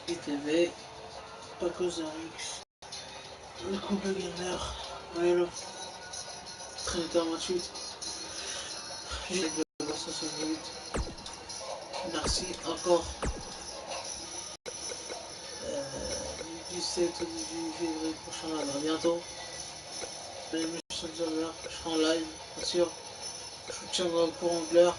ITV, pas cause de Rix, le couple gamer, voilà, Trinitaire 28, j'ai de la 68, merci, encore, 17 au 18 février prochain, là, à bientôt, les méchants serveurs, je serai en live, bien sûr, je vous tiendrai au courant de l'heure.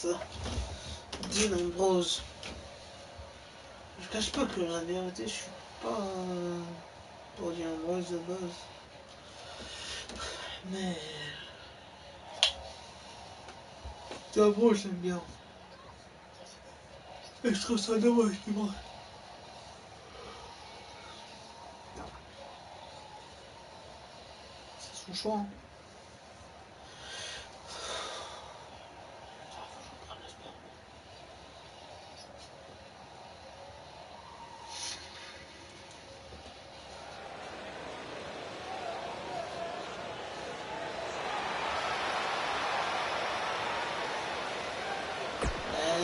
ça. Dean Ambrose. Je cache pas que la vérité, je suis pas pour Dean Ambrose de base. Mais Dean Ambrose, j'aime bien. Et je trouve ça dommage, c'est vrai. C'est son choix. Hein.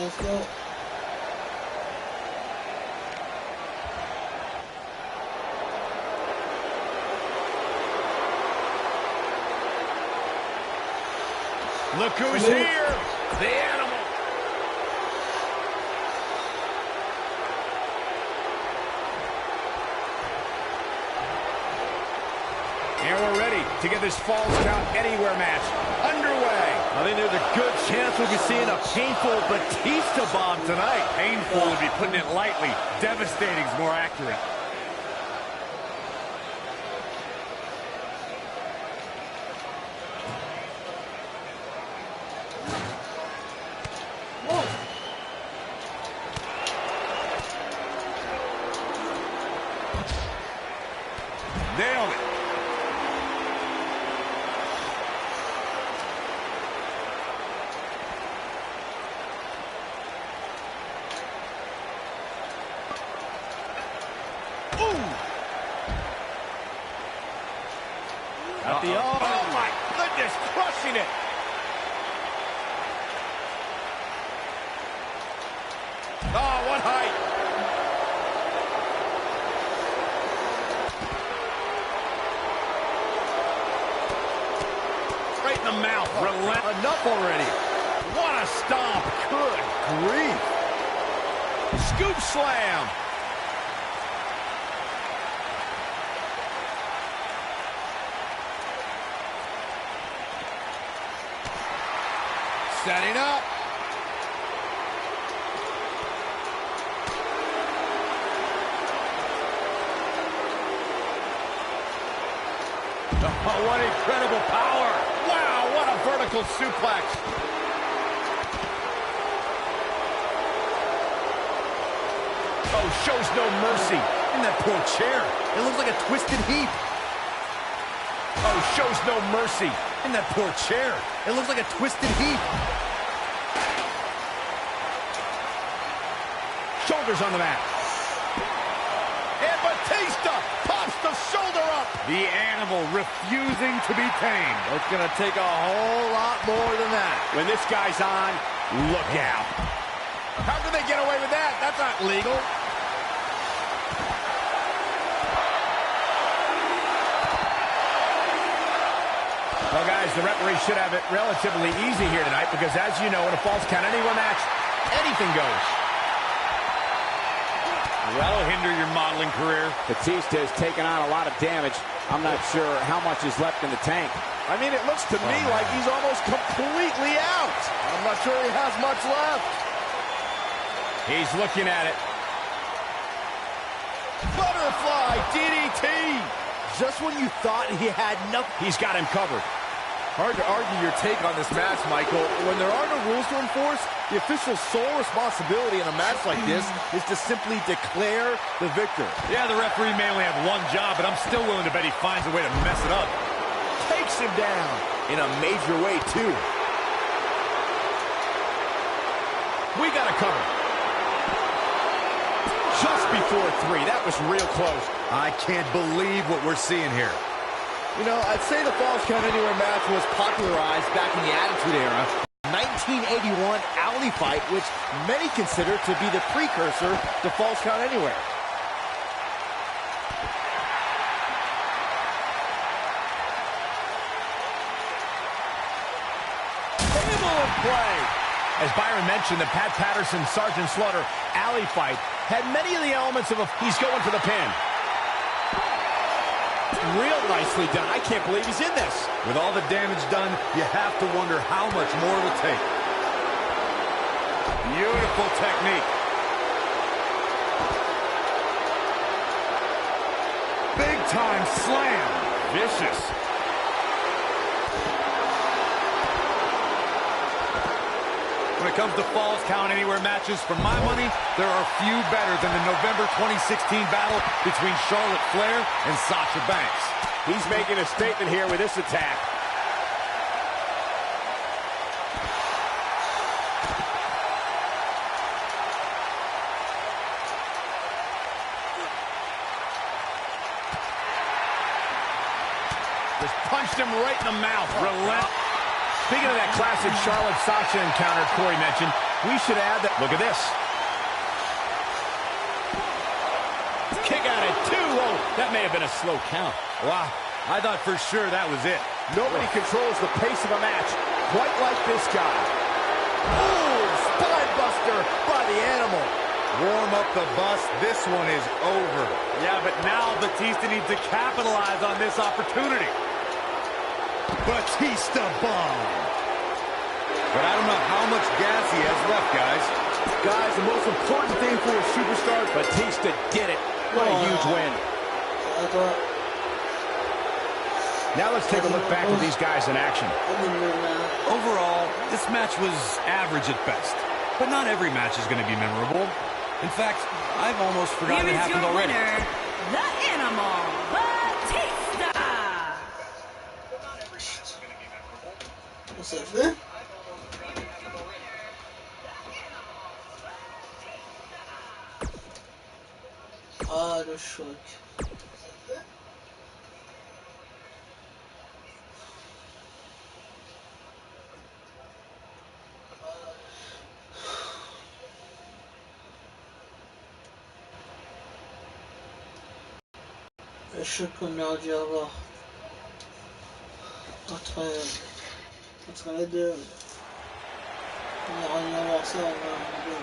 Let's go. Look who's here, the animal. And we're ready to get this Falls Count Anywhere match underway. I think there's a good chance we'll be seeing a painful Batista bomb tonight. Painful would be putting it lightly. Devastating is more accurate. Nailed it. Got the arm. Oh my goodness, crushing it. Oh, what height. Right in the mouth. Enough already. What a stomp. Good grief. Scoop slam. Setting up. Oh, what incredible power. Wow, what a vertical suplex. Oh, shows no mercy. In that poor chair. It looks like a twisted heap. Oh, shows no mercy. In that poor chair. It looks like a twisted heap. Shoulders on the mat. And Batista pops the shoulder up. The animal refusing to be tamed. It's going to take a whole lot more than that. When this guy's on, look out. How can they get away with that? That's not legal. Well, guys, the referee should have it relatively easy here tonight because, as you know, in a Falls Count Anywhere match, anything goes. That'll hinder your modeling career. Batista has taken on a lot of damage. I'm not sure how much is left in the tank. I mean, it looks to me like he's almost completely out. I'm not sure he has much left. He's looking at it. Butterfly DDT. Just when you thought he had nothing. He's got him covered. Hard to argue your take on this match, Michael. When there are no rules to enforce, the official's sole responsibility in a match like this is to simply declare the victor. Yeah, the referee may only have one job, but I'm still willing to bet he finds a way to mess it up. Takes him down in a major way, too. We got a cover. Just before 3. That was real close. I can't believe what we're seeing here. You know, I'd say the Falls Count Anywhere match was popularized back in the Attitude Era. 1981 Alley Fight, which many consider to be the precursor to Falls Count Anywhere. Table in play. As Byron mentioned, the Pat Patterson, Sergeant Slaughter Alley Fight had many of the elements of a... He's going for the pin. Real nicely done. I can't believe he's in this. With all the damage done, you have to wonder how much more it'll take. Beautiful technique. Big time slam. Vicious. When it comes to Falls Count Anywhere matches, for my money, there are few better than the November 2016 battle between Charlotte Flair and Sasha Banks. He's making a statement here with this attack. Just punched him right in the mouth. Relent. Speaking of that classic Charlotte-Sasha encounter Corey mentioned, we should add that. Look at this. Kick out at 2. Oh, that may have been a slow count. Wow, I thought for sure that was it. Nobody controls the pace of a match quite like this guy. Oh, spine buster by the animal. Warm up the bus. This one is over. Yeah, but now Batista needs to capitalize on this opportunity. Batista bomb. But I don't know how much gas he has left, guys. Guys, the most important thing for a superstar, Batista did it. What a huge win. Now let's take a look back at these guys in action. Overall, this match was average at best. But not every match is going to be memorable. In fact, I've almost forgotten it happened already. Here is your winner, the Animal, Batista. What's that for? Ah, le choc. Le choc qu'on aurait dû avoir entre les deux. On aurait dû avoir ça en deux.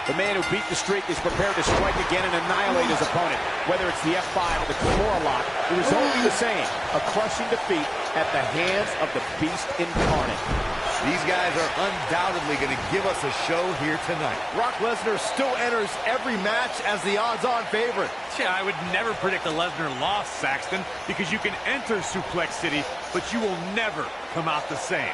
The man who beat the streak is prepared to strike again and annihilate his opponent. Whether it's the F5 or the Kimura lock, the result will be the same. A crushing defeat at the hands of the Beast incarnate. These guys are undoubtedly going to give us a show here tonight. Brock Lesnar still enters every match as the odds-on favorite. Yeah, I would never predict a Lesnar loss, Saxton, because you can enter Suplex City, but you will never come out the same.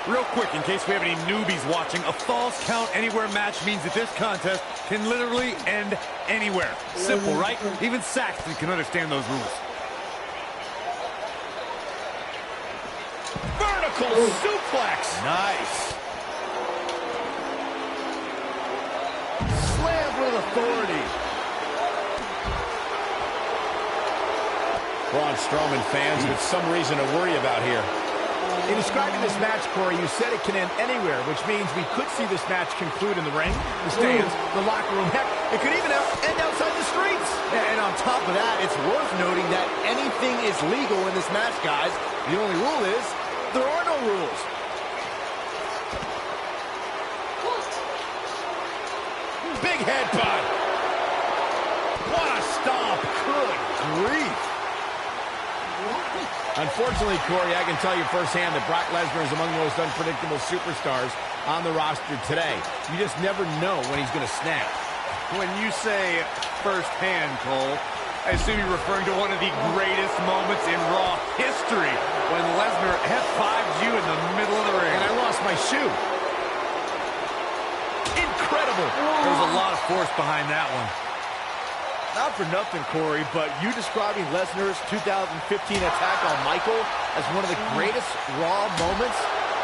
Real quick, in case we have any newbies watching, a Falls Count Anywhere match means that this contest can literally end anywhere. Simple, right? Even Saxton can understand those rules. Vertical suplex. Nice. Slam with authority. Braun Strowman fans with some reason to worry about here. In describing this match, Corey, you said it can end anywhere, which means we could see this match conclude in the ring, the stands, the locker room. Heck, it could even end outside the streets. And on top of that, it's worth noting that anything is legal in this match, guys. The only rule is there are no rules. Big headbutt. What a stomp. Good grief. Unfortunately, Corey, I can tell you firsthand that Brock Lesnar is among the most unpredictable superstars on the roster today. You just never know when he's going to snap. When you say firsthand, Cole, I assume you're referring to one of the greatest moments in Raw history, when Lesnar F5'd you in the middle of the ring. And I lost my shoe. Incredible. There was a lot of force behind that one. Not for nothing, Corey, but you describing Lesnar's 2015 attack on Michael as one of the greatest Raw moments,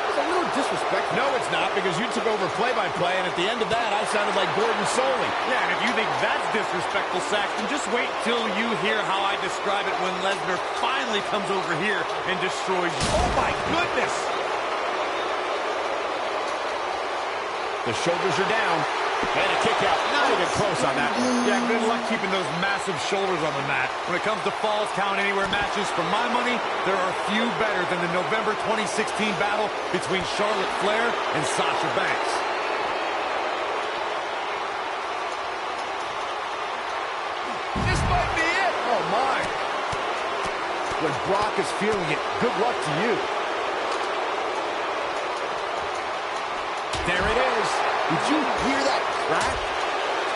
It's a little disrespectful. No, it's not, because you took over play-by-play, and at the end of that, I sounded like Gordon Soley. Yeah, and if you think that's disrespectful, Saxton, just wait till you hear how I describe it when Lesnar finally comes over here and destroys you. Oh, my goodness! The shoulders are down. And a kick out. Not even close on that one. Yeah, good luck keeping those massive shoulders on the mat. When it comes to Falls Count Anywhere matches, for my money, there are few better than the November 2016 battle between Charlotte Flair and Sasha Banks. This might be it. Oh, my. When Brock is feeling it, good luck to you. There it is. Did you hear that crack?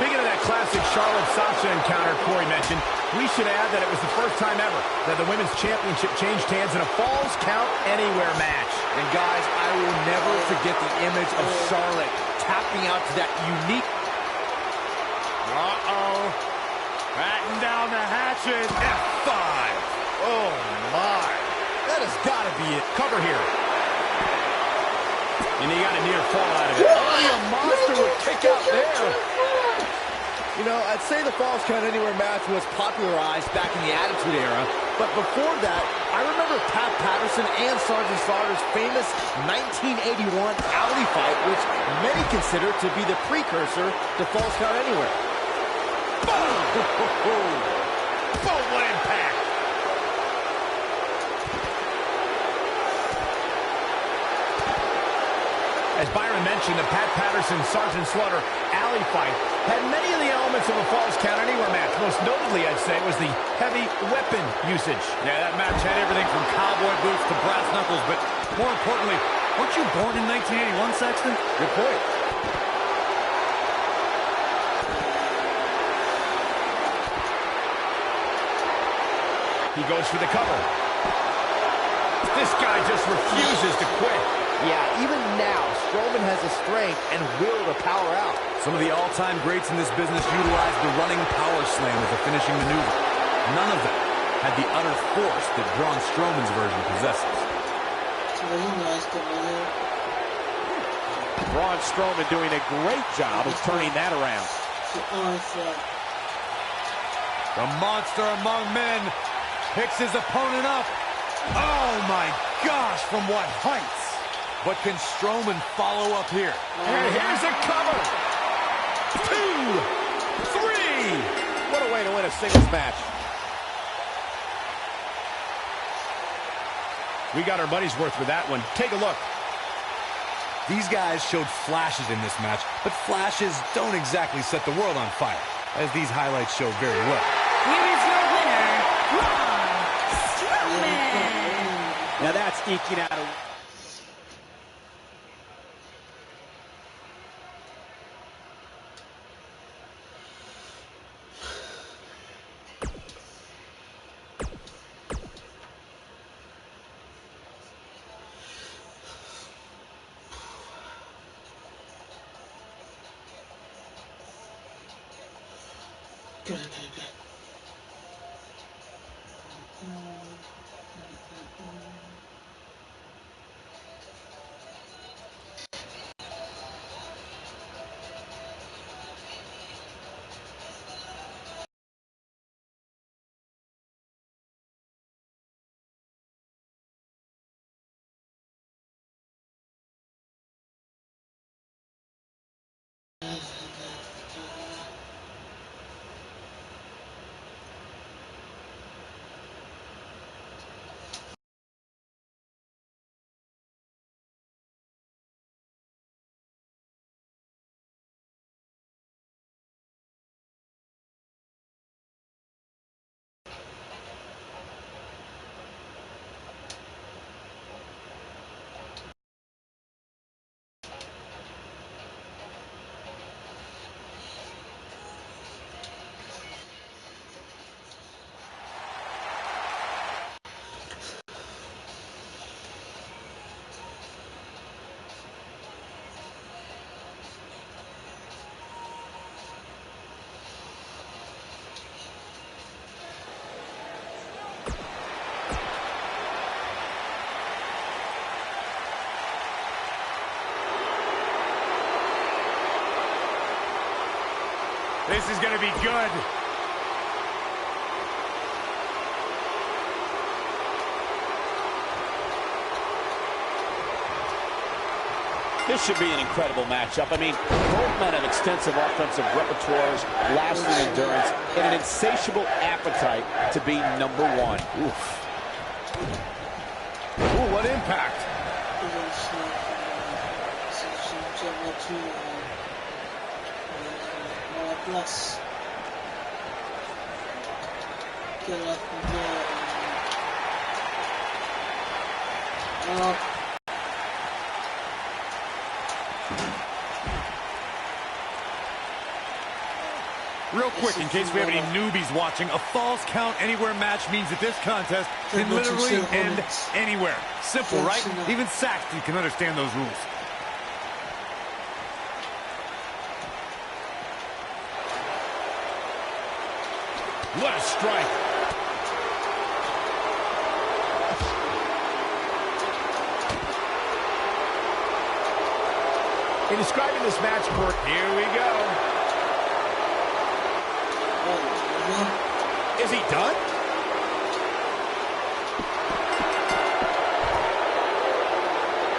Speaking of that classic Charlotte-Sasha encounter Corey mentioned, we should add that it was the first time ever that the Women's Championship changed hands in a Falls Count Anywhere match. And guys, I will never forget the image of Charlotte tapping out to that unique... Uh-oh. Batten down the hatches. F5. Oh, my. That has got to be it. Cover here. And he got a near fall out of it. Only a monster would kick out there. You know, I'd say the Falls Count Anywhere match was popularized back in the Attitude Era, but before that, I remember Pat Patterson and Sergeant Slaughter's famous 1981 alley fight, which many consider to be the precursor to Falls Count Anywhere. Boom! Boom, what impact! As Byron mentioned, the Pat Patterson-Sergeant Slaughter alley fight had many of the elements of a Falls Count Anywhere match. Most notably, I'd say, was the heavy weapon usage. Yeah, that match had everything from cowboy boots to brass knuckles, but more importantly, weren't you born in 1981, Sexton? Good point. He goes for the cover. This guy just refuses to quit. Yeah, even now, Strowman has the strength and will to power out. Some of the all-time greats in this business utilized the running power slam as a finishing maneuver. None of them had the utter force that Braun Strowman's version possesses. Braun Strowman doing a great job of turning that around. The monster among men picks his opponent up. Oh my gosh, from what heights? But can Strowman follow up here? And here's a cover. 2, 3. What a way to win a singles match. We got our money's worth with that one. Take a look. These guys showed flashes in this match, but flashes don't exactly set the world on fire, as these highlights show very well. Here is your winner, Braun Strowman. Now that's eking out a... Good. This is going to be good. This should be an incredible matchup. I mean, both men have extensive offensive repertoires, lasting endurance, and an insatiable appetite to be number one. Oof. Ooh, what impact. Real quick, in case we have any newbies watching, a falls count anywhere match means that this contest can literally end anywhere. Simple, right? Even Saxton can understand those rules. What a strike. In describing this match, Court, Here we go. is he done?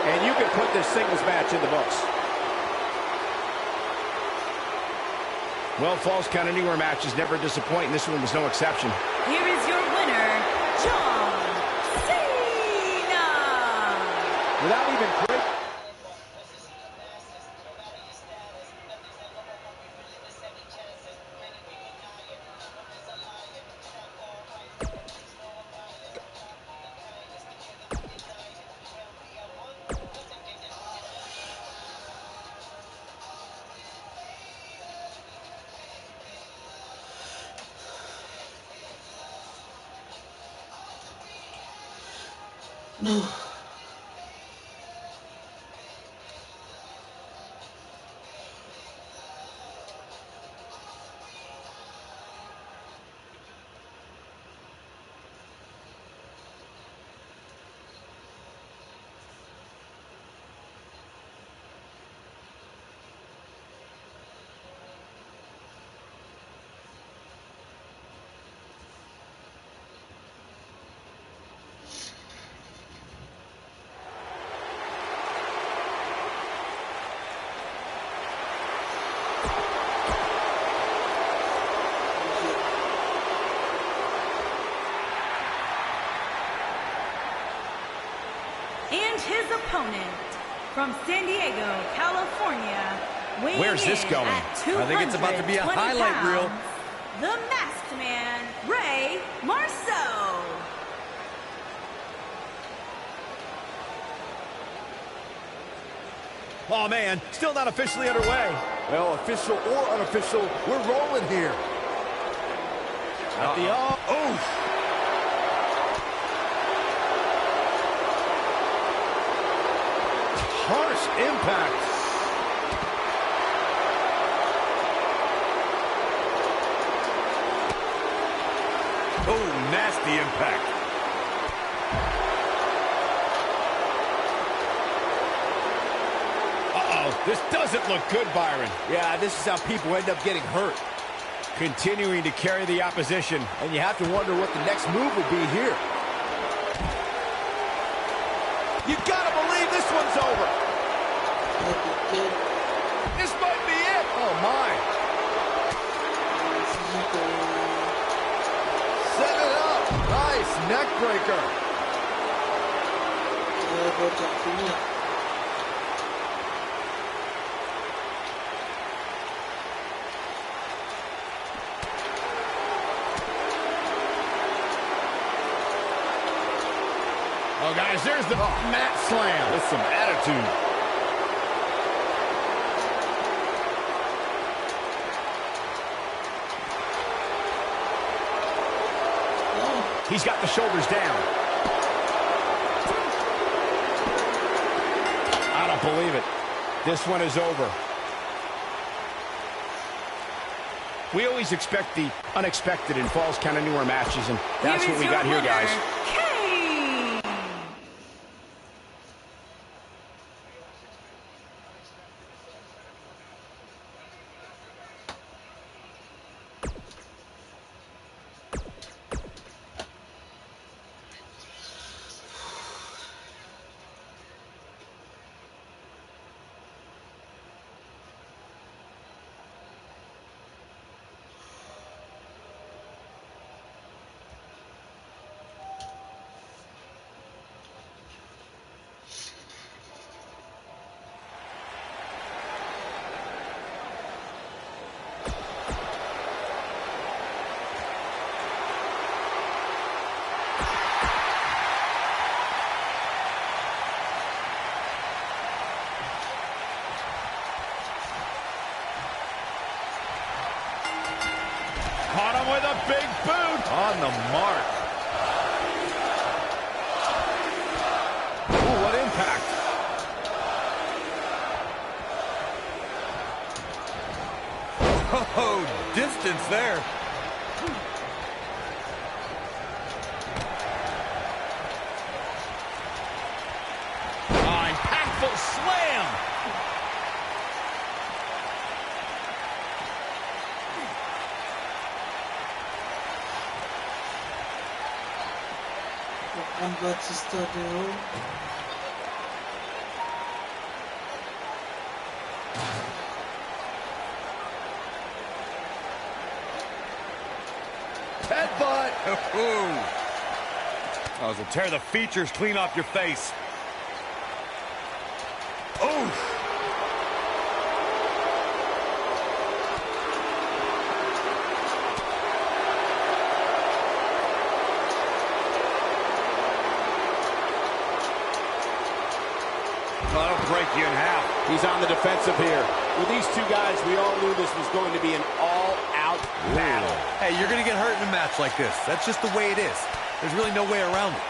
And you can put this singles match in the books. Well, falls count anywhere matches never disappoint, and this one was no exception. Here is your winner, John Cena. Without even quick. No. And his opponent from San Diego, California, weighing Where's this in going? at I think it's about to be a 220 highlight reel. pounds, the masked man, Ray Marceau. Oh, man, still not officially underway. Well, official or unofficial, we're rolling here. At the Oof. Harsh impact. Oh, nasty impact. Uh-oh, this doesn't look good, Byron. Yeah, this is how people end up getting hurt. Continuing to carry the opposition. And you have to wonder what the next move will be here. You gotta believe this one's over. This might be it. Oh, my. Set it up. Nice neck breaker. Oh, guys, there's the mat slam. With some attitude. He's got the shoulders down. I don't believe it. This one is over. We always expect the unexpected in Falls Count Anywhere matches, and that's what we got here, guys. big boot. On the mark. Ooh, what impact. Oh, distance there. Impactful slam. Un Batista de haut. Headbutt. Oh, so tear the features clean off your face. Oh. That'll break you in half. He's on the defensive here. With these two guys, we all knew this was going to be an all-out battle. Hey, you're going to get hurt in a match like this. That's just the way it is. There's really no way around it.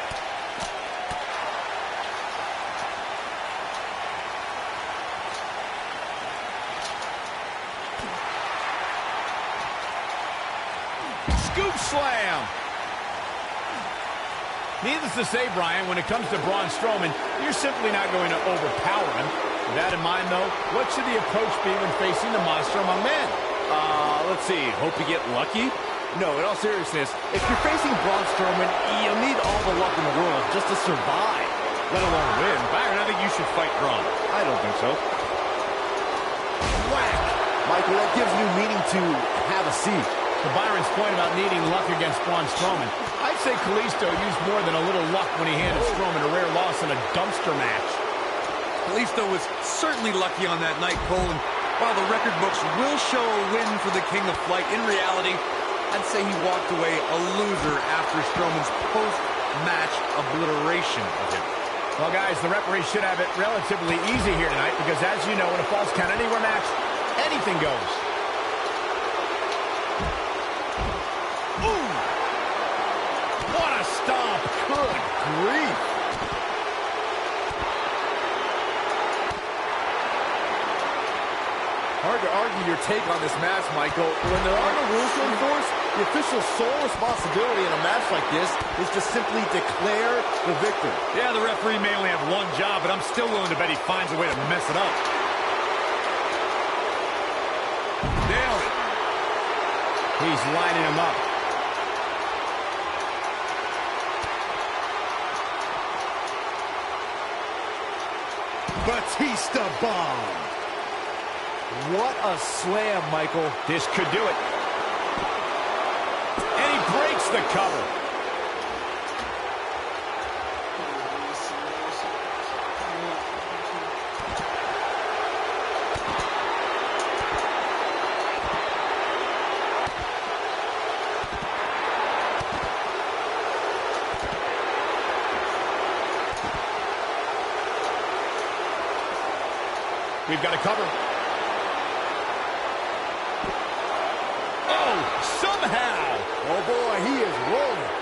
Scoop slam. Needless to say, Brian, when it comes to Braun Strowman, you're simply not going to overpower him. With that in mind, though, what should the approach be when facing the monster among men? Let's see. Hope you get lucky? No, in all seriousness, if you're facing Braun Strowman, you'll need all the luck in the world just to survive, let alone win. Byron, I think you should fight Braun. I don't think so. Whack! Michael, that gives new meaning to have a seat. To Byron's point about needing luck against Braun Strowman, I'd say Kalisto used more than a little luck when he handed Strowman a rare loss in a dumpster match. Kalisto was certainly lucky on that night, Cole, and while the record books will show a win for the King of Flight, in reality, I'd say he walked away a loser after Strowman's post-match obliteration of him. Well, guys, the referee should have it relatively easy here tonight because, as you know, in a Falls Count Anywhere match, anything goes. Ooh! What a stomp! Good grief! Hard to argue your take on this match, Michael. When there are no rules to enforce, the official's sole responsibility in a match like this is to simply declare the victor. Yeah, the referee may only have one job, but I'm still willing to bet he finds a way to mess it up. Nailed it. He's lining him up. Batista bomb. What a slam, Michael. This could do it. And he breaks the cover. We've got a cover. Somehow. Oh, boy, he is rolling.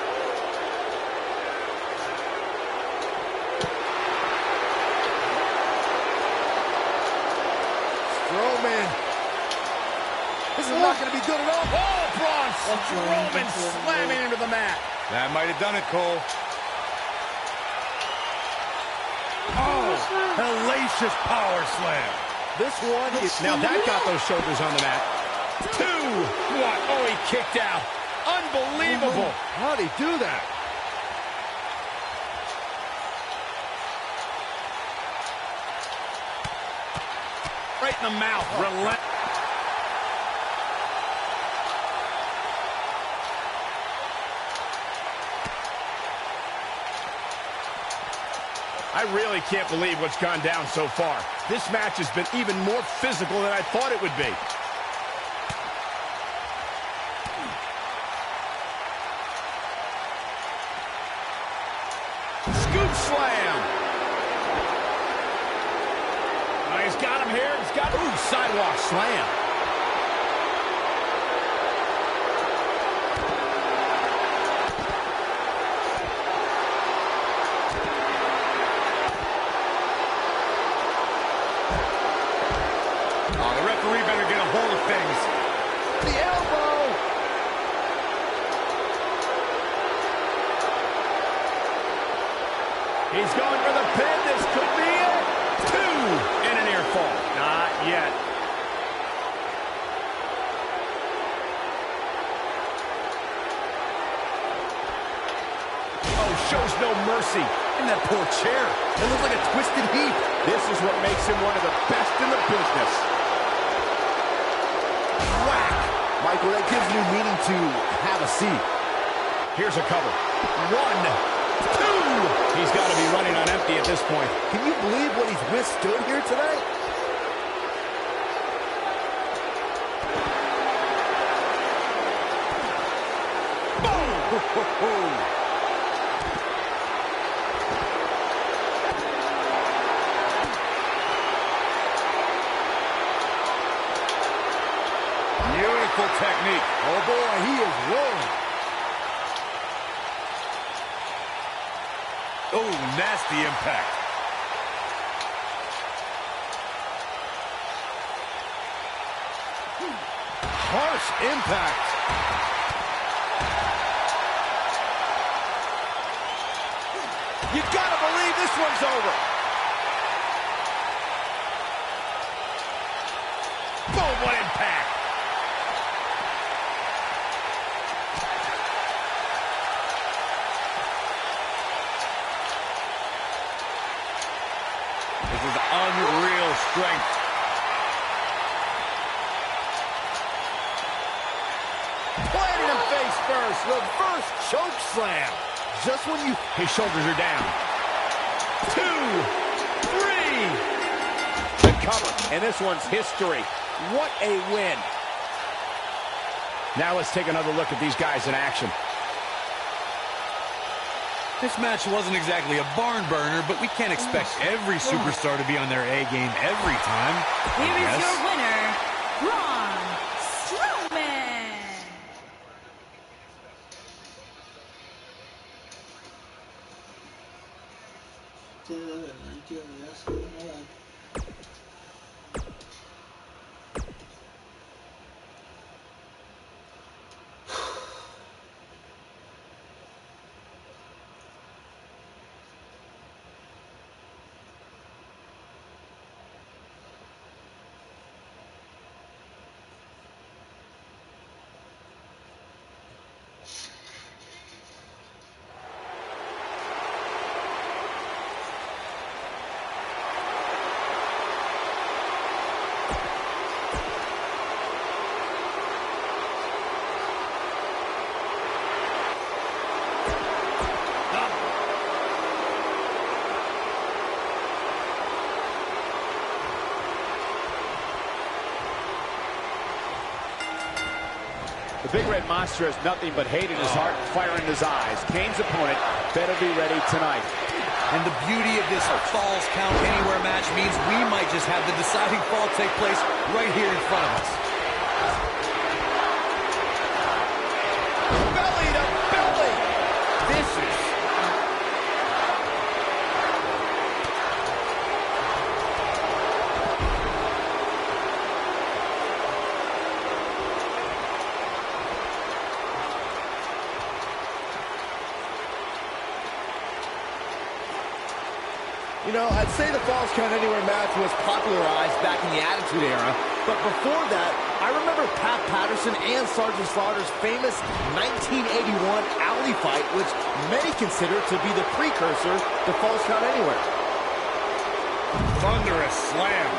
Strowman. This is not going to be good at all. Oh, Braun Strowman slamming into the mat. That might have done it, Cole. Oh, Hellacious power slam. this one is... Now that got those shoulders on the mat. 2. What? Oh, he kicked out. Unbelievable. How'd he do that? Right in the mouth. Relent. I really can't believe what's gone down so far. This match has been even more physical than I thought it would be. Scoop slam. Oh, he's got him here. He's got, ooh, sidewalk slam. things. The elbow. He's going for the pin. This could be it. 2 and a near fall. Not yet. Oh, shows no mercy. And that poor chair. It looks like a twisted heap. This is what makes him one of the best in the business. Whack. Michael, that gives new meaning to have a seat. Here's a cover. 1, 2. He's got to be running on empty at this point. Can you believe what he's withstood here tonight? Boom! Beautiful technique. Oh boy, he is rolling. Oh, nasty impact. Harsh impact. You gotta believe this one's over. Boom, what impact. This is unreal strength. Planted him face first. Reverse choke slam. Just when you... His shoulders are down. 2, 3. The cover, and this one's history. What a win. Now let's take another look at these guys in action. This match wasn't exactly a barn burner, but we can't expect every superstar to be on their A game every time. Here is your winner, Braun Strowman. The Big Red Monster has nothing but hate in his heart and fire in his eyes. Kane's opponent better be ready tonight. And the beauty of this Falls Count Anywhere match means we might just have the deciding fall take place right here in front of us. Belly to belly. Vicious. You know, I'd say the Falls Count Anywhere match was popularized back in the Attitude Era, but before that, I remember Pat Patterson and Sergeant Slaughter's famous 1981 alley fight, which many consider to be the precursor to Falls Count Anywhere. Thunderous slam.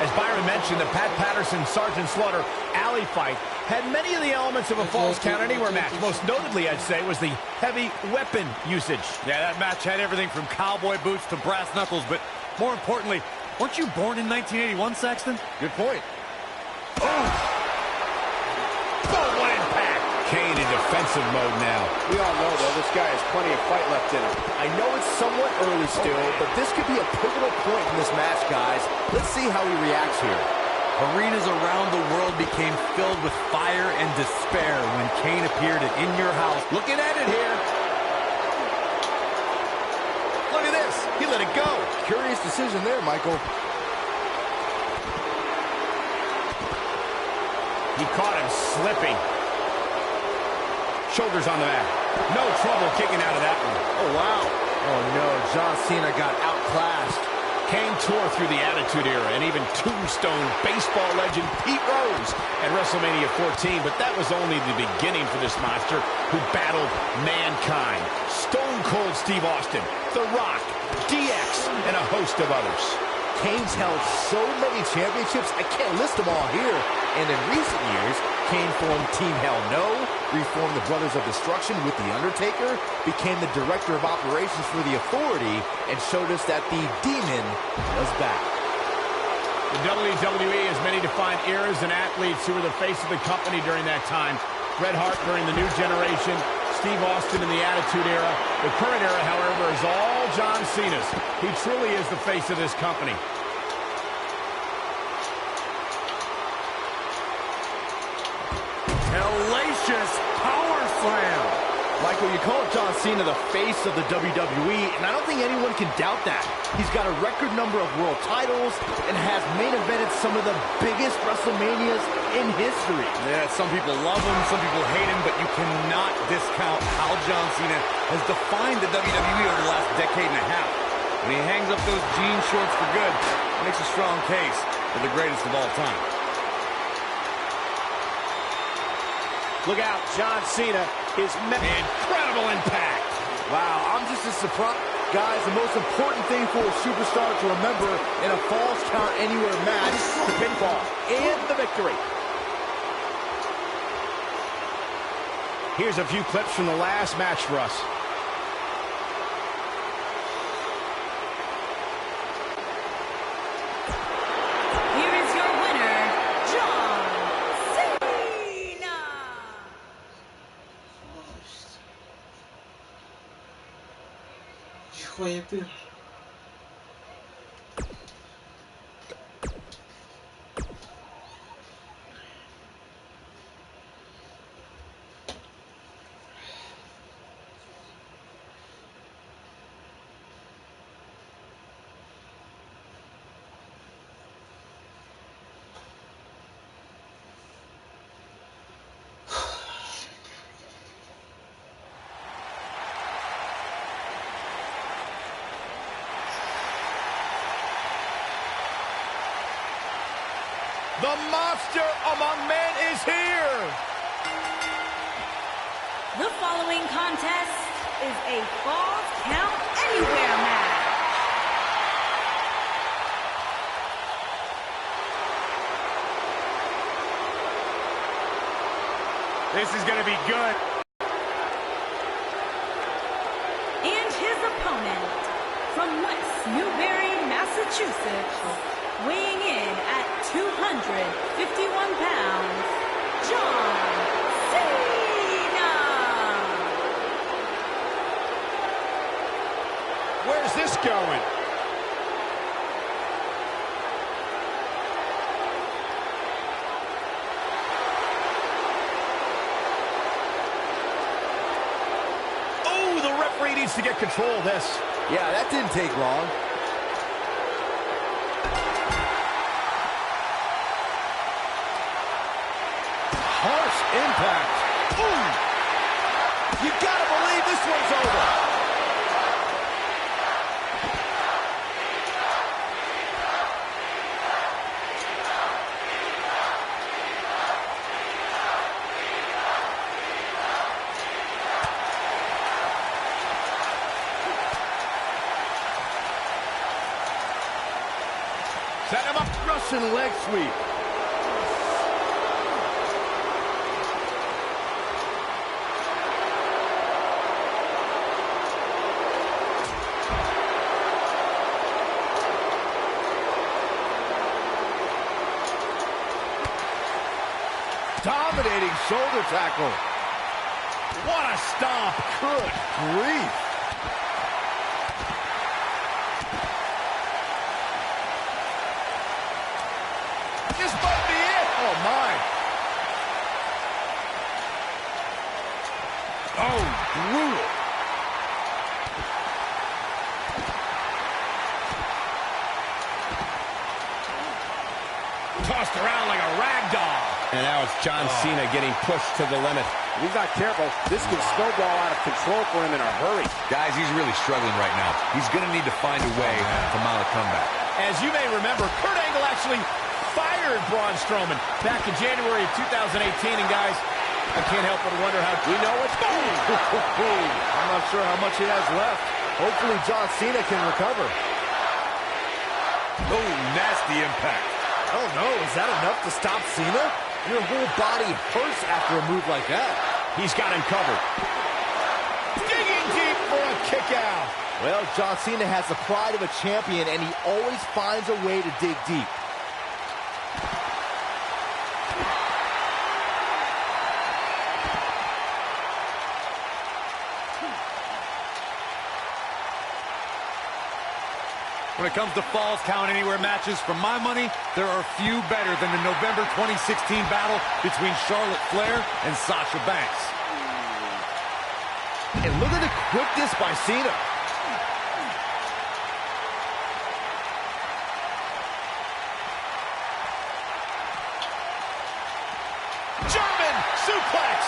As Byron mentioned, the Pat Patterson-Sergeant Slaughter alley fight had many of the elements of a Falls Count Anywhere match. Most notably, I'd say, was the heavy weapon usage. Yeah, that match had everything from cowboy boots to brass knuckles, but more importantly, weren't you born in 1981, Saxton? Good point. Oh, what impact! Kane in defensive mode now. We all know, though, this guy has plenty of fight left in him. I know it's somewhat early still, but this could be a pivotal point in this match, guys. Let's see how he reacts here. Arenas around the world became filled with fire and despair when Kane appeared at In Your House. Looking at it here. let it go. Curious decision there, Michael. He caught him slipping. Shoulders on the mat. No trouble kicking out of that one. Oh, wow. Oh, no. John Cena got outclassed. Kane tore through the Attitude Era and even tombstone baseball legend Pete Rose at WrestleMania 14, but that was only the beginning for this monster who battled Mankind, Stone Cold Steve Austin, The Rock, DX, and a host of others. Kane's held so many championships, I can't list them all here. And in recent years, Kane formed Team Hell No, reformed the Brothers of Destruction with The Undertaker, became the Director of Operations for The Authority, and showed us that the Demon was back. The WWE has many defined eras and athletes who were the face of the company during that time. Bret Hart during the New Generation, Steve Austin in the Attitude Era. The current era, however, is all John Cena's. He truly is the face of this company. Hellacious power slam. Michael, you call John Cena the face of the WWE, and I don't think anyone can doubt that. He's got a record number of world titles and has main evented some of the biggest WrestleManias in history. Yeah, some people love him, some people hate him, but you cannot discount how John Cena has defined the WWE over the last decade and a half. When he hangs up those jean shorts for good, it makes a strong case for the greatest of all time. Look out, John Cena is incredible impact. Wow, I'm just as surprised. Guys, the most important thing for a superstar to remember in a Falls Count Anywhere match is the pinfall and the victory. Here's a few clips from the last match for us. Here is your winner, John Cena. Je croyais plus. The monster among men is here! The following contest is a Falls Count Anywhere match. This is going to be good. And his opponent, from West Newbury, Massachusetts, weighing in at 251 pounds, John Cena! Where's this going? Oh, the referee needs to get control of this. Yeah, that didn't take long. Harsh impact. Ooh! You gotta believe this one's over. Set him up. Russian leg sweep. Dominating shoulder tackle. What a stomp. Good grief. This might be it. Oh, my. Oh, brutal. And now it's John Cena getting pushed to the limit. If he's not careful, this can snowball out of control for him in a hurry. Guys, he's really struggling right now. He's going to need to find a way to mount a comeback. As you may remember, Kurt Angle actually fired Braun Strowman back in January of 2018. And guys, I can't help but wonder how we know it's going. I'm not sure how much he has left. Hopefully John Cena can recover. Oh, nasty impact. I don't know. Is that enough to stop Cena? Your whole body hurts after a move like that. He's got him covered. Digging deep for a kick out. Well, John Cena has the pride of a champion, and he always finds a way to dig deep. When it comes to Falls Count Anywhere matches, for my money, there are few better than the November 2016 battle between Charlotte Flair and Sasha Banks. And look at the quickness by Cena. German suplex.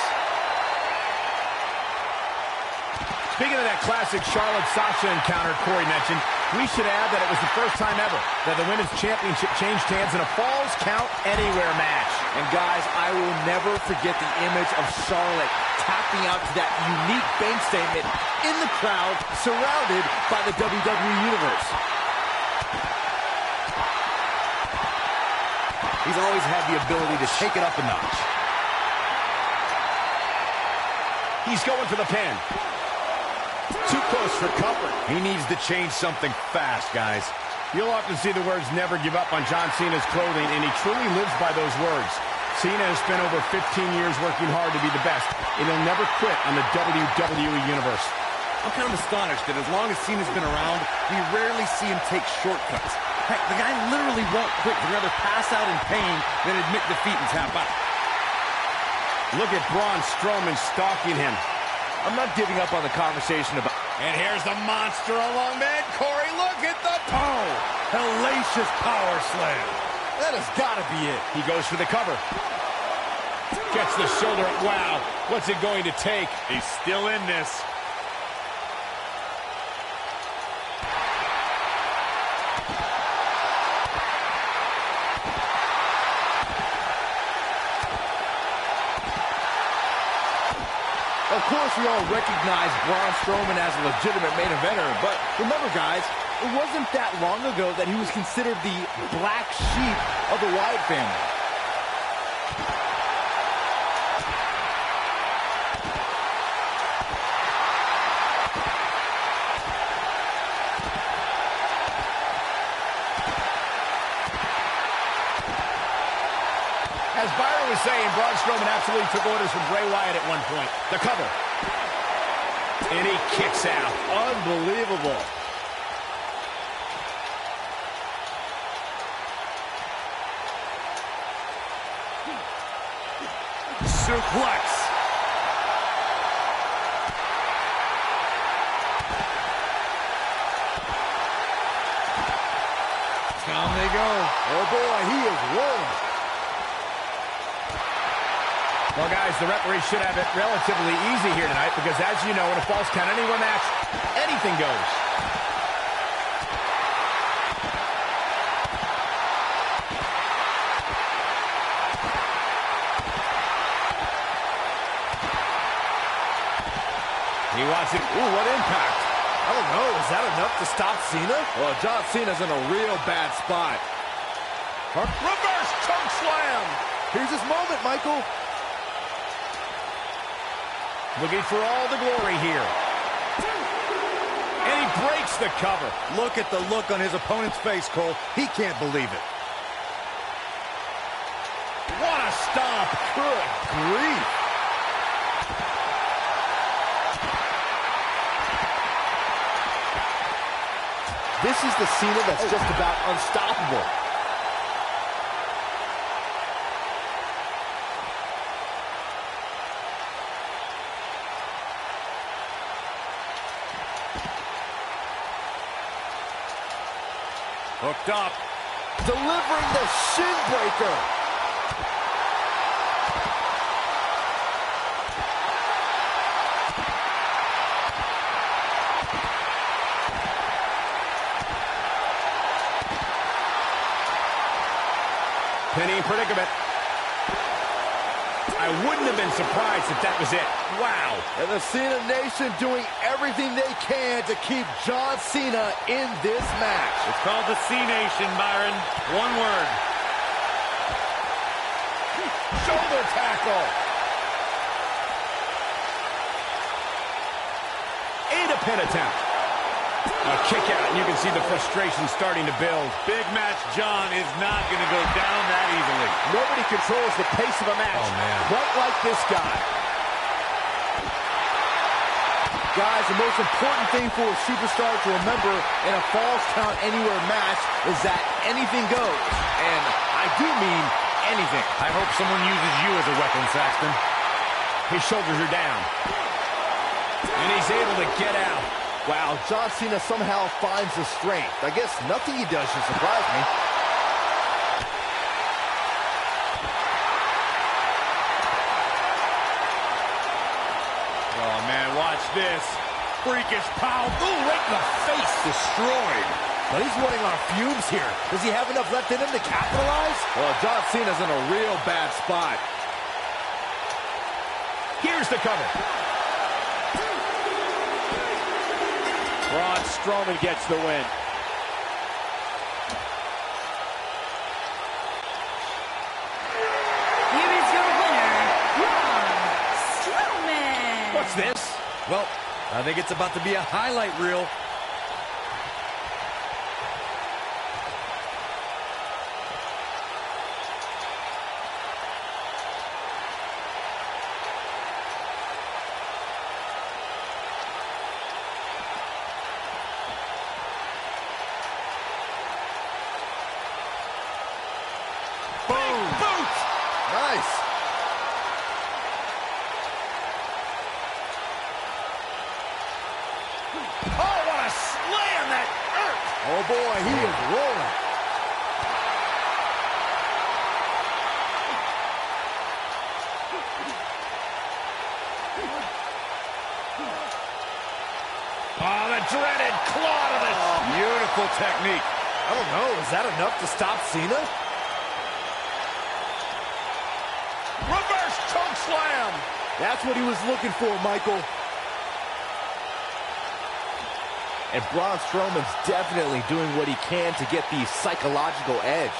Speaking of that classic Charlotte-Sasha encounter Corey mentioned, we should add that it was the first time ever that the Women's Championship changed hands in a Falls Count Anywhere match. And guys, I will never forget the image of Charlotte tapping out to that unique bank statement in the crowd, surrounded by the WWE Universe. He's always had the ability to take it up a notch. He's going for the pin. Too close for comfort. He needs to change something fast, guys. You'll often see the words "never give up" on John Cena's clothing, and he truly lives by those words. Cena has spent over 15 years working hard to be the best, and he'll never quit on the WWE Universe. I'm kind of astonished that as long as Cena's been around, we rarely see him take shortcuts. Heck, the guy literally won't quit. He'd rather pass out in pain than admit defeat and tap out. Look at Braun Strowman stalking him. I'm not giving up on the conversation about... And here's the monster along man. Corey, look at the toe. Hellacious power slam. That has got to be it. He goes for the cover. Gets the shoulder. Wow. What's it going to take? He's still in this. Of course, we all recognize Braun Strowman as a legitimate main eventer, but remember, guys, it wasn't that long ago that he was considered the black sheep of the Wyatt family. As Byron was saying, Braun Strowman absolutely took orders from Bray Wyatt at one point. The cover. And he kicks out. Unbelievable. Suplex. Down they go. Oh, boy, he is rolling. Well, guys, the referee should have it relatively easy here tonight because, as you know, in a Falls Count Anywhere match, anything goes. He wants it. Ooh, what impact. I don't know. Is that enough to stop Cena? Well, John Cena's in a real bad spot. Reverse choke slam. Here's his moment, Michael. Looking for all the glory here. And he breaks the cover. Look at the look on his opponent's face, Cole. He can't believe it. What a stomp. Good grief. This is the Cena that's just about unstoppable. Hooked up. Delivering the shin breaker. same predicament. I wouldn't have been surprised if that was it. Wow. And the Cena Nation doing everything they can to keep John Cena in this match. It's called the C Nation, Byron. One word. Shoulder tackle. And a pin attempt. A kick out, and you can see the frustration starting to build. Big match John is not going to go down that easily. Nobody controls the pace of a match quite like this guy. Guys, the most important thing for a superstar to remember in a Falls Count Anywhere match is that anything goes. And I do mean anything. I hope someone uses you as a weapon, Saxton. His shoulders are down. And he's able to get out. Wow, John Cena somehow finds the strength. I guess nothing he does should surprise me. Oh, man, watch this. Freakish power. Ooh, right in the face. Destroyed. But he's running on fumes here. Does he have enough left in him to capitalize? Well, John Cena's in a real bad spot. Here's the cover. Braun Strowman gets the win. Here is your winner, Braun Strowman. What's this? Well, I think it's about to be a highlight reel. Nice. Oh, what a slam that hurt. Oh, boy, he is rolling. Oh, the dreaded claw to the... Beautiful technique. I don't know, is that enough to stop Cena? Reverse choke slam. That's what he was looking for, Michael. And Braun Strowman's definitely doing what he can to get the psychological edge.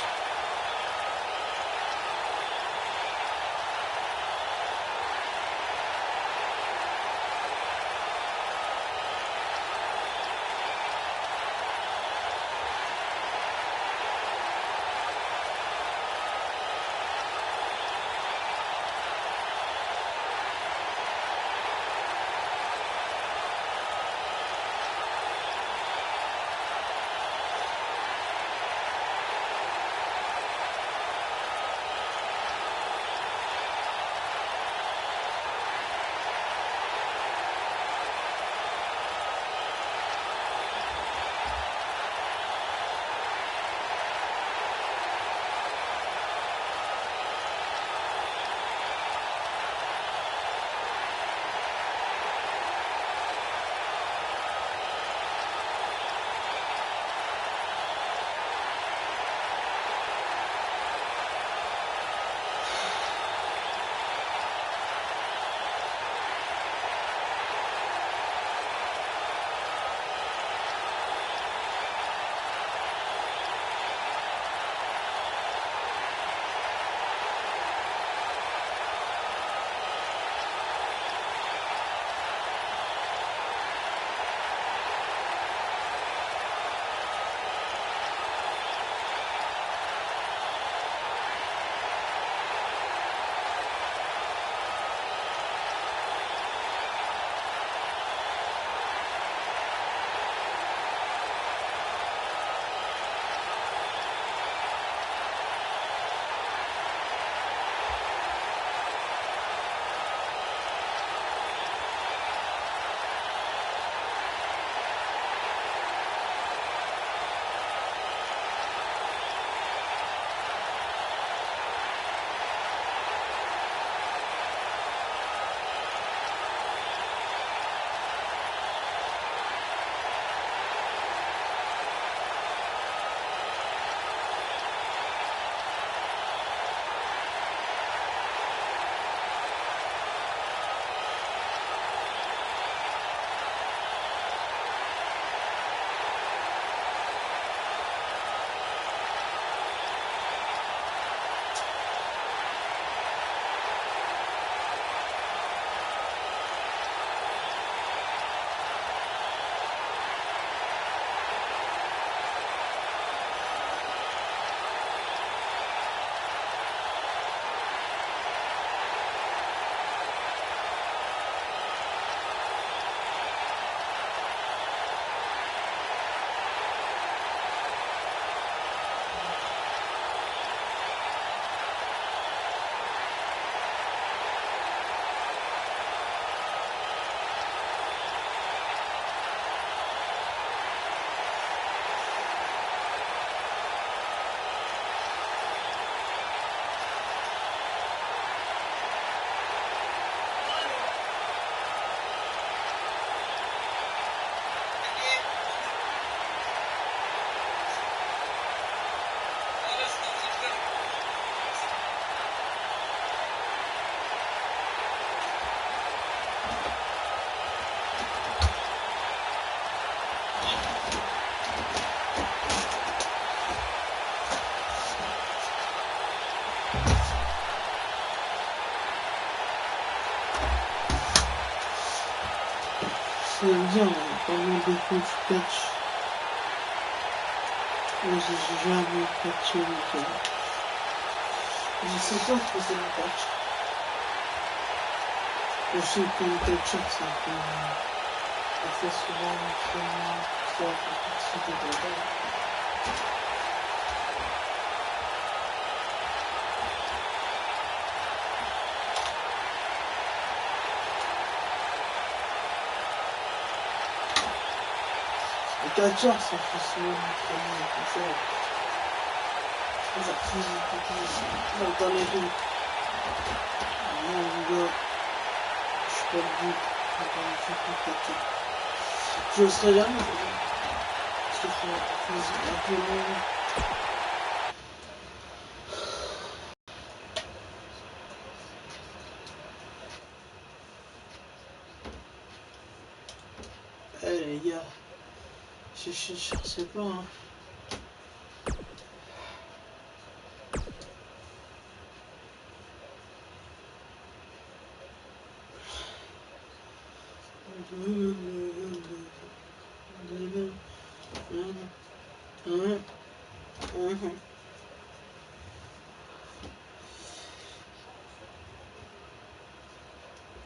Ça veut dire, pas mal de coach catch. Mais j'ai jamais catché le catch. Je sais pas ce que c'est le catch. Je sais que le catch, c'est un peu... Ça fait souvent ça fait de la le catcheur, ça fait souvent comme ça. Ça physique, dans les rues. Non, mon gars, je suis pas le but. Je le serai jamais. Parce que c'est un peu long. Eh les gars, je sais pas hein.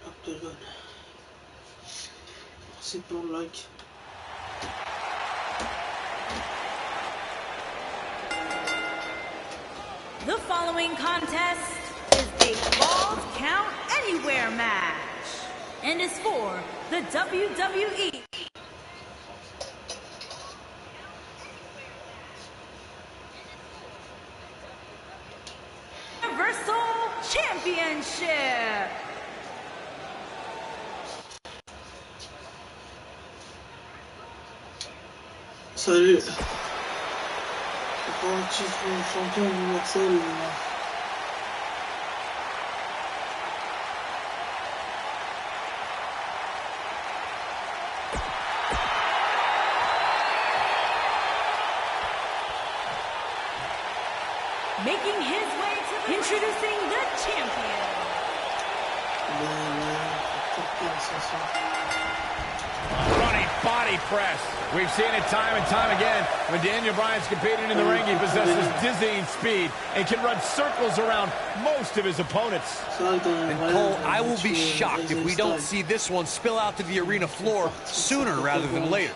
Octogone. Merci pour le like. The following contest is a Falls Count Anywhere match and is for the WWE Universal Championship. Salut. Pour un titre champion universel. Making his way to introducing the champion. Running body press. We've seen it time and time again. When Daniel Bryan's competing in the ring, he possesses dizzying speed and can run circles around most of his opponents. And Cole, I will be shocked if we don't see this one spill out to the arena floor sooner rather than later.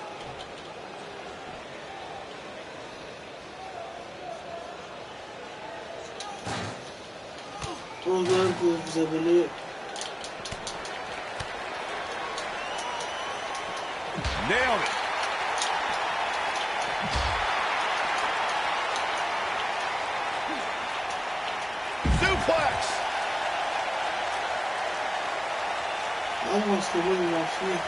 Regarde que vous abonnez. Nailed it. Suplex. Ah moi c'est bon il m'a fait.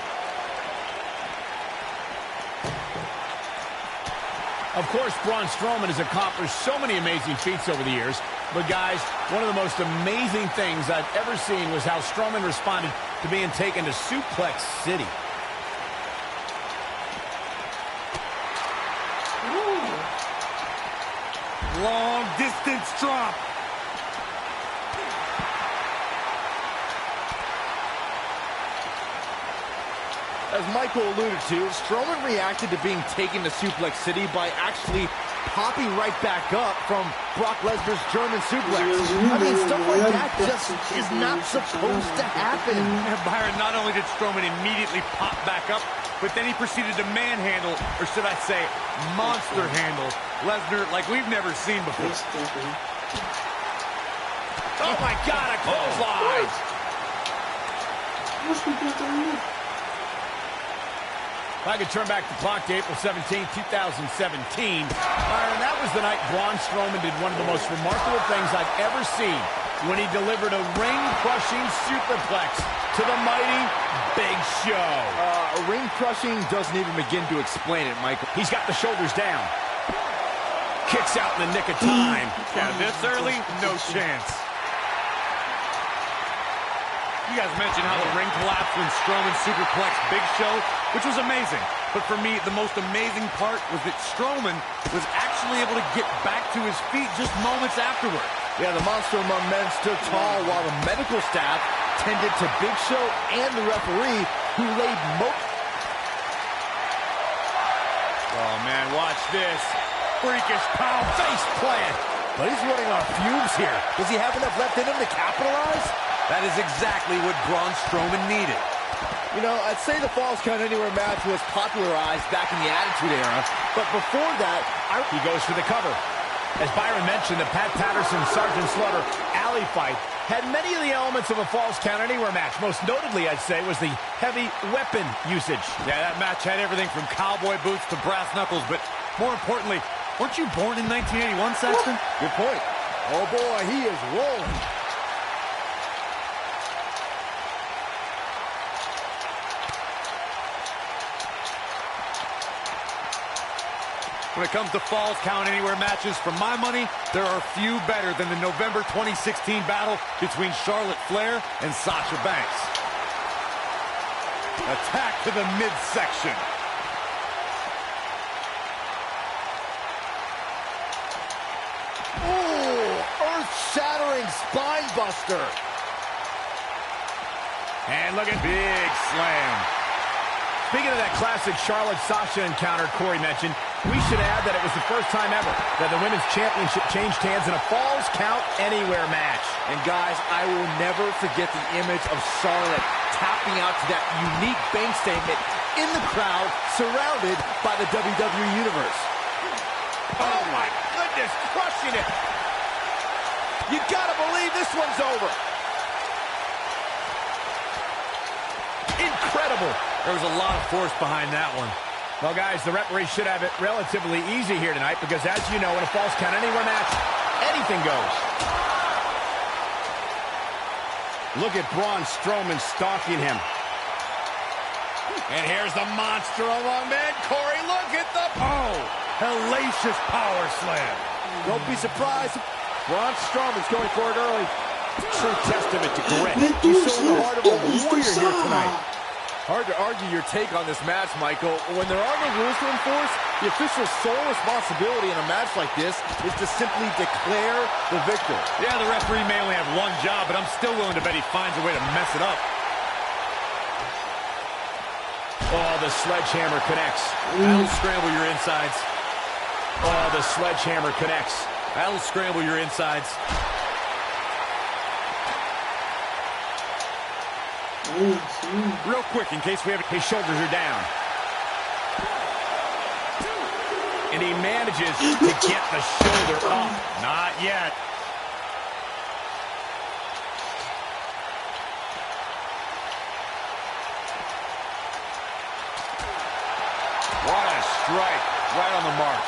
Of course, Braun Strowman has accomplished so many amazing feats over the years. But guys, one of the most amazing things I've ever seen was how Strowman responded to being taken to Suplex City. Long distance drop. As Michael alluded to, Strowman reacted to being taken to Suplex City by actually popping right back up from Brock Lesnar's German suplex. I mean, stuff like that just is not supposed to happen. And Byron, not only did Strowman immediately pop back up, but then he proceeded to manhandle, or should I say, monster handle, Lesnar like we've never seen before. Oh my God, a clothesline! If I could turn back the clock to April 17, 2017, Byron, that was the night Braun Strowman did one of the most remarkable things I've ever seen when he delivered a ring-crushing superplex to the mighty Big Show. A ring-crushing doesn't even begin to explain it, Michael. He's got the shoulders down. Kicks out in the nick of time. Yeah, this early, no chance. You guys mentioned how the ring collapsed when Strowman superplexed Big Show, which was amazing. But for me, the most amazing part was that Strowman was actually able to get back to his feet just moments afterward. Yeah, the monster among men stood tall while the medical staff tended to Big Show and the referee, who laid Oh, man, watch this. Freakish power face plant. But he's running on fumes here. Does he have enough left in him to capitalize? That is exactly what Braun Strowman needed. You know, I'd say the Falls Count Anywhere match was popularized back in the Attitude Era, but before that, He goes for the cover. As Byron mentioned, the Pat Patterson-Sergeant Slaughter alley fight had many of the elements of a Falls Count Anywhere match. Most notably, I'd say, was the heavy weapon usage. Yeah, that match had everything from cowboy boots to brass knuckles, but more importantly, weren't you born in 1981, Saxton? good point. Oh boy, he is rolling. When it comes to Falls Count Anywhere matches, for my money, there are few better than the November 2016 battle between Charlotte Flair and Sasha Banks. Attack to the midsection. Ooh, earth-shattering spine buster. And look at Big slam. Speaking of that classic Charlotte-Sasha encounter Corey mentioned, we should add that it was the first time ever that the Women's Championship changed hands in a Falls Count Anywhere match. And guys, I will never forget the image of Charlotte tapping out to that unique bank statement in the crowd, surrounded by the WWE Universe. Oh my goodness, crushing it. You gotta believe this one's over. Incredible. There was a lot of force behind that one. Well, guys, the referee should have it relatively easy here tonight because, as you know, in a Falls Count Anywhere match, anything goes. Look at Braun Strowman stalking him. And here's the monster among men. Corey, look at the... Oh, hellacious power slam. Don't be surprised. Braun Strowman's going for it early. True testament to grit. He's showing the heart of a warrior here tonight. Hard to argue your take on this match, Michael. When there are no rules to enforce, the official's sole responsibility in a match like this is to simply declare the victor. Yeah, the referee may only have one job, but I'm still willing to bet he finds a way to mess it up. Oh, the sledgehammer connects. That'll scramble your insides. Oh, the sledgehammer connects. That'll scramble your insides. Real quick, in case we have his shoulders are down. And he manages to get the shoulder up. Not yet. What a strike. Right on the mark.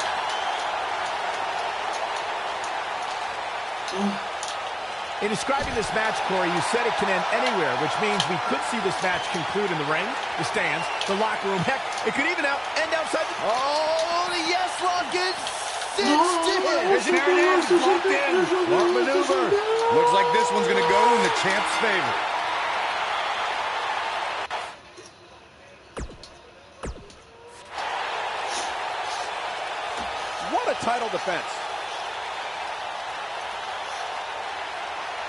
In describing this match, Corey, you said it can end anywhere, which means we could see this match conclude in the ring, the stands, the locker room. Heck, it could even end outside the... Oh, the yes lock is cinched in. There it is, locked in. Lock maneuver. Looks like this one's going to go in the champ's favor. What a title defense.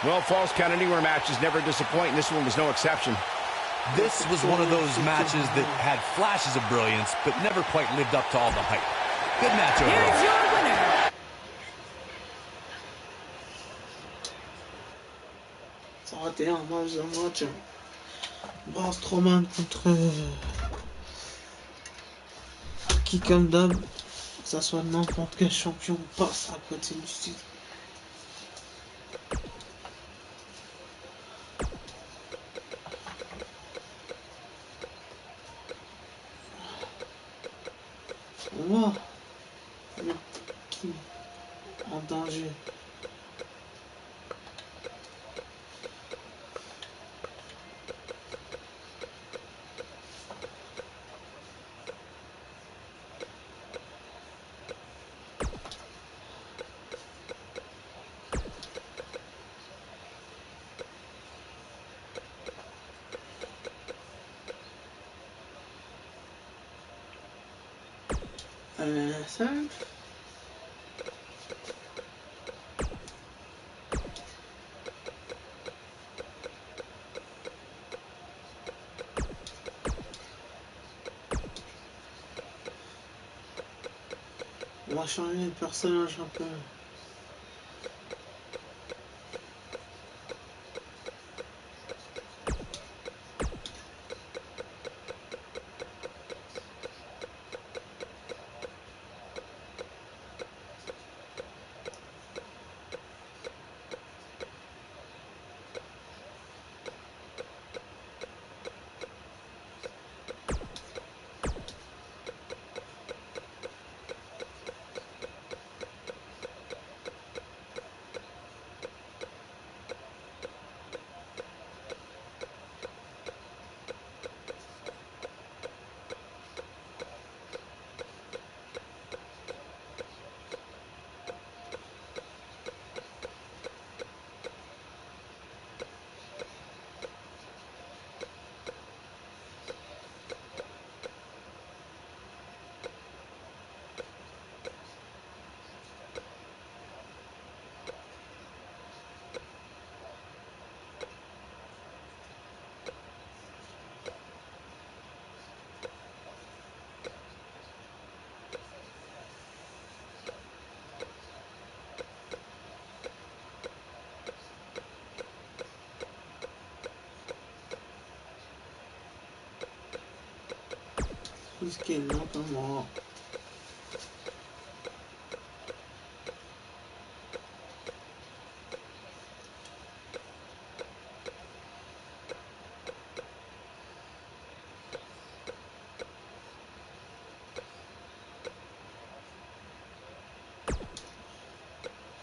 Well, Falls Count Anywhere matches never disappoint, and this one was no exception. This was one of those matches that had flashes of brilliance, but never quite lived up to all the hype. Good match overall. Here's your winner. Ça aurait été un match. Braun Strowman contre qui, comme d'hab, que ça soit n'importe quel champion, passe à côté du titre. Moi, qui en danger. Ça. On va changer de personnage un peu. Risqué, non, pas moi.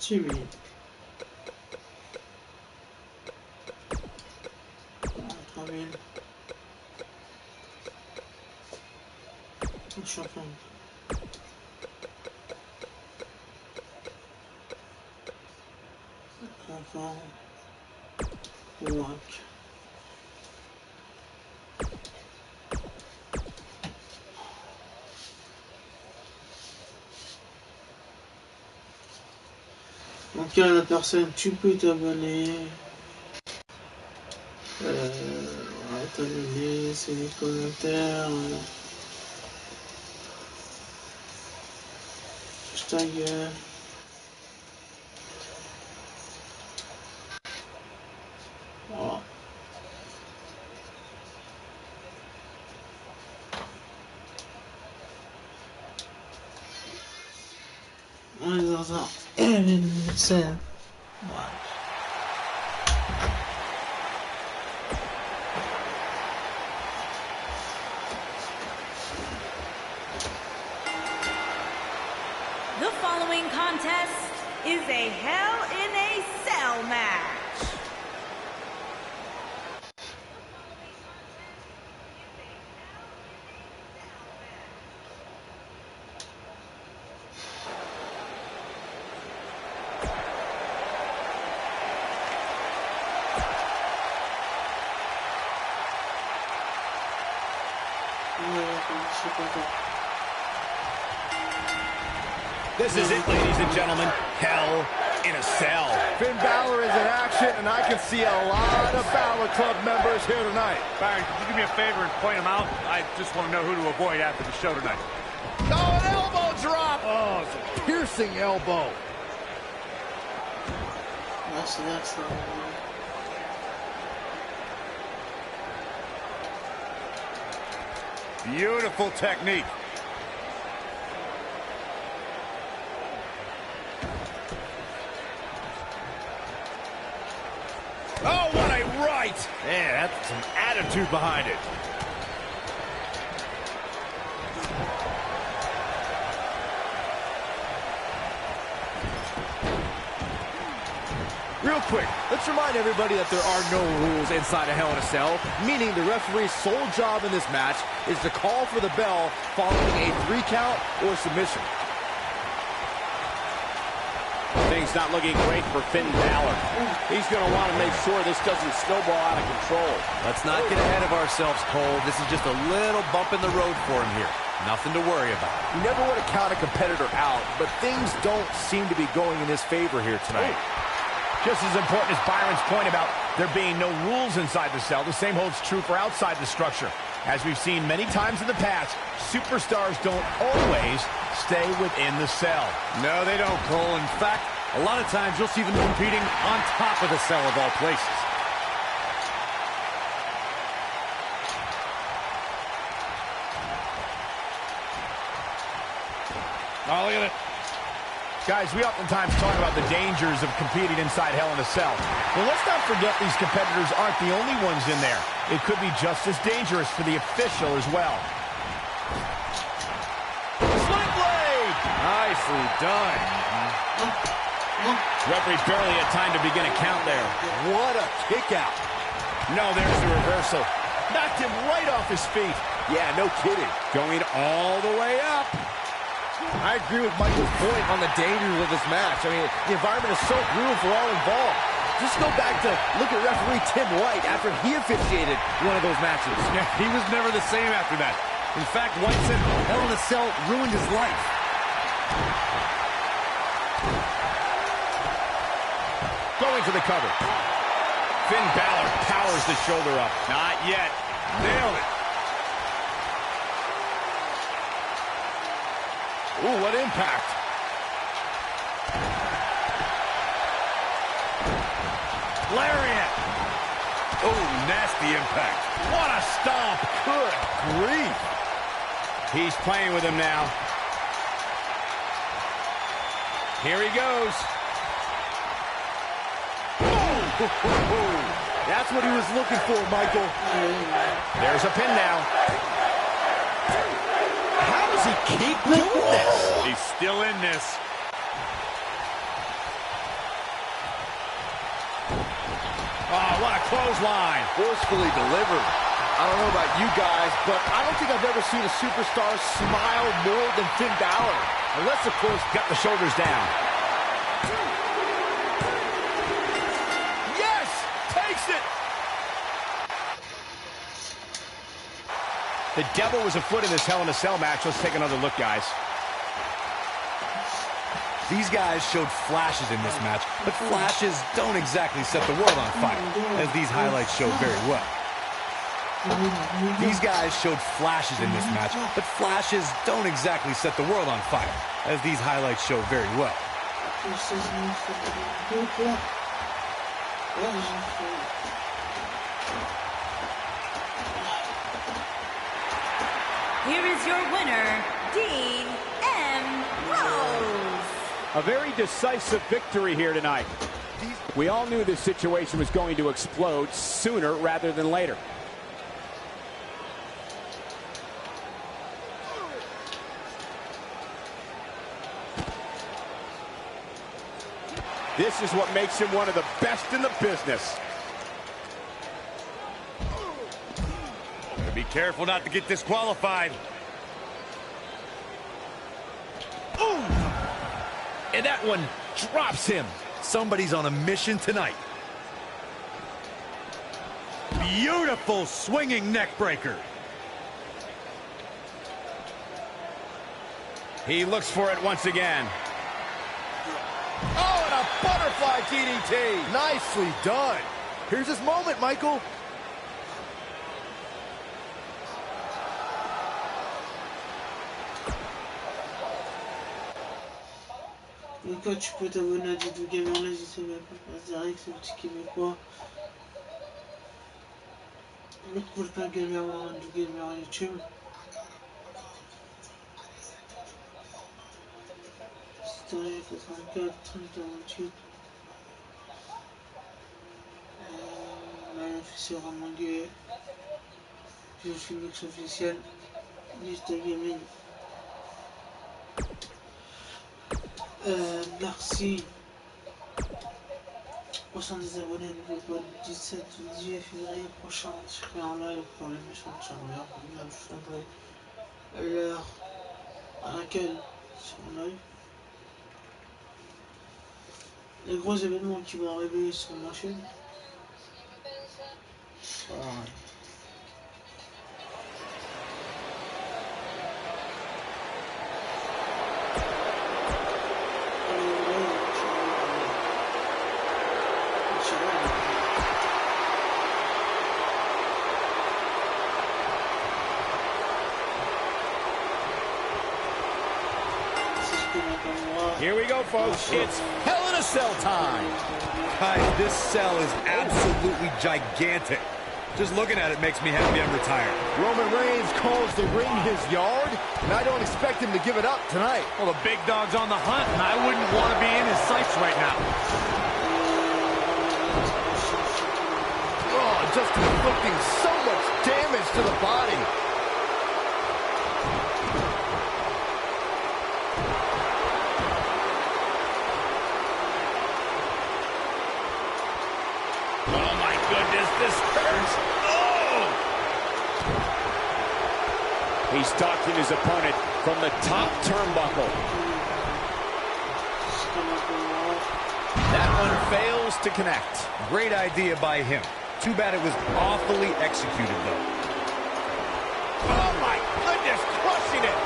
Timide. 3000. Champion. Enfant. Wack. Donc à la personne, tu peux t'abonner. Ouais, t'abonner, c'est les commentaires. Hashtag. Voilà. On est dans un événementiel. Voilà. The following contest is a Hell in a Cell match. This is it, ladies and gentlemen. Hell in a Cell. Finn Balor is in action, and I can see a lot of Balor Club members here tonight. Byron, could you do me a favor and point them out? I just want to know who to avoid after the show tonight. Oh, an elbow drop! Oh, it's a piercing elbow. That's the next level. Beautiful technique. Oh, what a right! Man, that's some attitude behind it. Real quick, let's remind everybody that there are no rules inside a Hell in a Cell, meaning the referee's sole job in this match is to call for the bell following a 3 count or submission. Things not looking great for Finn Balor. He's going to want to make sure this doesn't snowball out of control. Let's not get ahead of ourselves, Cole. This is just a little bump in the road for him here. Nothing to worry about. You never want to count a competitor out, but things don't seem to be going in his favor here tonight. Just as important as Byron's point about there being no rules inside the cell. The same holds true for outside the structure. As we've seen many times in the past, superstars don't always stay within the cell. No, they don't, Cole. In fact, a lot of times you'll see them competing on top of the cell of all places. Oh, look at it. Guys, we oftentimes talk about the dangers of competing inside Hell in a Cell. Well, let's not forget these competitors aren't the only ones in there. It could be just as dangerous for the official as well. Sling blade! Nicely done. Referee barely had time to begin a count there. What a kick out. No, there's the reversal. Knocked him right off his feet. Yeah, no kidding. Going all the way up. I agree with Michael's point on the dangers of this match. I mean, the environment is so brutal for all involved. Just go back to look at referee Tim White after he officiated one of those matches. Yeah, he was never the same after that. In fact, White said Hell in a Cell ruined his life. Going for the cover. Finn Balor powers the shoulder up. Not yet. Nailed it. Ooh, what impact. Lariat. Oh, nasty impact. What a stomp. Good grief. He's playing with him now. Here he goes. That's what he was looking for, Michael. There's a pin now. How does he keep doing this? He's still in this. Oh, what a clothesline. Forcefully delivered. I don't know about you guys, but I don't think I've ever seen a superstar smile more than Finn Balor. Unless, of course, Got the shoulders down. Yes! Takes it! The devil was afoot in this Hell in a Cell match. Let's take another look, guys. These guys showed flashes in this match, but flashes don't exactly set the world on fire, as these highlights show very well. These guys showed flashes in this match, but flashes don't exactly set the world on fire, as these highlights show very well. Here is your winner, Dean M. Rose. A very decisive victory here tonight. We all knew this situation was going to explode sooner rather than later. This is what makes him one of the best in the business. Better be careful not to get disqualified. Ooh! And that one drops him. Somebody's on a mission tonight. Beautiful swinging neck breaker. He looks for it once again. Oh, and a butterfly DDT. nicely done. Here's his moment, Michael. Donc là, tu peux t'abonner à Dites-vous Gamer, n'hésitez pas à direct, c'est le petit québécois. Le Volcan Gamer, du Gamer YouTube. Story 84, 3048. Là, l'officier Romain Gué. Puis aussi le mix officiel. Liste Gaming. Merci aux 110 abonnés, n'oubliez pas le 17 ou 18 février prochain, je serai en live pour l'émission de Charmer. Là, je ferai l'heure à laquelle je serai en live. Les gros événements qui vont arriver sur ma chaîne. Voilà. Here we go, folks. It's Hell in a Cell time. Guys, this cell is absolutely gigantic. Just looking at it makes me happy I'm retired. Roman Reigns calls the ring his yard, and I don't expect him to give it up tonight. Well, the big dog's on the hunt, and I wouldn't want to be in his sights right now. Oh, just inflicting so much damage to the body. Oh, my goodness, this hurts. Oh! He's stalking his opponent from the top turnbuckle. That one fails to connect. Great idea by him. Too bad it was awfully executed, though. Oh, my goodness, crushing it.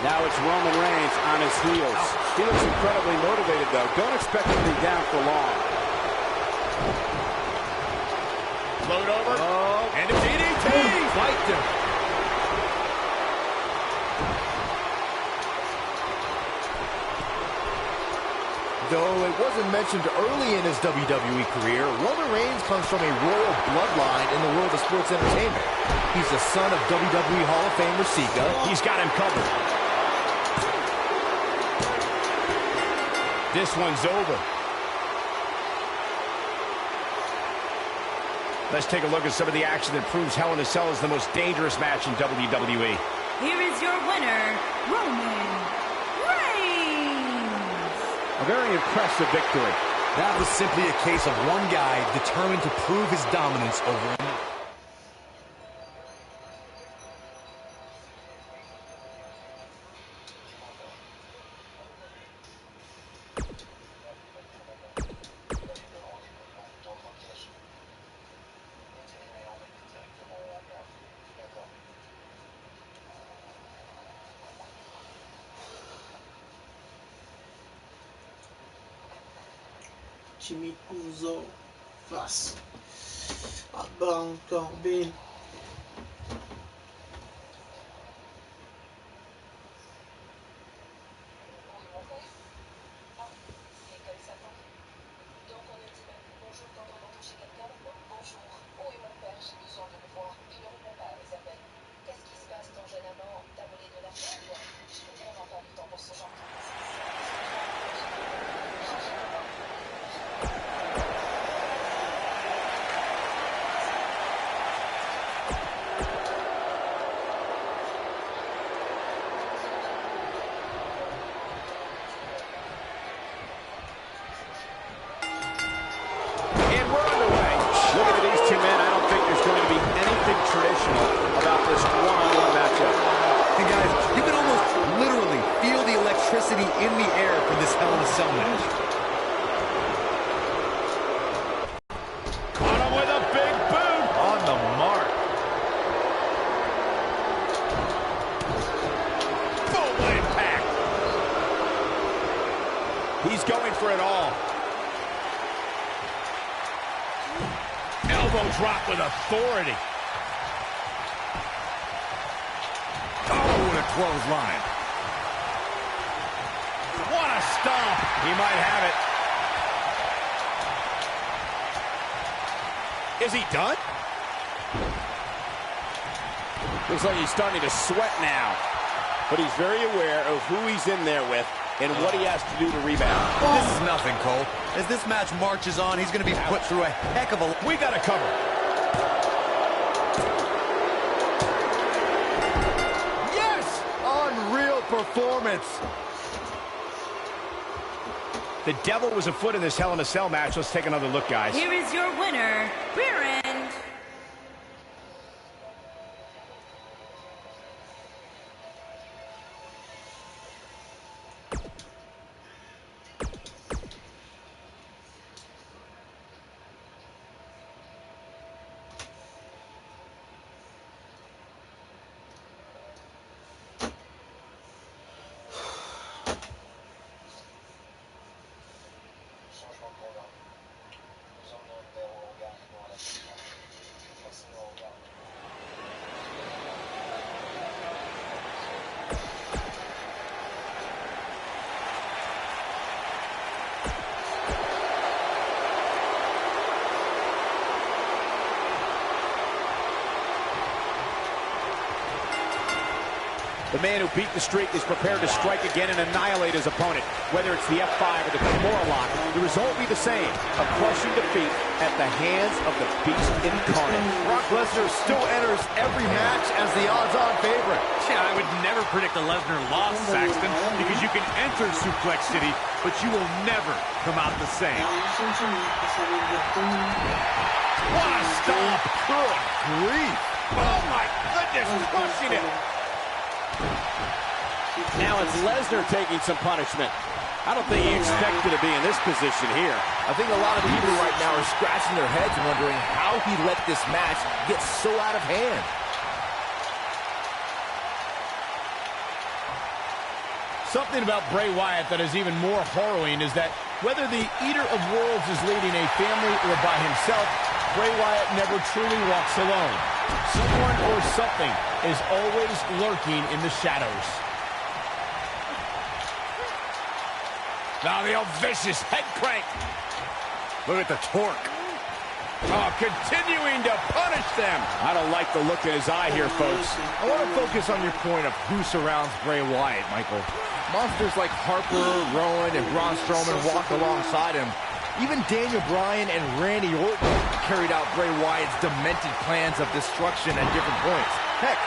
Now it's Roman Reigns on his heels. He looks incredibly motivated, though. Don't expect him to be down for long. Float over. Oh, And a DDT. wiped him. Though it wasn't mentioned early in his WWE career, Roman Reigns comes from a royal bloodline in the world of sports entertainment. He's the son of WWE Hall of Famer Sika. He's got him covered. This one's over. Let's take a look at some of the action that proves Hell in a Cell is the most dangerous match in WWE. Here is your winner, Roman Reigns. A very impressive victory. That was simply a case of one guy determined to prove his dominance over another. Jimmy Uso face à Baron Corbin. Traditional about this one-on-one matchup. And guys, you can almost literally feel the electricity in the air for this Hell in a Cell match. Caught him with a big boot. On the mark. Boom, impact. He's going for it all. Elbow drop with authority. Clothesline. What a stomp. He might have it. Is he done? Looks like he's starting to sweat now. But he's very aware of who he's in there with and what he has to do to rebound. This is nothing, Cole. As this match marches on, he's going to be put through a heck of a... We got to cover. Performance. The devil was afoot in this Hell in a Cell match. Let's take another look, guys. Here is your winner, Baron. The man who beat the streak is prepared to strike again and annihilate his opponent. Whether it's the F5 or the Kimura lock, the result will be the same. A crushing defeat at the hands of the beast incarnate. Brock Lesnar still enters every match as the odds-on favorite. Yeah, I would never predict a Lesnar loss, Saxton, because you can enter Suplex City, but you will never come out the same. What a stop! Good grief! Oh my goodness, crushing it! Now it's Lesnar taking some punishment. I don't think he expected to be in this position here. I think a lot of people right now are scratching their heads wondering how he let this match get so out of hand. Something about Bray Wyatt that is even more harrowing is that whether the Eater of Worlds is leading a family or by himself, Bray Wyatt never truly walks alone. Someone or something is always lurking in the shadows. Now the old vicious head crank. Look at the torque. Oh, continuing to punish them. I don't like the look in his eye here, folks. I want to focus on your point of who surrounds Bray Wyatt, Michael. Monsters like Harper, Rowan, and Braun Strowman walk alongside him. Even Daniel Bryan and Randy Orton carried out Bray Wyatt's demented plans of destruction at different points. Heck,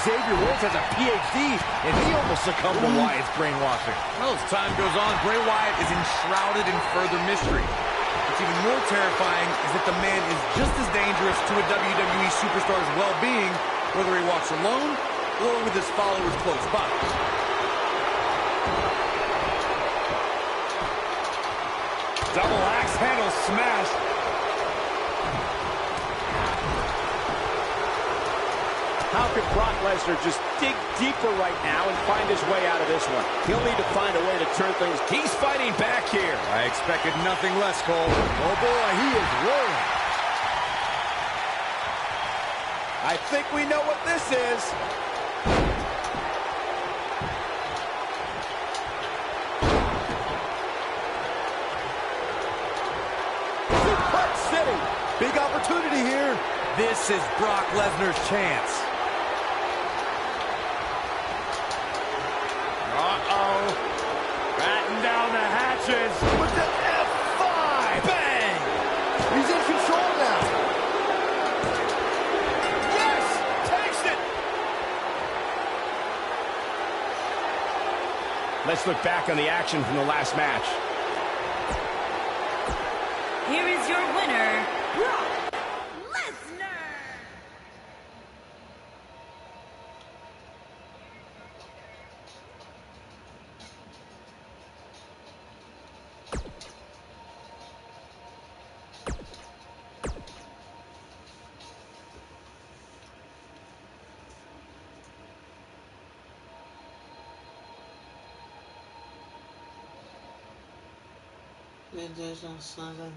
Xavier Woods has a PhD, and he almost succumbed to Wyatt's brainwashing. Well, as time goes on, Bray Wyatt is enshrouded in further mystery. What's even more terrifying is that the man is just as dangerous to a WWE superstar's well-being, whether he walks alone or with his followers close by. Double axe handle smash. How could Brock Lesnar just dig deeper right now and find his way out of this one? He'll need to find a way to turn things. He's fighting back here. I expected nothing less, Cole. Oh boy, he is rolling. I think we know what this is. Suplex City. Big opportunity here. This is Brock Lesnar's chance. Uh-oh. Batten down the hatches. With the F5. Bang. He's in control now. Yes! Takes it! Let's look back on the action from the last match. Here is your winner, Brock Lesnar. Les deux anciens amis.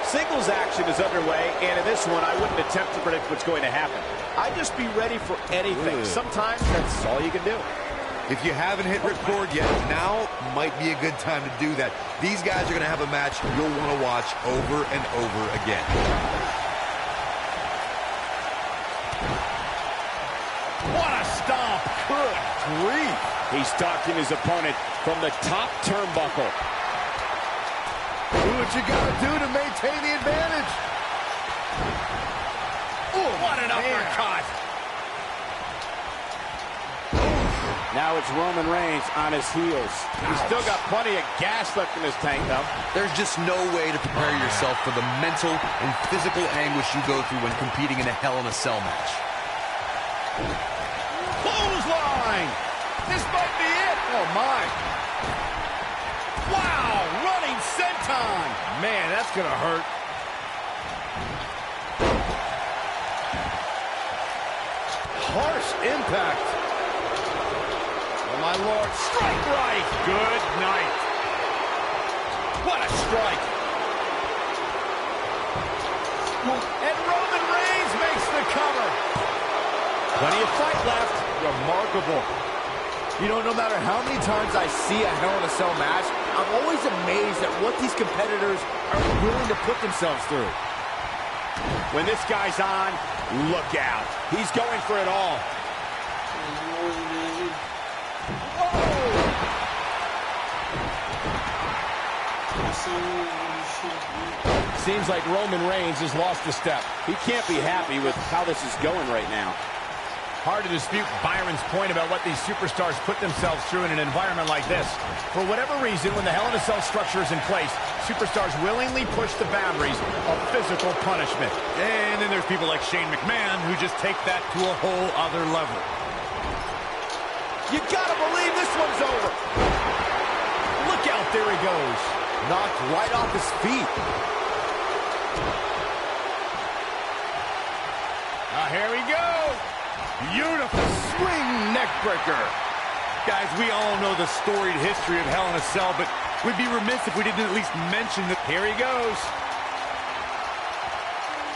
Singles action is underway, and in this one, I wouldn't attempt to predict what's going to happen. I'd just be ready for anything. Sometimes that's all you can do. If you haven't hit record yet, now might be a good time to do that. These guys are going to have a match you'll want to watch over and over again. What a stomp! Good grief! He's stalking his opponent from the top turnbuckle. Do what you gotta do to maintain the advantage. Ooh, what an uppercut! Now it's Roman Reigns on his heels. He's still got plenty of gas left in his tank, though. There's just no way to prepare yourself for the mental and physical anguish you go through when competing in a Hell in a Cell match. Clothesline! This might be it! Oh, my. Wow! Running senton! Man, that's gonna hurt. Harsh impact. Oh, my Lord. Strike right! Good night. What a strike! And Roman Reigns makes the cover. Plenty of fight left. Remarkable. You know, no matter how many times I see a Hell in a Cell match, I'm always amazed at what these competitors are willing to put themselves through. When this guy's on, look out. He's going for it all. Seems like Roman Reigns has lost a step. He can't be happy with how this is going right now. Hard to dispute Byron's point about what these superstars put themselves through in an environment like this. For whatever reason, when the Hell in a Cell structure is in place, superstars willingly push the boundaries of physical punishment. And then there's people like Shane McMahon who just take that to a whole other level. You gotta believe this one's over. Look out, there he goes. Knocked right off his feet. Here we go. Beautiful swing neck breaker. Guys, we all know the storied history of Hell in a Cell, but we'd be remiss if we didn't at least mention that. Here he goes.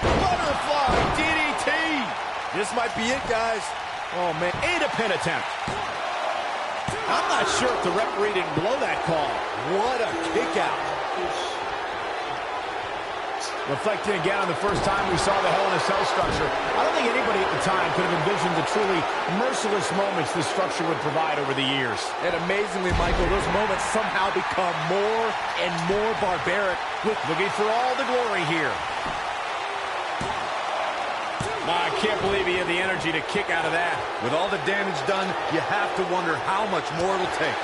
Butterfly DDT. This might be it, guys. Oh, man. And a pin attempt. I'm not sure if the referee didn't blow that call. What a kick out. Reflecting again on the first time we saw the Hell in a Cell structure, I don't think anybody at the time could have envisioned the truly merciless moments this structure would provide over the years. And amazingly, Michael, those moments somehow become more and more barbaric. Looking for all the glory here. I can't believe he had the energy to kick out of that. With all the damage done, you have to wonder how much more it'll take.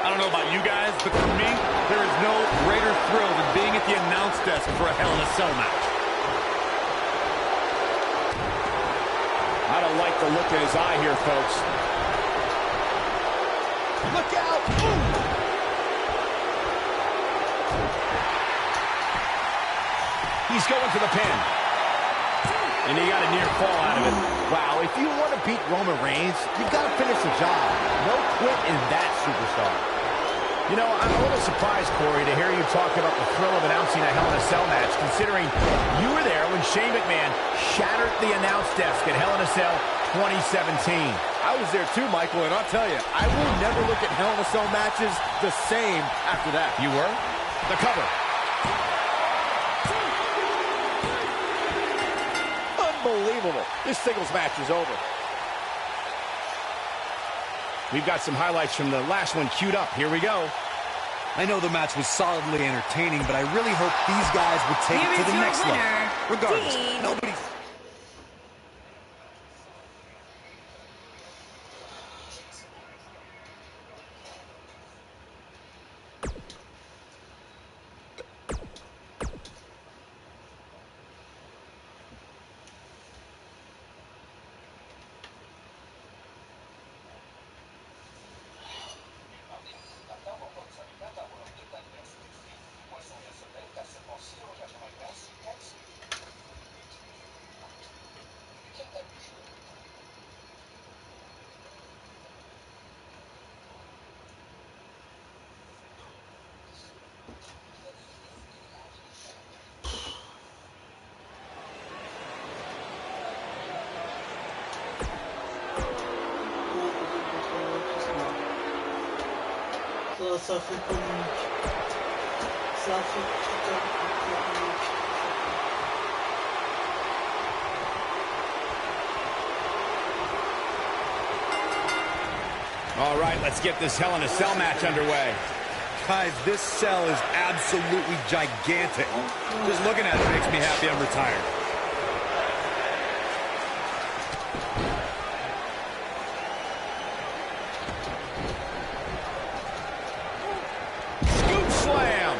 I don't know about you guys, but for me, there is no greater thrill than being at the announce desk for a Hell in a Cell match. I don't like the look in his eye here, folks. Look out! Ooh. He's going for the pin. And he got a near fall out of it. Wow, if you want to beat Roman Reigns, you've got to finish the job. No quit in that superstar. You know, I'm a little surprised, Corey, to hear you talk about the thrill of announcing a Hell in a Cell match, considering you were there when Shane McMahon shattered the announce desk at Hell in a Cell 2017. I was there too, Michael, and I'll tell you, I will never look at Hell in a Cell matches the same after that. You were? The cover. Unbelievable. This singles match is over. We've got some highlights from the last one queued up. Here we go. I know the match was solidly entertaining, but I really hope these guys would take it to the next level. Regardless, nobody's... Ça fait polémique. Ça fait putain de polémique. All right, let's get this Hell in a Cell match underway. Guys, this cell is absolutely gigantic. Just looking at it makes me happy I'm retired. Scoop slam.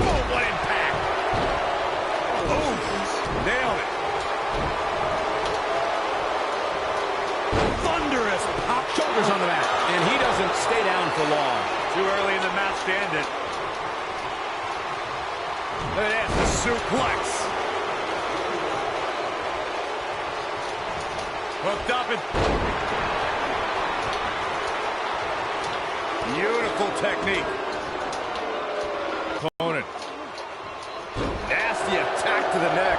Oh, what impact. Oh, nailed it. Thunderous pop. Shoulders on the mat. And he doesn't stay down for long. Too early in the match to end it. Look at this, the suplex. Hooked up and... Beautiful technique. Opponent. Nasty attack to the neck.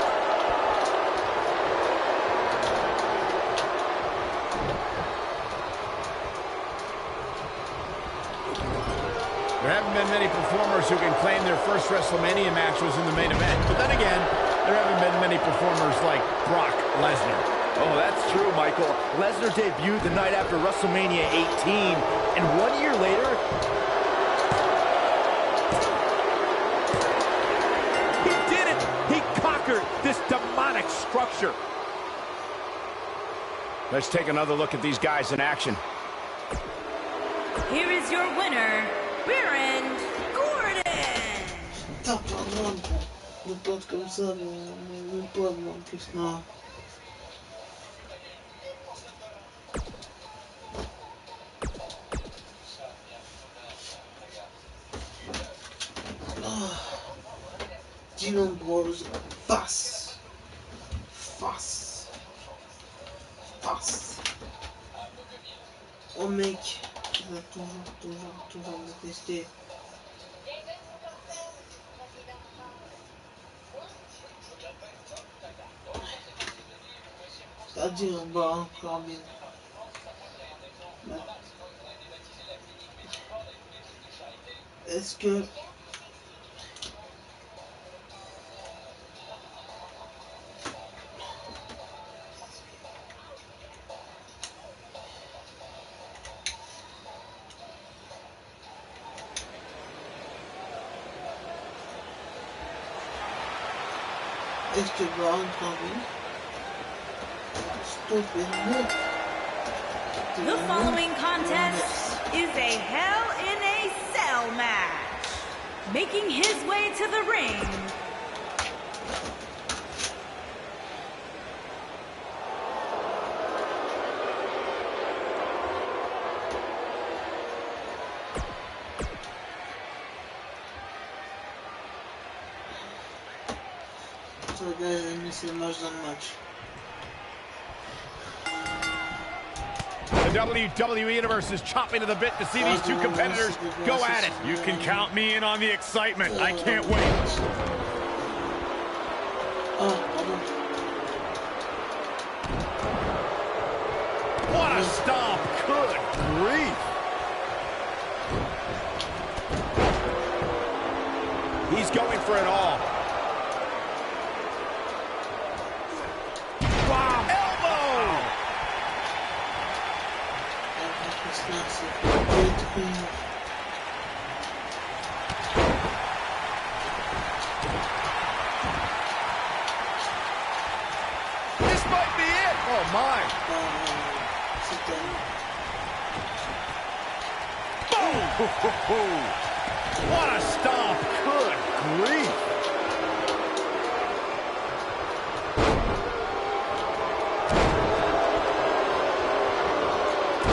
There haven't been many performers who can claim their first WrestleMania match was in the main event. But then again, there haven't been many performers like Brock Lesnar. Oh, that's true, Michael. Lesnar debuted the night after WrestleMania 18, and 1 year later, He did it! He conquered this demonic structure. Let's take another look at these guys in action. Here is your winner, Baron Corbin. Tape pas mal, de potes comme ça, mais pas moi en plus, non. Dylan Bros, face. Oh mec, il va toujours me détester. C'est-à-dire, bah, encore bien. Est-ce que... Est-ce que Baron Corbin stupid move? The following contest is a Hell in a Cell match. Making his way to the ring, So guys, I miss the match that much. The WWE Universe is chopping to the bit to see these two competitors go at it. You can count me in on the excitement. I can't wait. What a stomp! Good grief! He's going for it all. Wow! Elbow! This might be it! Oh my! Boom! What a stomp! Good grief!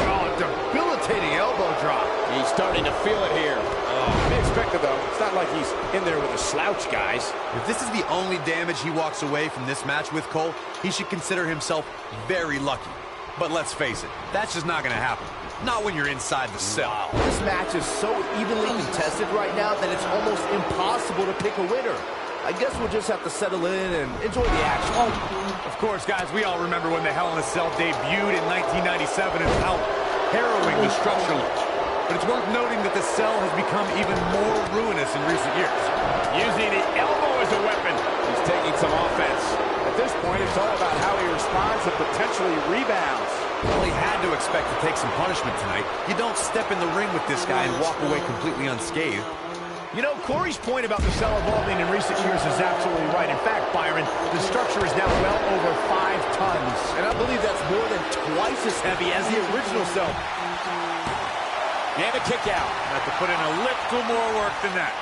oh, debilitating elbow drop. He's starting to feel it here. To be expected, though. It's not like he's in there with a slouch, guys. If this is the only damage he walks away from this match with, Cole, he should consider himself very lucky. But let's face it, that's just not going to happen. Not when you're inside the cell. Wow. This match is so evenly contested right now that it's almost impossible to pick a winner. I guess we'll just have to settle in and enjoy the action. Of course, guys, we all remember when the Hell in a Cell debuted in 1997 and how harrowing the structure looked. But it's worth noting that the cell has become even more ruinous in recent years. Using the elbow as a weapon. He's taking some offense. At this point. It's all about how he responds and potentially rebounds. Well, he had to expect to take some punishment tonight. You don't step in the ring with this guy and walk away completely unscathed. You know, Corey's point about the cell evolving in recent years is absolutely right. In fact, Byron, the structure is now well over 5 tons. And I believe that's more than twice as heavy as the original cell. And a kick out. Have to put in a little more work than that.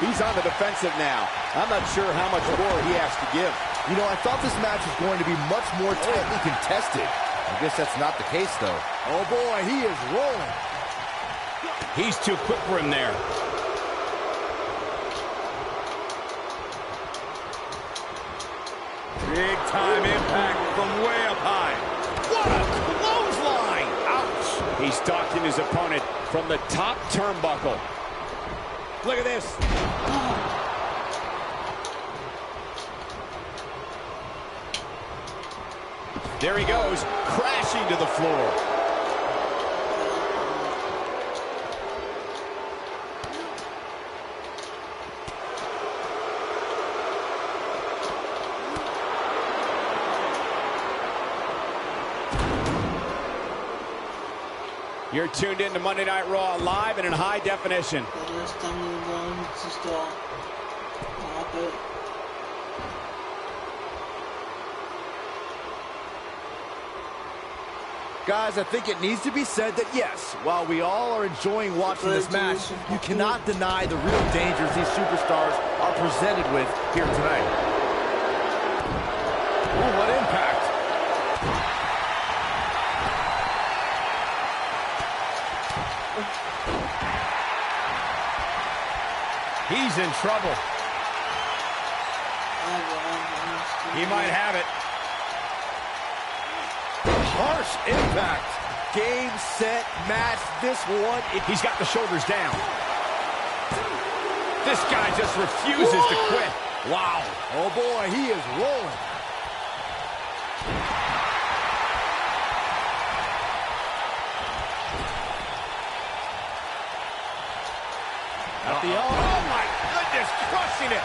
He's on the defensive now. I'm not sure how much more he has to give. You know, I thought this match was going to be much more tightly contested. I guess that's not the case, though. Oh, boy, he is rolling. He's too quick for him there. Big time impact from way up high. What a clothesline! Ouch! He's stalking his opponent from the top turnbuckle. Look at this. There he goes, crashing to the floor. You're tuned in to Monday Night Raw live and in high definition. Guys, I think it needs to be said that, yes, while we all are enjoying watching this match, you cannot deny the real dangers these superstars are presented with here tonight. Ooh, what impact. He's in trouble. He might have it. Harsh impact. Game, set, match. This one. He's got the shoulders down. This guy just refuses to quit. Wow. Oh, boy, he is rolling. Oh, my goodness, crushing it.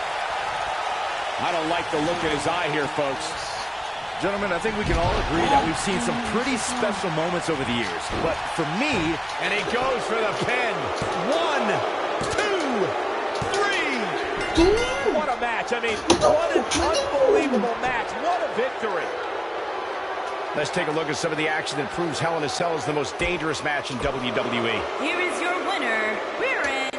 I don't like the look in his eye here, folks. Gentlemen, I think we can all agree that we've seen some pretty special moments over the years. But for me, and he goes for the pin. 1, 2, 3. What a match. I mean, what an unbelievable match. What a victory. Let's take a look at some of the action that proves Hell in a Cell is the most dangerous match in WWE. Here is your winner, Rear End.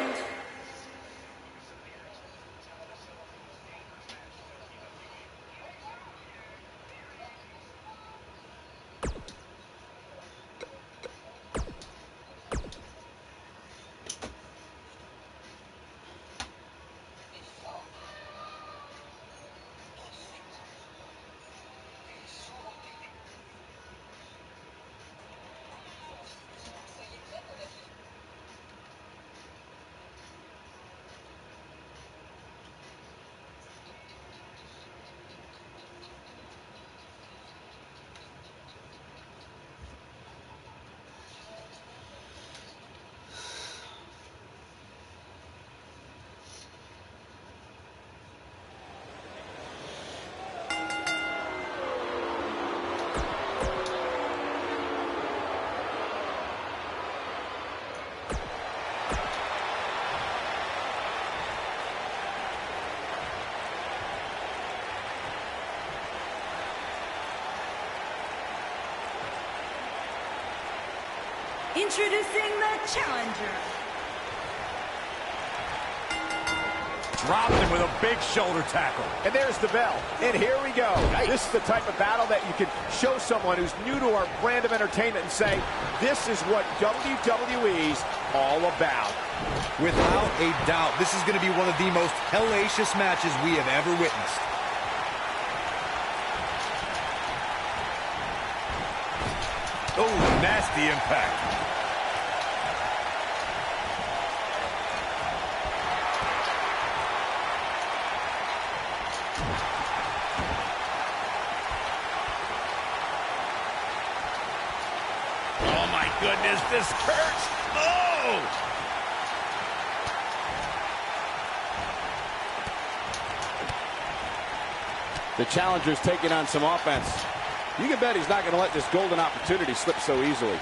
Introducing the challenger. Dropped him with a big shoulder tackle. And there's the bell. And here we go. Nice. This is the type of battle that you can show someone who's new to our brand of entertainment and say, this is what WWE's all about. Without a doubt, this is going to be one of the most hellacious matches we have ever witnessed. Oh, nasty impact. Oh, my goodness, this hurts. Oh! The challenger's taking on some offense. You can bet he's not going to let this golden opportunity slip so easily.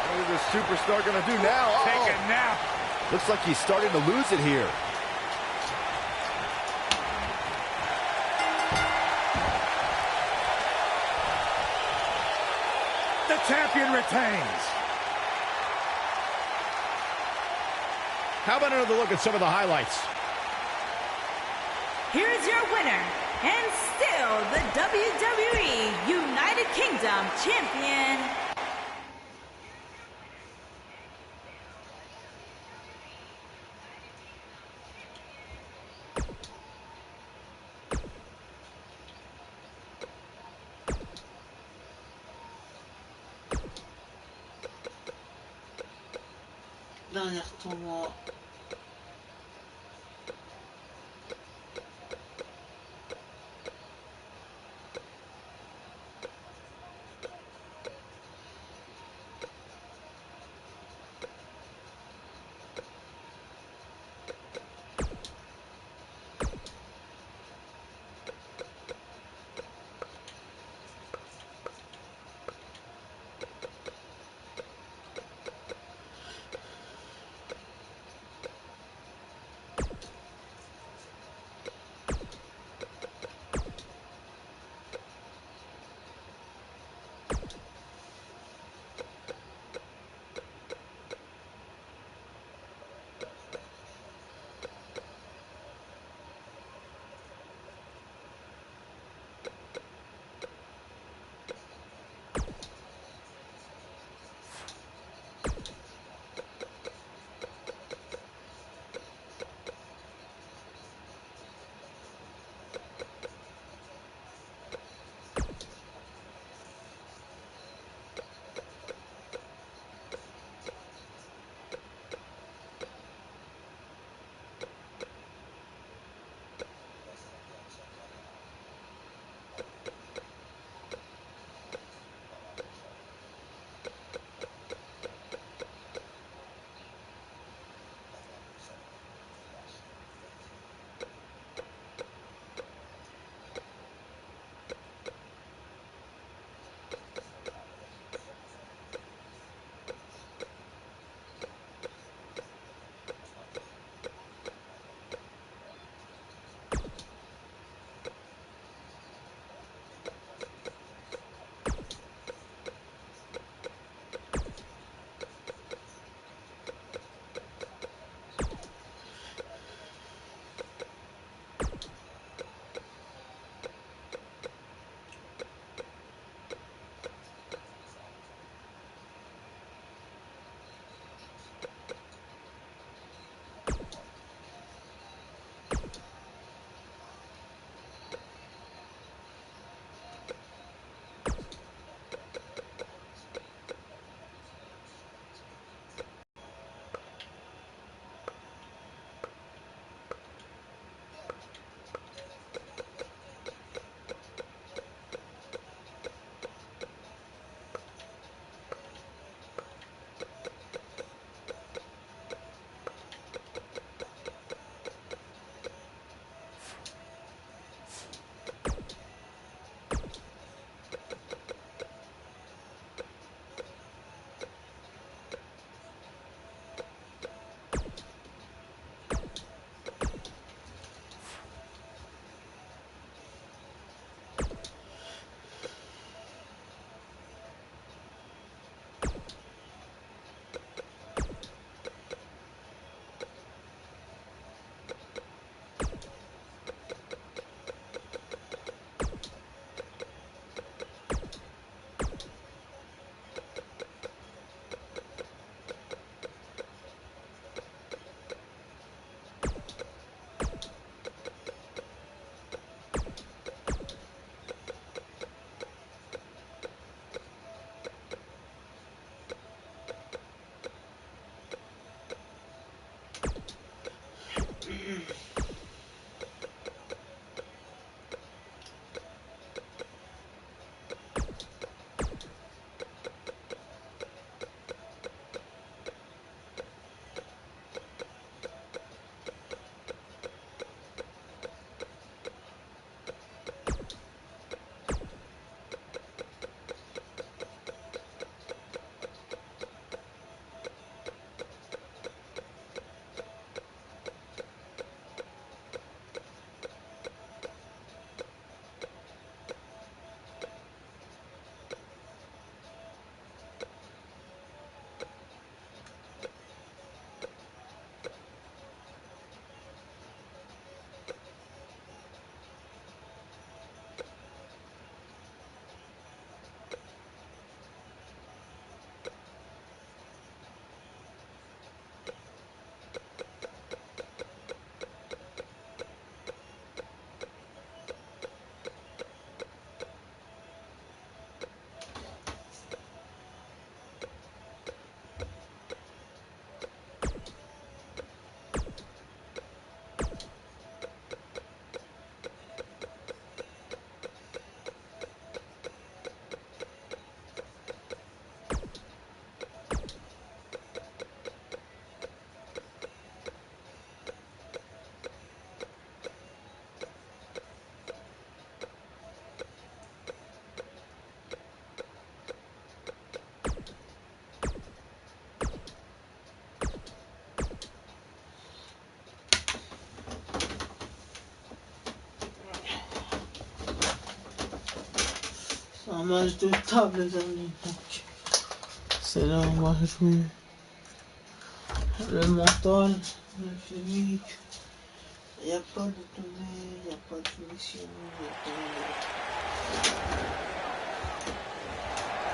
What is this superstar going to do now? Take a nap. Looks like he's starting to lose it here. The champion retains. How about another look at some of the highlights? Here's your winner, and still the WWE United Kingdom Champion, dernier tournoi. match de table, les amis. Donc, c'est là où on va jouer le mental, le physique. Il n'y a pas de tournée, il n'y a pas de finition, il n'y a pas de...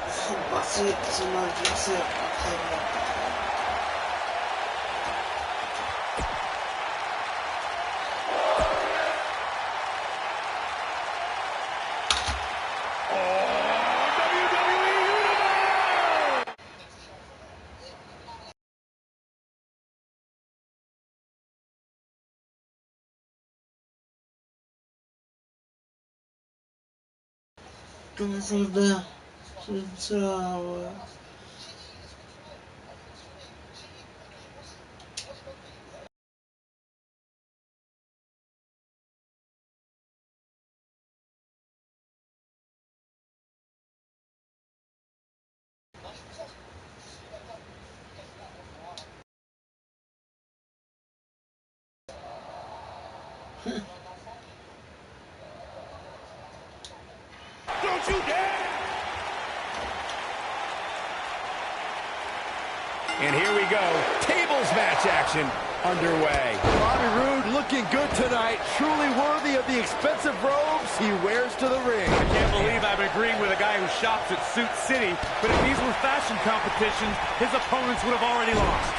C'est passé, c'est l'adversaire après moi. Comment ça va? C'est ça, ouais. Don't you dare! And here we go. Tables match action underway. Bobby Roode looking good tonight. Truly worthy of the expensive robes he wears to the ring. I can't believe I'm agreeing with a guy who shops at Suit City, but if these were fashion competitions, his opponents would have already lost.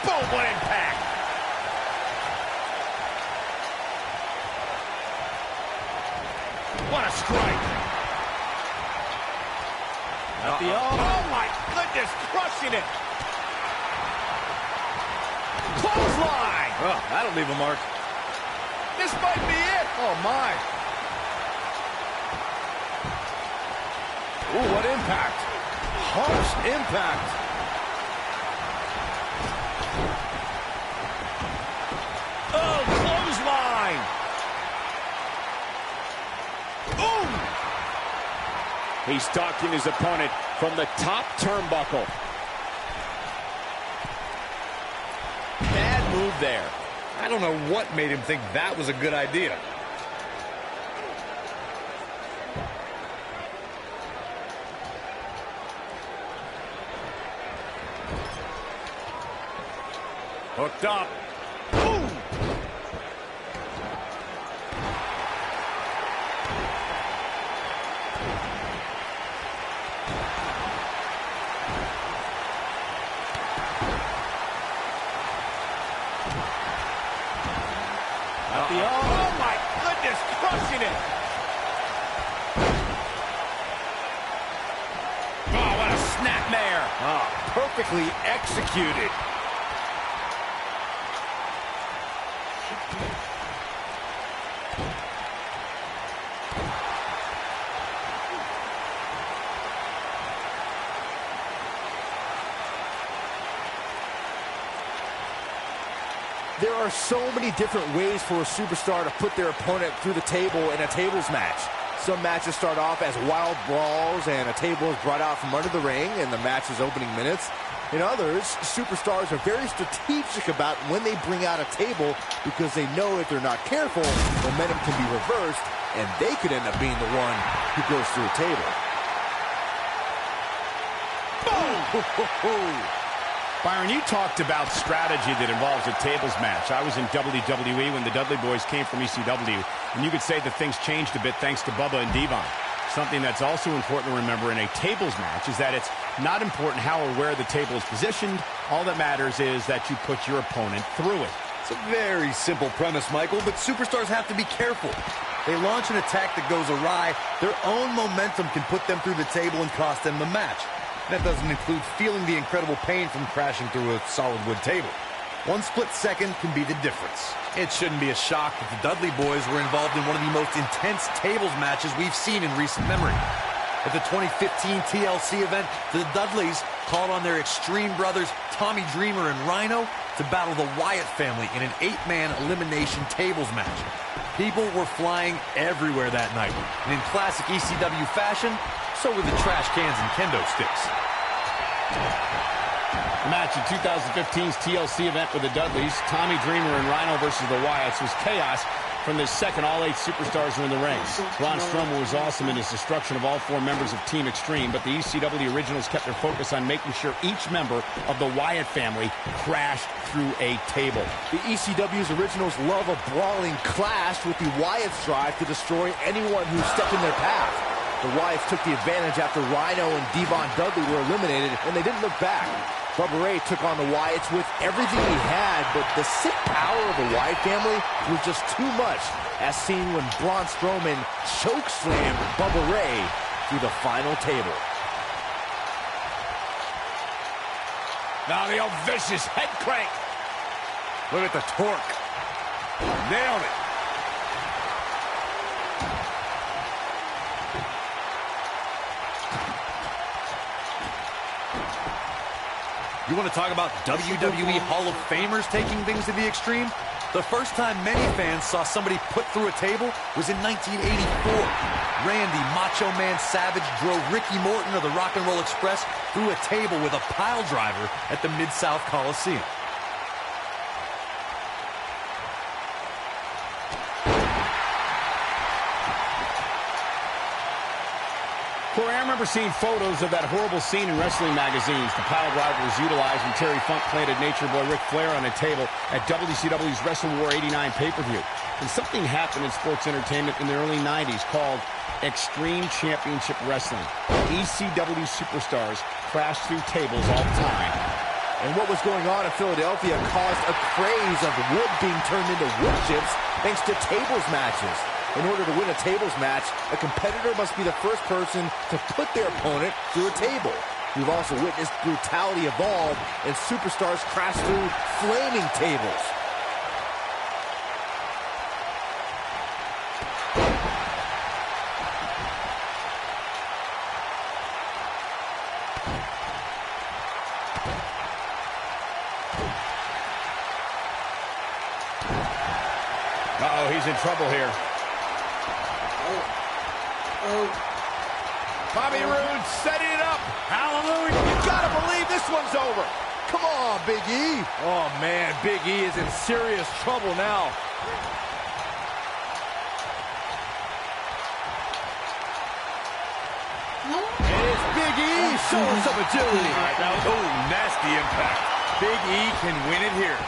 Boom, what impact! What a strike! Oh my goodness, crushing it! Clothesline! Oh, that'll leave a mark. This might be it! Oh, my. Ooh, what impact. Harsh impact. Oh, clothesline! Ooh! He's stalking his opponent from the top turnbuckle. Bad move there. I don't know what made him think that was a good idea. Hooked up. Boom! Oh my goodness, crushing it! Oh, what a snapmare! Oh, perfectly executed. There are so many different ways for a superstar to put their opponent through the table in a tables match. Some matches start off as wild brawls and a table is brought out from under the ring in the match's opening minutes. In others, superstars are very strategic about when they bring out a table because they know if they're not careful, momentum can be reversed and they could end up being the one who goes through a table. Boom! Byron, you talked about strategy that involves a tables match. I was in WWE when the Dudley Boys came from ECW, and you could say that things changed a bit thanks to Bubba and Devon. Something that's also important to remember in a tables match is that it's not important how or where the table is positioned. All that matters is that you put your opponent through it. It's a very simple premise, Michael, but superstars have to be careful. They launch an attack that goes awry, their own momentum can put them through the table and cost them the match. That doesn't include feeling the incredible pain from crashing through a solid wood table. One split second can be the difference. It shouldn't be a shock that the Dudley Boys were involved in one of the most intense tables matches we've seen in recent memory. At the 2015 TLC event, the Dudleys called on their Extreme brothers Tommy Dreamer and Rhino to battle the Wyatt family in an 8-man elimination tables match. People were flying everywhere that night, and in classic ECW fashion, so were the trash cans and kendo sticks. The match in 2015's TLC event with the Dudleys, Tommy Dreamer and Rhino versus the Wyatts, was chaos from this second. All 8 superstars are in the ring. Braun Strowman was awesome in his destruction of all 4 members of Team Extreme, but the ECW Originals kept their focus on making sure each member of the Wyatt family crashed through a table. The ECW's Originals love a brawling clash, with the Wyatts strive to destroy anyone who stepped in their path. The Wyatts took the advantage after Rhino and Devon Dudley were eliminated, and they didn't look back. Bubba Ray took on the Wyatts with everything he had, but the sick power of the Wyatt family was just too much, as seen when Braun Strowman chokeslammed Bubba Ray through the final table. Now the old vicious head crank. Look at the torque. Nailed it. You want to talk about WWE Hall of Famers taking things to the extreme? The first time many fans saw somebody put through a table was in 1984. Randy Macho Man Savage drove Ricky Morton of the Rock and Roll Express through a table with a pile driver at the Mid-South Coliseum. Corey, I remember seeing photos of that horrible scene in wrestling magazines. The pile driver was utilized when Terry Funk planted Nature Boy Ric Flair on a table at WCW's Wrestle War 89 pay-per-view. And something happened in sports entertainment in the early 90s called Extreme Championship Wrestling. ECW superstars crashed through tables all the time. And what was going on in Philadelphia caused a craze of wood being turned into wood chips thanks to tables matches. In order to win a tables match, a competitor must be the first person to put their opponent through a table. We've also witnessed brutality evolve and superstars crash through flaming tables. Uh-oh, he's in trouble here. Bobby Roode setting it up. Hallelujah. You gotta believe this one's over. Come on, Big E. Oh, man, Big E is in serious trouble now. And it's Big E showing some agility. All right, now, oh, nasty impact. Big E can win it here.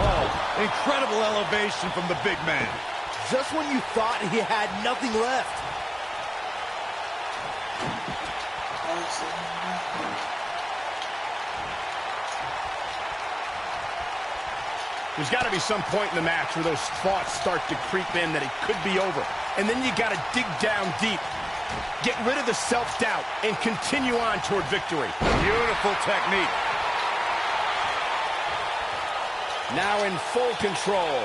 Oh, incredible elevation from the big man. Just when you thought he had nothing left. There's got to be some point in the match where those thoughts start to creep in that it could be over. And then you got to dig down deep. Get rid of the self-doubt and continue on toward victory. Beautiful technique. Now in full control.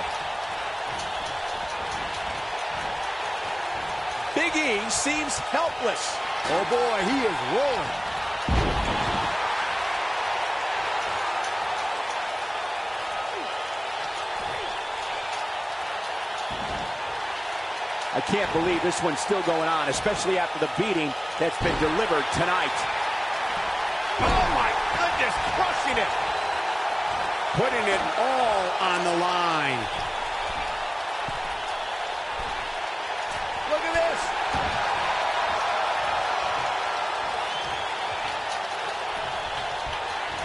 Big E seems helpless. Oh boy, he is rolling. I can't believe this one's still going on, especially after the beating that's been delivered tonight. Oh my goodness, crushing it. Putting it all on the line. Look at this.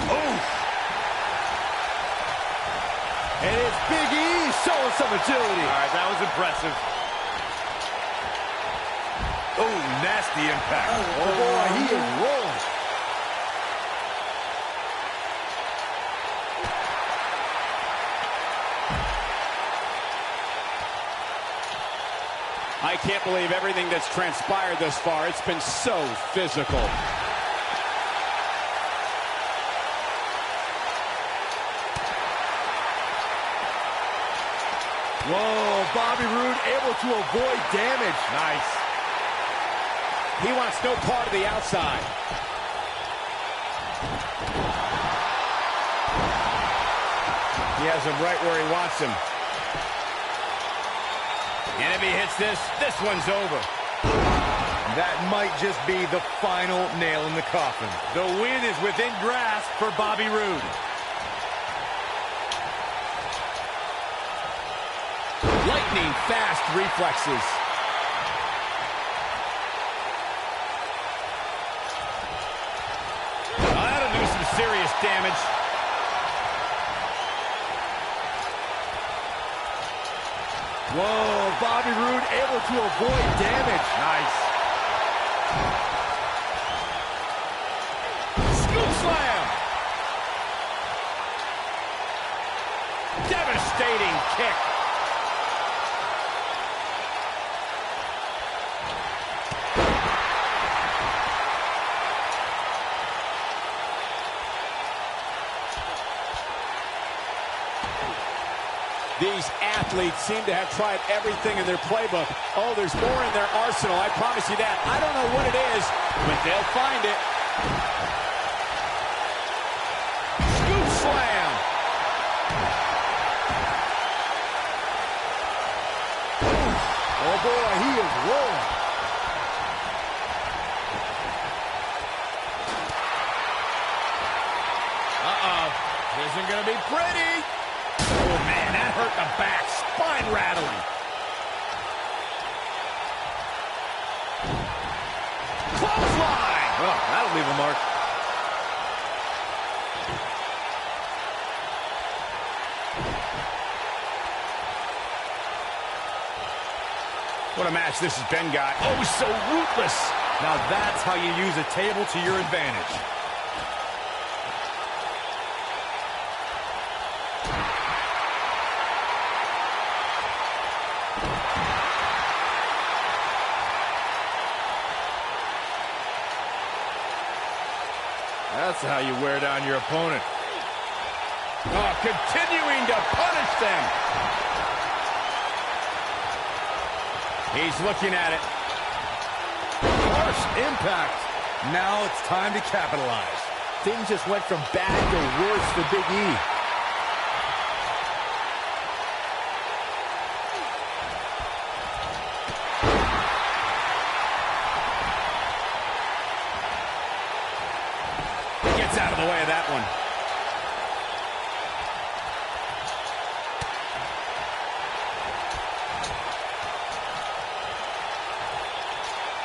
Oh. And it's Big E showing some agility. All right, that was impressive. Oh, nasty impact. Oh boy, he is rolling. I can't believe everything that's transpired thus far. It's been so physical. Whoa, Bobby Roode able to avoid damage. Nice. He wants no part of the outside. He has him right where he wants him. And if he hits this, this one's over. That might just be the final nail in the coffin. The win is within grasp for Bobby Roode. lightning fast reflexes. Oh, that'll do some serious damage. Whoa, Bobby Roode able to avoid damage. Nice. Scoop slam. Devastating kick. These athletes seem to have tried everything in their playbook. Oh, there's more in their arsenal, I promise you that. I don't know what it is, but they'll find it. Scoop slam. Oh boy, he is rolling. Uh-oh, this isn't gonna be pretty. Oh, man, that hurt the back. Spine rattling. Clothesline. Oh, that'll leave a mark. What a match this has been, guys. Oh, so ruthless. Now that's how you use a table to your advantage. That's how you wear down your opponent. Oh, continuing to punish them. He's looking at it. Harsh impact. Now it's time to capitalize. Things just went from bad to worse for Big E. Gets out of the way of that one.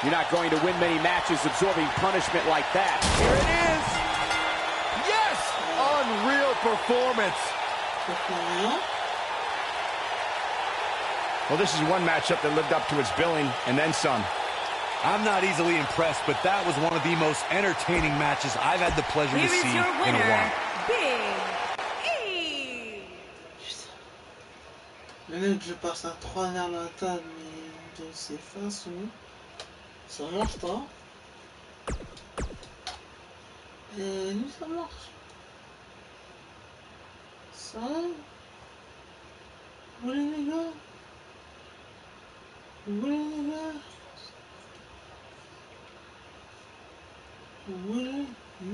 You're not going to win many matches absorbing punishment like that. Here it is. Yes! Unreal performance. Well, this is one matchup that lived up to its billing and then some. I'm not easily impressed, but that was one of the most entertaining matches I've had the pleasure to see your in a winner, while. Big E. Le mec, je passe à 3 vers la table, mais de ces façons, ça marche pas. Et lui, ça marche. Ça, vous voulez les gars? Vous voulez les gars? Vous voulez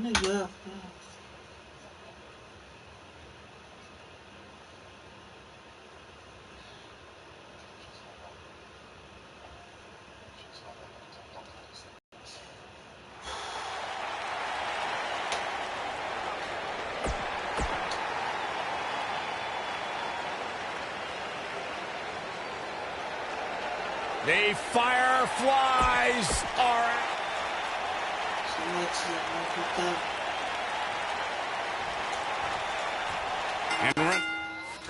les gars, frère? The Fireflies are... And we're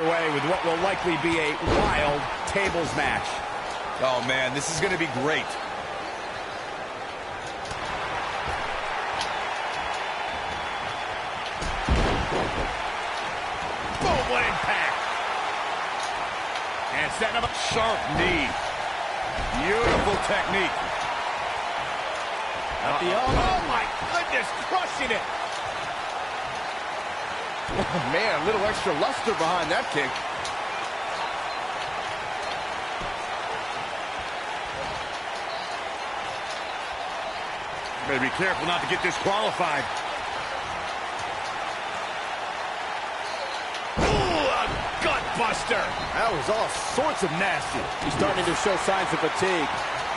away with what will likely be a wild tables match. Oh, man, this is going to be great. Boom, what impact. And setting up a Sharp knee. Beautiful technique. at the elbow. Oh, my goodness, crushing it. Oh, man, a little extra luster behind that kick. Better be careful not to get disqualified. Ooh, a gut buster. That was all sorts of nasty. He's starting to show signs of fatigue.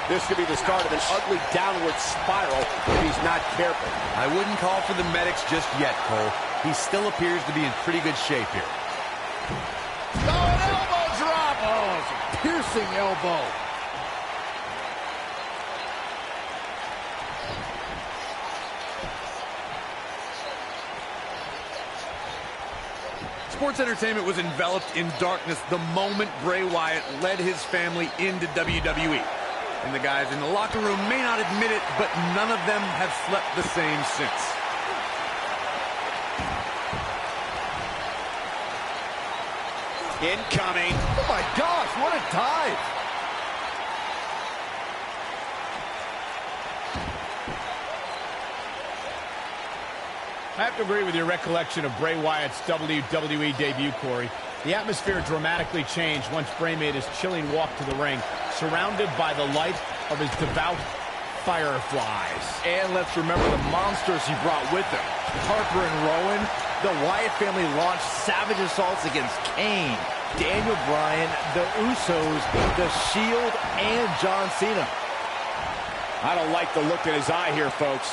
This could be the start of an ugly downward spiral if he's not careful. I wouldn't call for the medics just yet, Cole. He still appears to be in pretty good shape here. Oh, an elbow drop. Oh, some piercing elbow. Sports entertainment was enveloped in darkness the moment Bray Wyatt led his family into WWE. And the guys in the locker room may not admit it, but none of them have slept the same since. Incoming. Oh my gosh, what a dive. I have to agree with your recollection of Bray Wyatt's WWE debut, Corey. The atmosphere dramatically changed once Bray made his chilling walk to the ring, surrounded by the light of his devout fireflies. And let's remember the monsters he brought with him. Harper and Rowan. The Wyatt family launched savage assaults against Kane, Daniel Bryan, the Usos, The Shield, and John Cena. I don't like the look in his eye here, folks.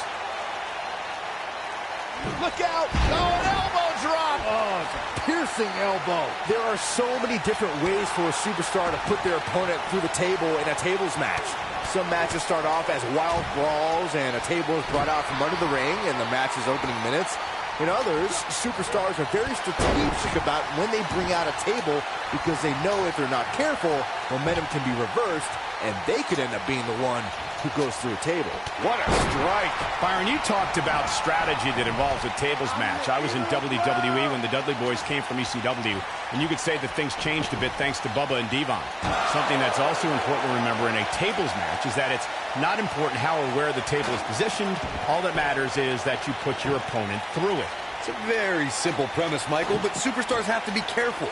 Look out! Oh, an elbow drop! Oh, it's a piercing elbow. There are so many different ways for a superstar to put their opponent through the table in a tables match. Some matches start off as wild brawls and a table is brought out from under the ring in the match's opening minutes. In others, superstars are very strategic about when they bring out a table because they know if they're not careful, momentum can be reversed and they could end up being the one who goes through a table. What a strike. Byron, you talked about strategy that involves a tables match. I was in WWE when the Dudley Boys came from ECW, and you could say that things changed a bit thanks to Bubba and Devon. Something that's also important to remember in a tables match is that it's not important how or where the table is positioned. All that matters is that you put your opponent through it. It's a very simple premise, Michael, but superstars have to be careful.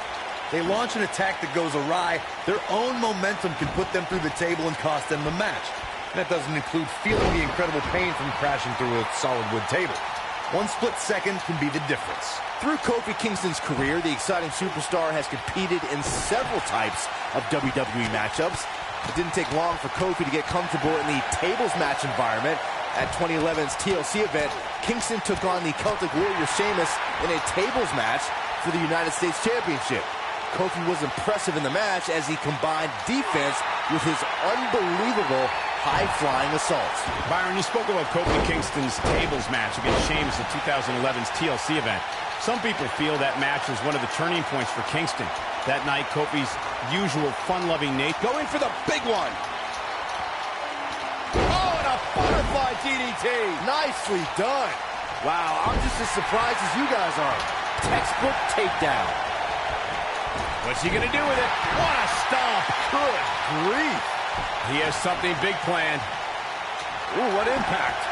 They launch an attack that goes awry, their own momentum can put them through the table and cost them the match. And that doesn't include feeling the incredible pain from crashing through a solid wood table. One split second can be the difference. Through Kofi Kingston's career, the exciting superstar has competed in several types of WWE matchups. It didn't take long for Kofi to get comfortable in the tables match environment. At 2011's TLC event, Kingston took on the Celtic Warrior Sheamus in a tables match for the United States Championship. Kofi was impressive in the match as he combined defense with his unbelievable high-flying assaults. Byron, you spoke about Kofi Kingston's tables match against Sheamus at 2011's TLC event. Some people feel that match was one of the turning points for Kingston. That night, Kofi's usual fun-loving nature. Going for the big one. Oh, and a butterfly DDT. Nicely done. Wow, I'm just as surprised as you guys are. Textbook takedown. What's he going to do with it? What a stomp. Good grief. He has something big planned. Ooh, what impact.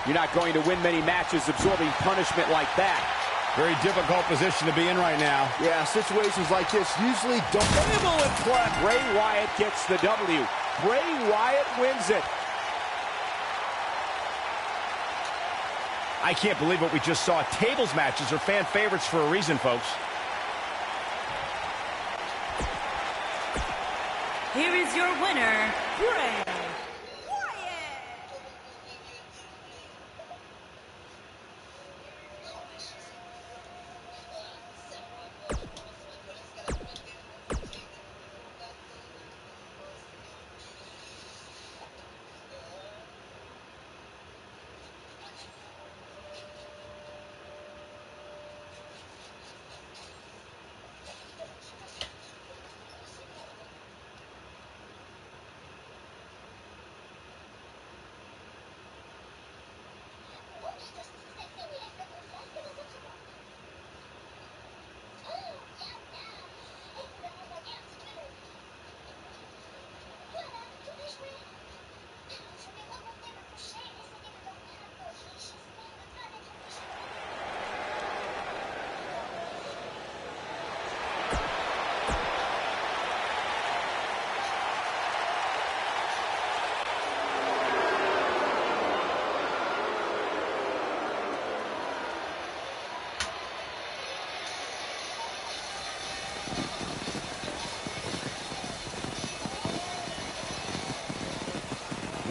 You're not going to win many matches absorbing punishment like that. Very difficult position to be in right now. Yeah, situations like this usually don't... Table in play. Bray Wyatt gets the W. Bray Wyatt wins it. I can't believe what we just saw. Tables matches are fan favorites for a reason, folks. Here is your winner, Bray Wyatt.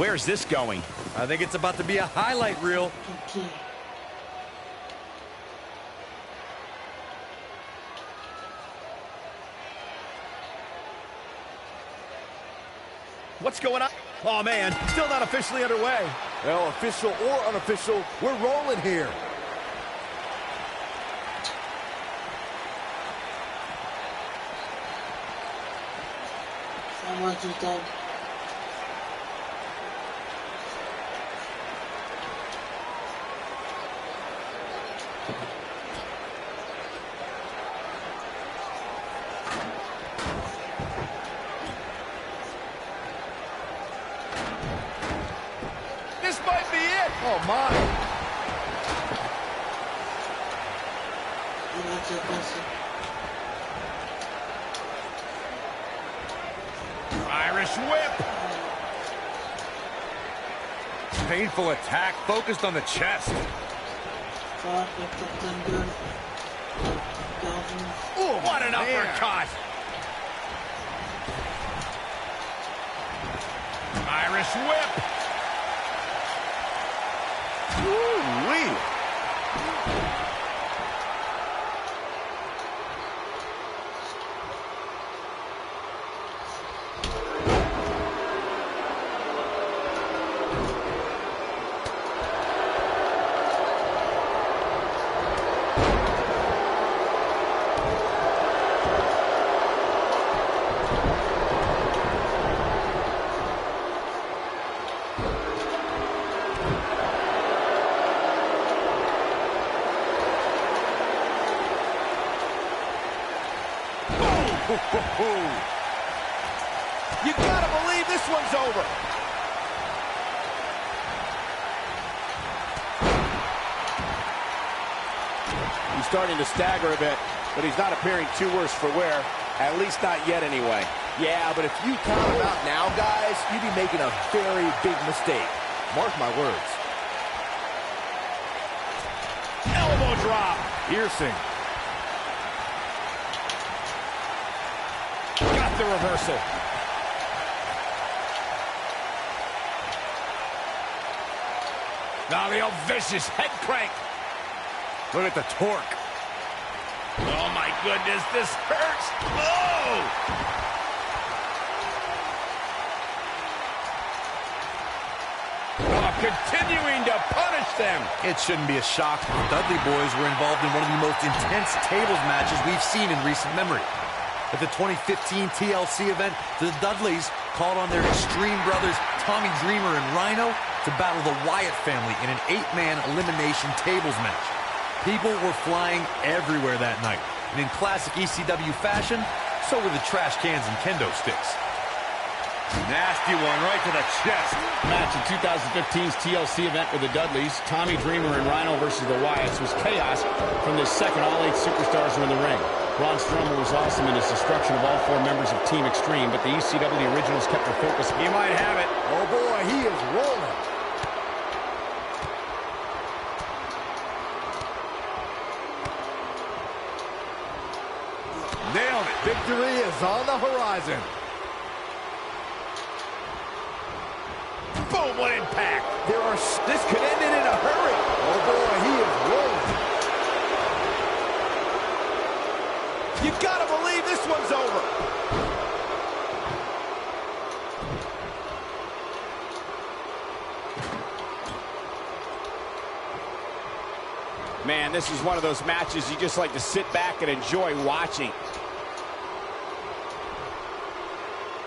Where's this going? I think it's about to be a highlight reel. Petit. What's going on? Oh, man, still not officially underway. Well, official or unofficial, we're rolling here. So much is done. This might be it. Oh, my. You want your person. Irish whip. Painful attack focused on the chest. Fuck, you're fucking good. Ooh, what an uppercut. Irish whip. Ooh-wee. You gotta believe this one's over. He's starting to stagger a bit, but he's not appearing too worse for wear. At least not yet, anyway. Yeah, but if you count him out now, guys, you'd be making a very big mistake. Mark my words. Elbow drop. Piercing. Got the reversal. Now the old vicious head crank. Look at the torque. Oh, my goodness, this hurts. Oh! Oh, continuing to punish them. It shouldn't be a shock. The Dudley boys were involved in one of the most intense tables matches we've seen in recent memory. At the 2015 TLC event, the Dudleys called on their Extreme brothers Tommy Dreamer and Rhino to battle the Wyatt family in an 8-man elimination tables match. People were flying everywhere that night, and in classic ECW fashion, so were the trash cans and kendo sticks. Nasty one right to the chest. Match in 2015's TLC event with the Dudleys, Tommy Dreamer and Rhino versus the Wyatts, was chaos from the second all 8 superstars were in the ring. Braun Strowman was awesome in his destruction of all 4 members of Team Extreme, but the ECW originals kept their focus. He might have it. Oh, boy, he is rolling. Nailed it. Victory is on the horizon. Boom, what impact. This could end it in a hurry. Oh, boy, he is rolling. You gotta believe this one's over. Man, this is one of those matches you just like to sit back and enjoy watching.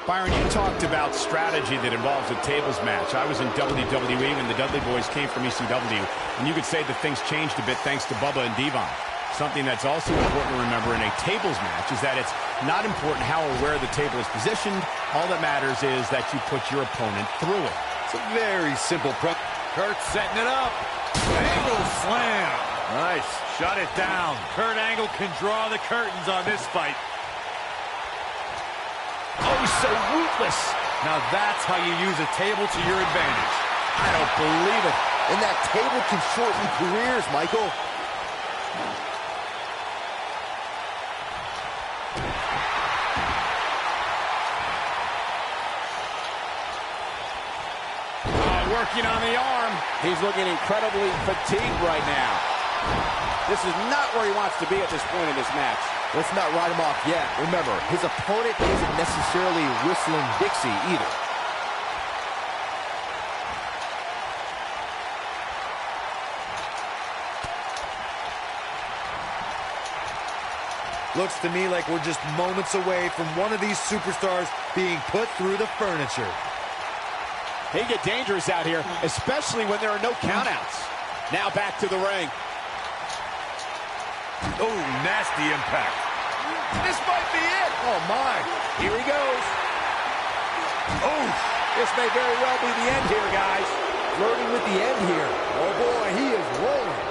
Byron, you talked about strategy that involves a tables match. I was in WWE when the Dudley Boys came from ECW, and you could say that things changed a bit thanks to Bubba and Devon. Something that's also important to remember in a tables match is that it's not important how or where the table is positioned. All that matters is that you put your opponent through it. It's a very simple prep. Kurt setting it up. Angle slam. Nice. Shut it down. Kurt Angle can draw the curtains on this fight. Oh, he's so ruthless. Now that's how you use a table to your advantage. I don't believe it. And that table can shorten careers, Michael. working on the arm. He's looking incredibly fatigued right now. This is not where he wants to be at this point in this match. Let's not write him off yet. Remember, his opponent isn't necessarily whistling Dixie either. Looks to me like we're just moments away from one of these superstars being put through the furniture. They get dangerous out here, especially when there are no countouts. Now back to the ring. Oh, nasty impact. This might be it. Oh, my. Here he goes. Oh, This may very well be the end here, guys. Flirting with the end here. Oh, boy, he is rolling.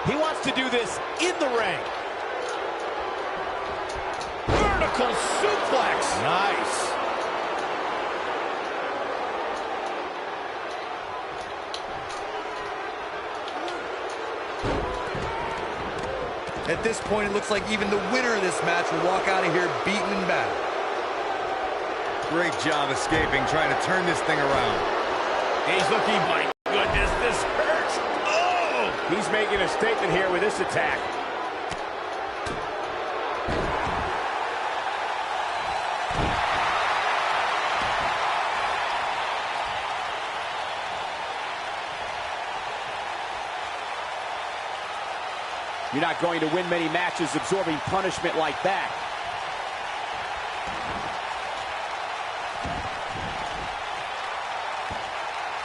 He wants to do this in the ring. Vertical suplex. Nice. At this point, it looks like even the winner of this match will walk out of here beaten and battered. great job escaping, trying to turn this thing around. He's looking, my goodness, this hurts. Oh! He's making a statement here with this attack. You're not going to win many matches absorbing punishment like that.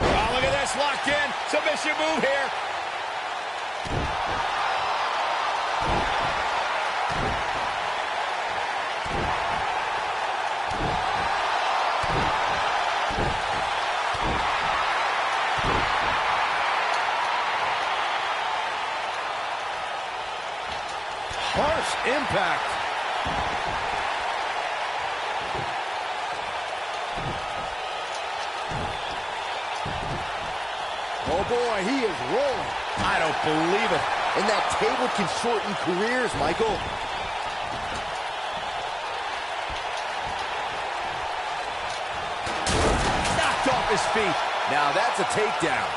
Oh, look at this, locked in. Submission move here. Harsh impact. Oh, boy, he is rolling. I don't believe it. And that table can shorten careers, Michael. Knocked off his feet. Now that's a takedown.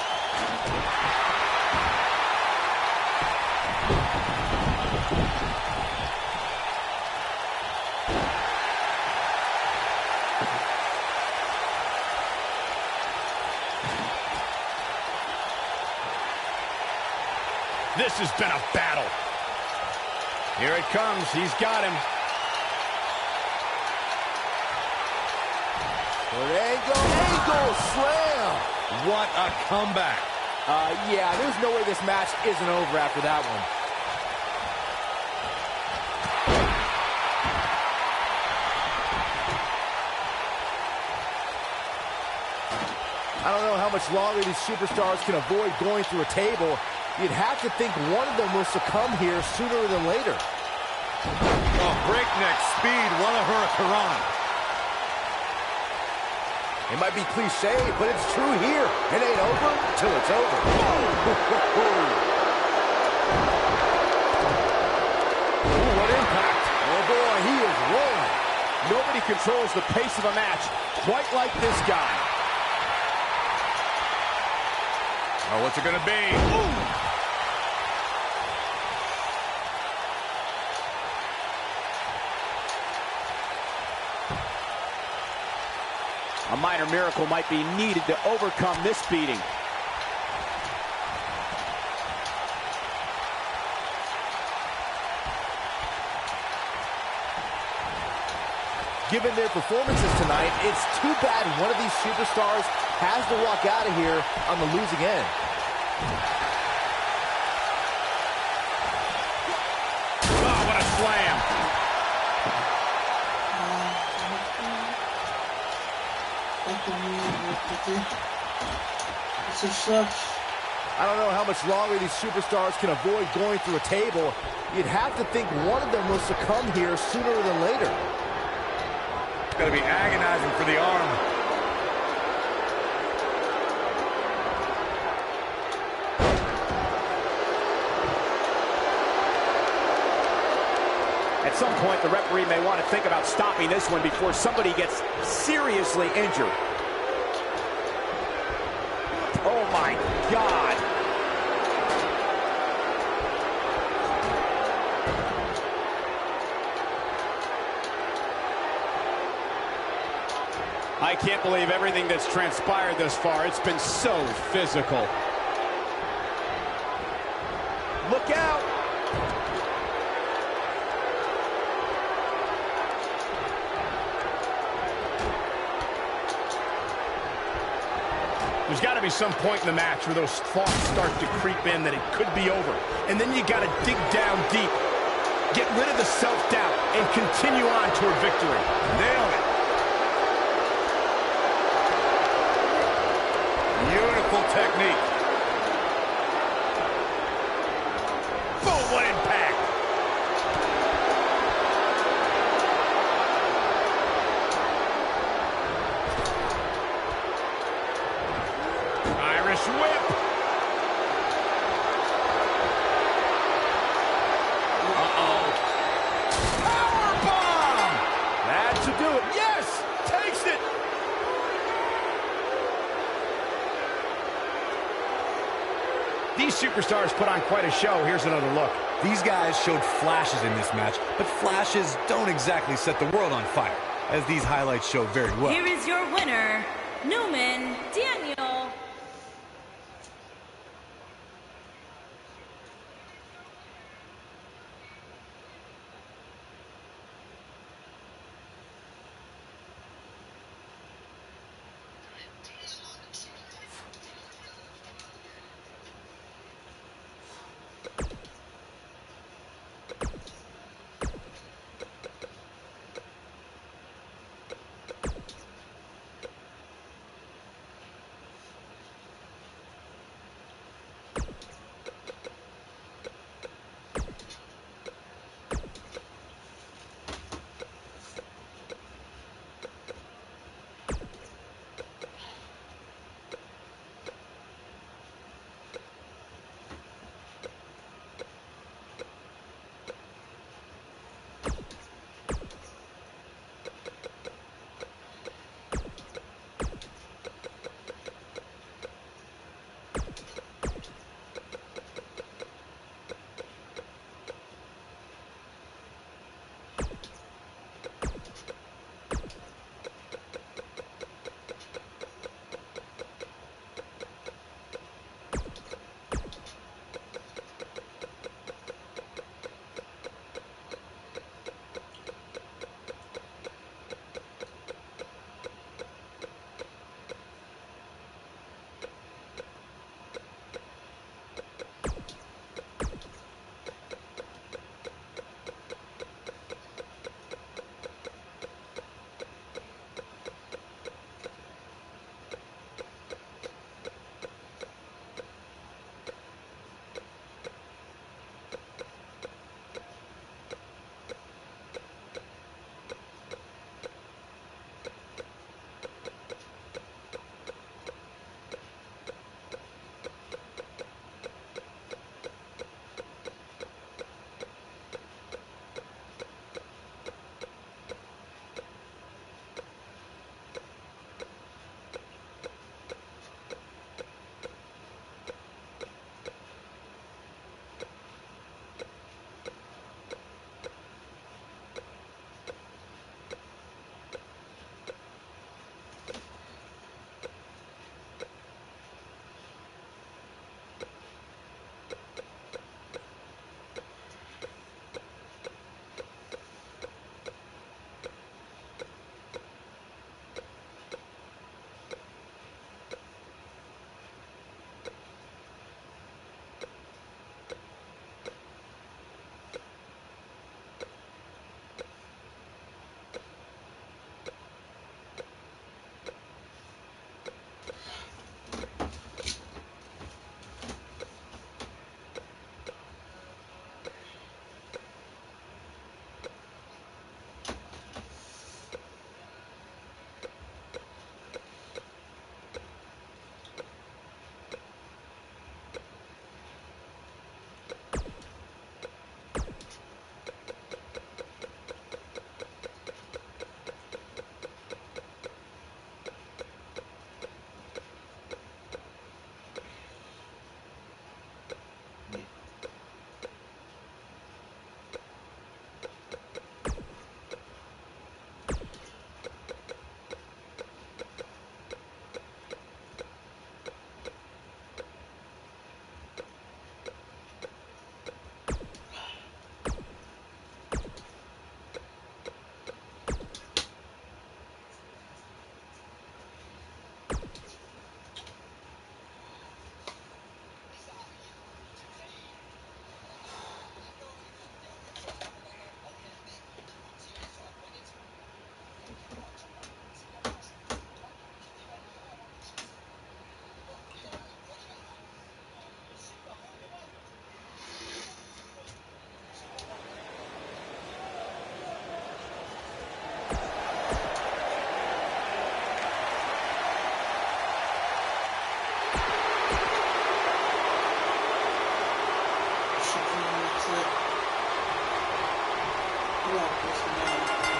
This has been a battle. Here it comes. He's got him. Angle slam. What a comeback. Yeah, there's no way this match isn't over after that one. I don't know how much longer these superstars can avoid going through a table. You'd have to think one of them will succumb here sooner than later. Oh, breakneck speed, what a hurricane. It might be cliche, but it's true here. It ain't over till it's over. Ooh, what impact. Oh, boy, he is rolling. Nobody controls the pace of a match quite like this guy. Oh, what's it gonna be? Ooh. A minor miracle might be needed to overcome this beating. Given their performances tonight, it's too bad one of these superstars has to walk out of here on the losing end. Oh, what a slam. It's a shock. I don't know how much longer these superstars can avoid going through a table. You'd have to think one of them will succumb here sooner than later. It's gotta be agonizing for the arm. At some point, the referee may want to think about stopping this one before somebody gets seriously injured. Oh, my God. I can't believe everything that's transpired thus far. It's been so physical. Look out. There's got to be some point in the match where those thoughts start to creep in that it could be over. And then you got to dig down deep, get rid of the self-doubt, and continue on toward victory. Nailed it. Beautiful technique. Boom, what impact. Irish whip. Uh-oh. Power bomb. That should do it. Yes, takes it. These superstars put on quite a show. Here's another look. These guys showed flashes in this match, but flashes don't exactly set the world on fire, as these highlights show very well. Here is your winner, Newman Daniel.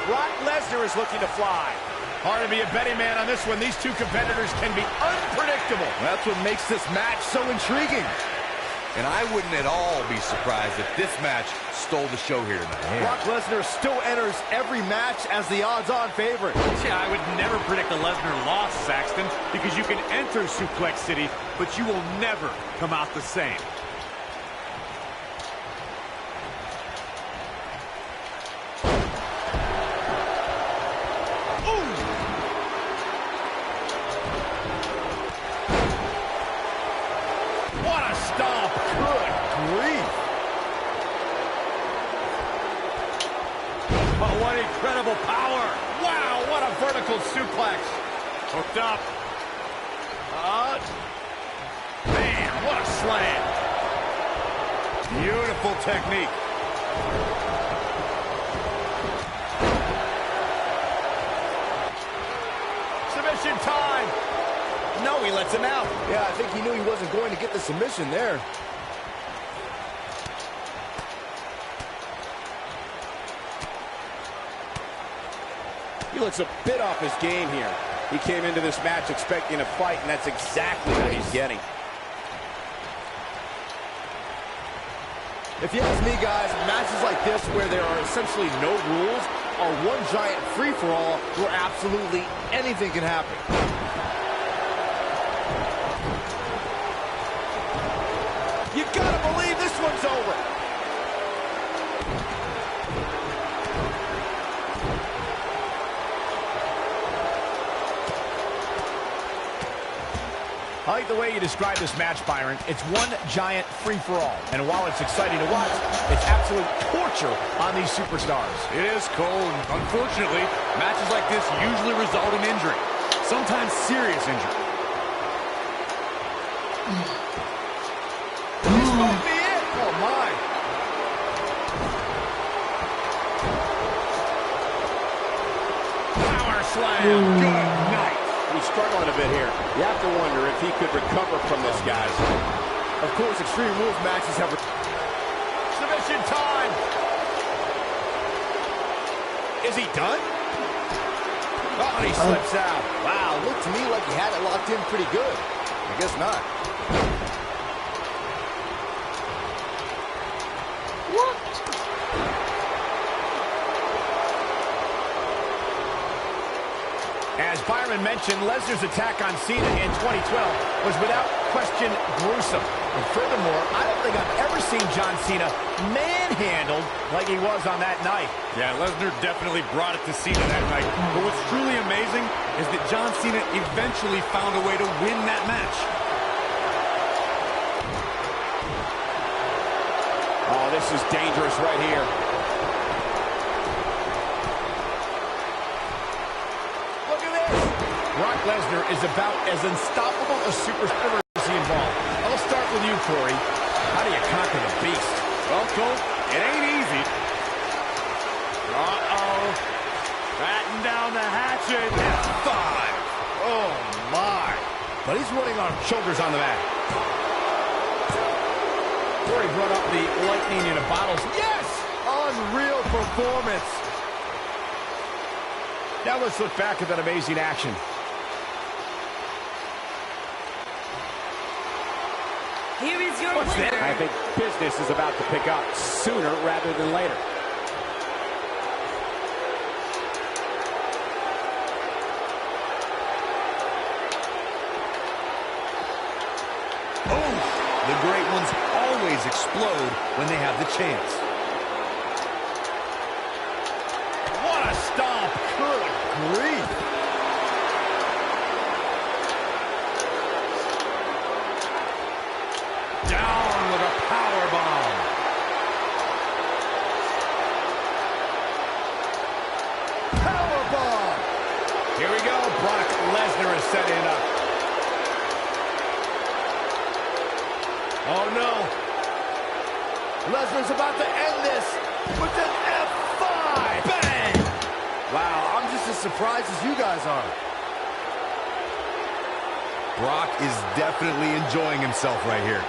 Brock Lesnar is looking to fly. Hard to be a betting man on this one. These two competitors can be unpredictable. That's what makes this match so intriguing. And I wouldn't at all be surprised if this match stole the show here tonight. Brock Lesnar still enters every match as the odds-on favorite. Yeah, I would never predict a Lesnar loss, Saxton, because you can enter Suplex City, but you will never come out the same. Incredible power. Wow, what a vertical suplex. Hooked up. Man, what a slam. Beautiful technique. Submission time. No, he lets him out. Yeah, I think he knew he wasn't going to get the submission there. He looks a bit off his game here. He came into this match expecting a fight, and that's exactly what he's getting. If you ask me, guys, matches like this where there are essentially no rules are one giant free-for-all where absolutely anything can happen. You gotta believe this one's over. I like the way you describe this match, Byron. It's one giant free-for-all. And while it's exciting to watch, it's absolute torture on these superstars. It is, Cole. And unfortunately, matches like this usually result in injury. Sometimes serious injury. This might be it. Oh, my. Power slam. Good night. He's struggling a bit here. You have to wonder if he could recover from this, guys. Of course, Extreme Rules matches have... Submission time. Is he done? Oh, and he slips out. Wow, looked to me like he had it locked in pretty good. I guess not. As Byron mentioned, Lesnar's attack on Cena in 2012 was without question gruesome. And furthermore, I don't think I've ever seen John Cena manhandled like he was on that night. Yeah, Lesnar definitely brought it to Cena that night. But what's truly amazing is that John Cena eventually found a way to win that match. Oh, this is dangerous right here. Brock Lesnar is about as unstoppable a superstar as he involved. I'll start with you, Corey. How do you conquer the beast? Well, Cole, it ain't easy. Uh-oh. Batten down the hatchet. F5. Oh, my. But he's running on shoulders on the mat. Corey brought up the lightning in a bottle. Yes! Unreal performance. Now let's look back at that amazing action. Here is your What's winner. that? I think business is about to pick up sooner rather than later. Oh, the great ones always explode when they have the chance. What a stomp. Good grief. Down with a power bomb. Power bomb. Here we go. Brock Lesnar is setting up. Oh, no. Lesnar's about to end this with an F5. Bang! Wow, I'm just as surprised as you guys are. Brock is definitely enjoying himself right here.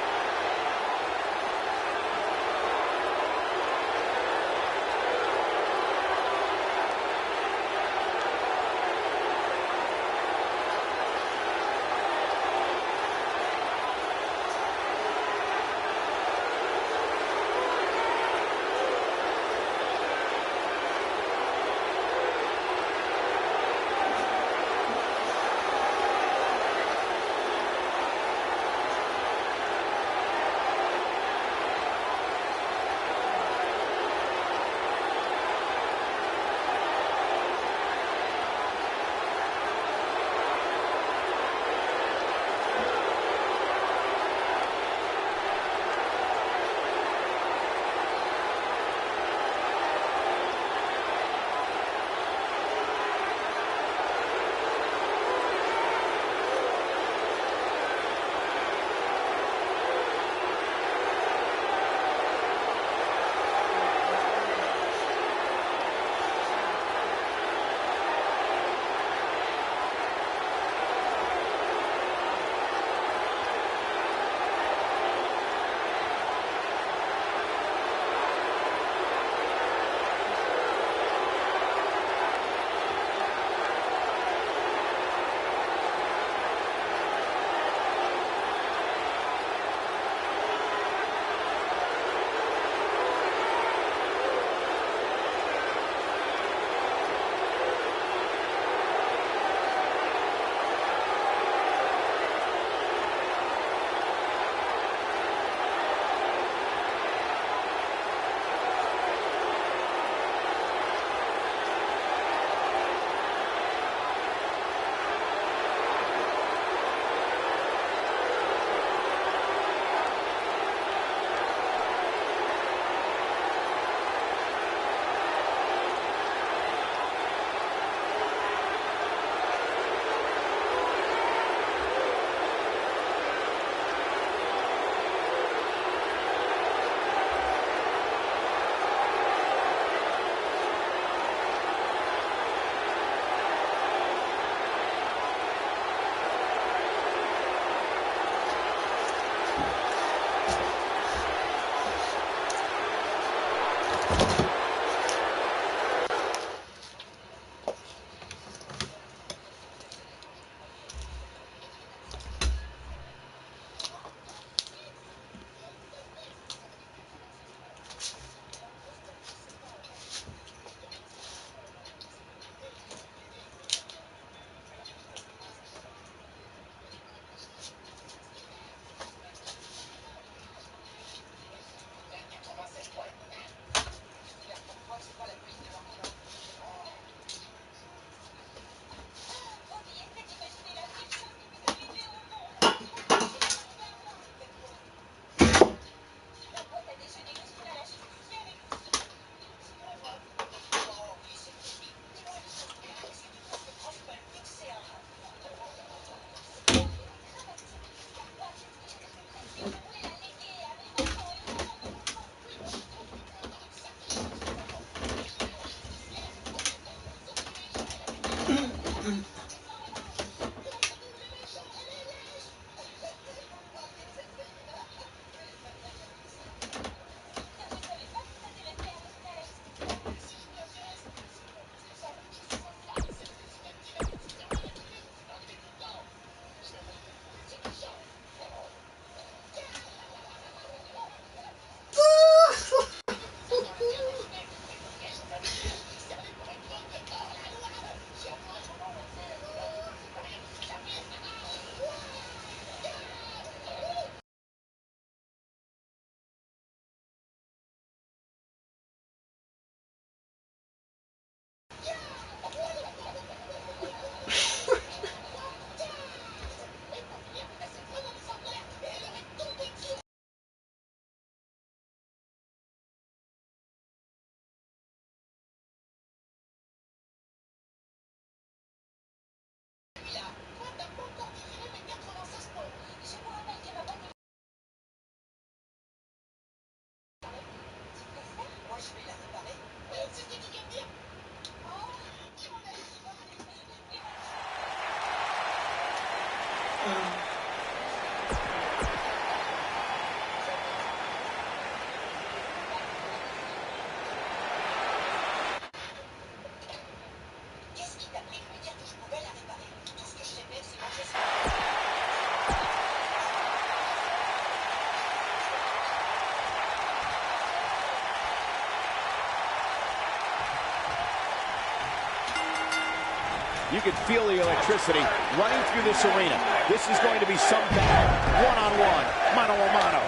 You can feel the electricity running through this arena. This is going to be some bad one-on-one, mano-a-mano.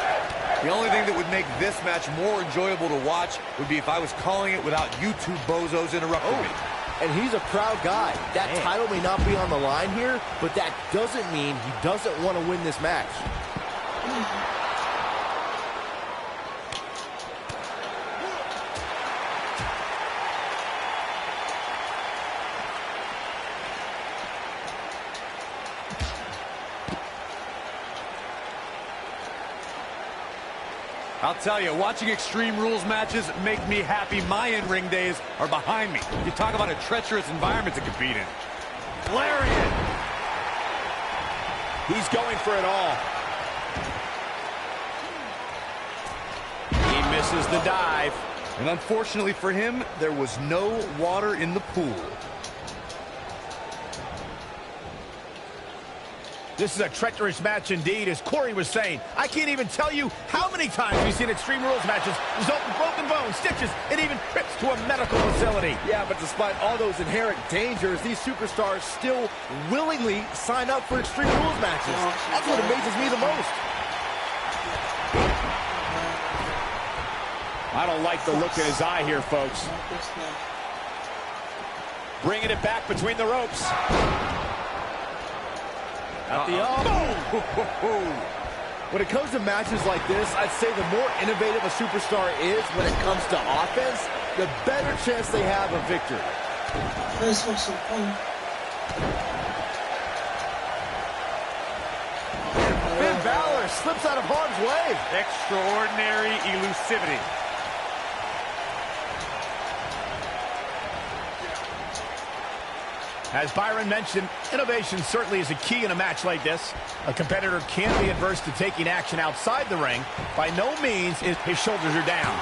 The only thing that would make this match more enjoyable to watch would be if I was calling it without you two bozos interrupting me. And he's a proud guy. That title may not be on the line here, but that doesn't mean he doesn't want to win this match. I'll tell you, watching Extreme Rules matches make me happy my in-ring days are behind me. You talk about a treacherous environment to compete in. Lariat! He's going for it all. He misses the dive. And unfortunately for him, there was no water in the pool. This is a treacherous match indeed, as Corey was saying. I can't even tell you how many times we've seen Extreme Rules matches result in broken bones, stitches, and even trips to a medical facility. Yeah, but despite all those inherent dangers, these superstars still willingly sign up for Extreme Rules matches. That's what amazes me the most. I don't like the look in his eye here, folks. Bringing it back between the ropes. At the When it comes to matches like this, I'd say the more innovative a superstar is when it comes to offense, the better chance they have of victory. Finn Balor slips out of harm's way. Extraordinary elusivity. As Byron mentioned, innovation certainly is a key in a match like this. A competitor can't be adverse to taking action outside the ring. By no means is his shoulders are down.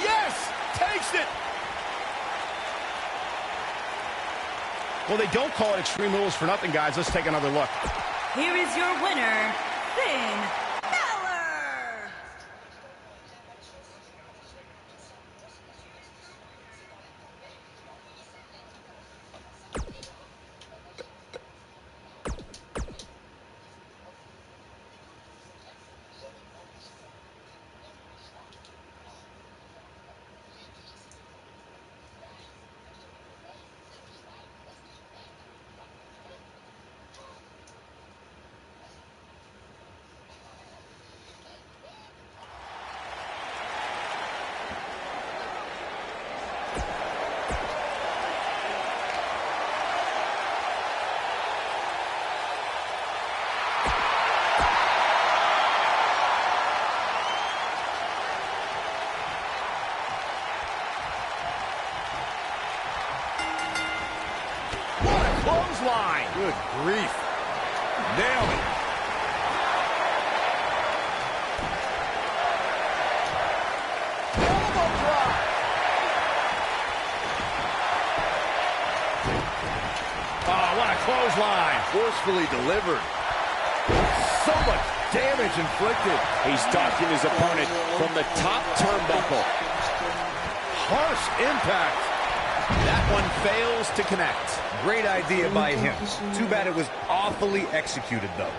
Yes! Takes it! Well, they don't call it Extreme Rules for nothing, guys. Let's take another look. Here is your winner, Finn Balor. Clothesline. Good grief. Nailed it. Elbow drop. Oh, what a clothesline. Forcefully delivered. So much damage inflicted. He's stalking his opponent from the top turnbuckle. Harsh impact. That one fails to connect. Great idea by him. Too bad it was awfully executed, though.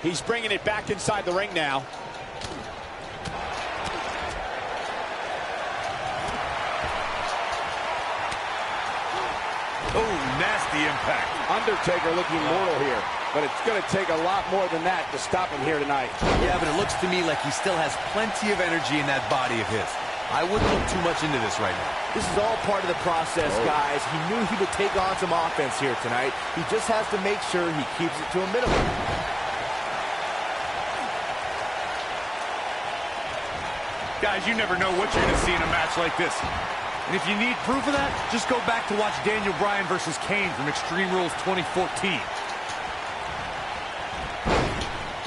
He's bringing it back inside the ring now. Oh, nasty impact. Undertaker looking mortal here, but it's going to take a lot more than that to stop him here tonight. Yeah, but it looks to me like he still has plenty of energy in that body of his. I wouldn't look too much into this right now. This is all part of the process, guys. He knew he would take on some offense here tonight. He just has to make sure he keeps it to a minimum. Guys, you never know what you're going to see in a match like this. And if you need proof of that, just go back to watch Daniel Bryan versus Kane from Extreme Rules 2014.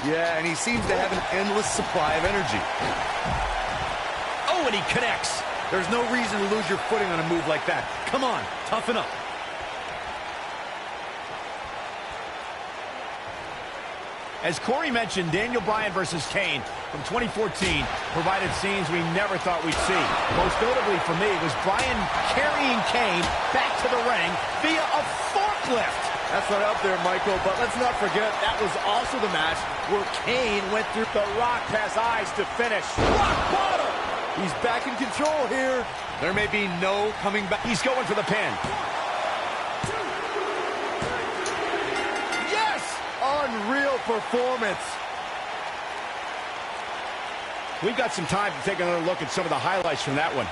Yeah, and he seems to have an endless supply of energy. Oh, and he connects. There's no reason to lose your footing on a move like that. Come on, toughen up. As Corey mentioned, Daniel Bryan versus Kane from 2014 provided scenes we never thought we'd see. Most notably for me was Bryan carrying Kane back to the ring via a forklift. That's not up there, Michael, but let's not forget that was also the match where Kane went through. The Rock has eyes to finish. Rock bottom! He's back in control here. There may be no coming back. He's going for the pin. Unreal performance. We've got some time to take another look at some of the highlights from that one.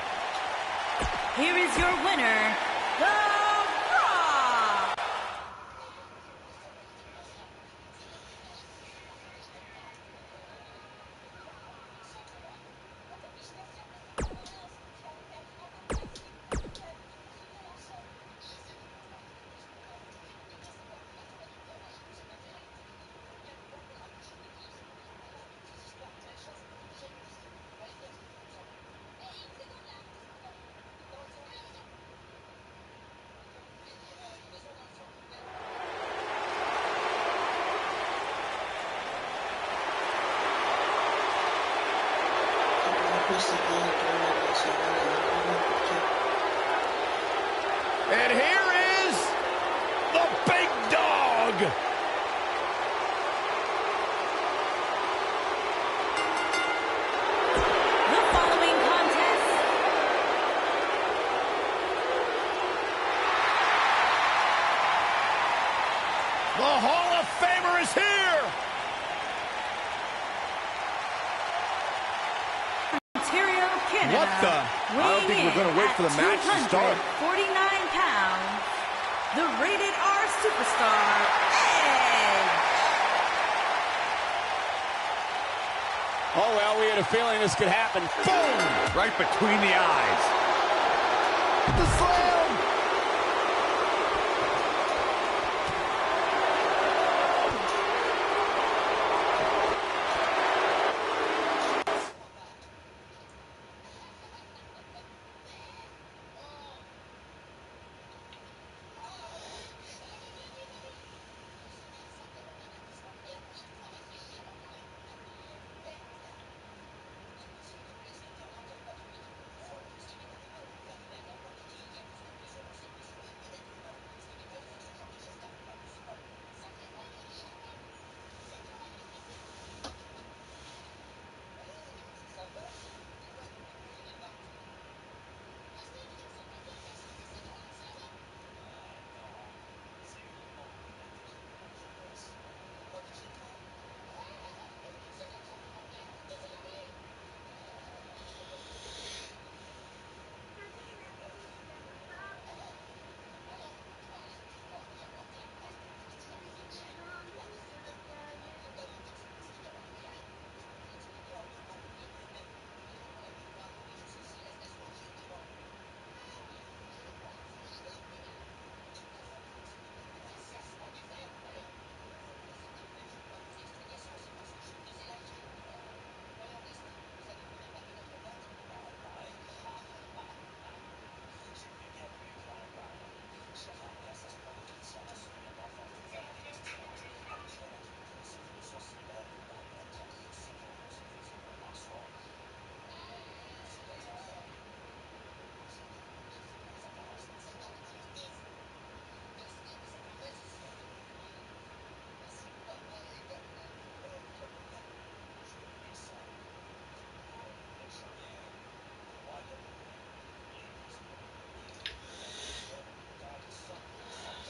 Here is your winner, The Rock. And here is the big dog. The following contest The Hall of Famer is here. Ontario, Canada. What the? I don't think we're going to wait for the match to start. 49 pounds, the Rated R Superstar, Edge. Oh, well, we had a feeling this could happen. Boom! Right between the eyes. The slam.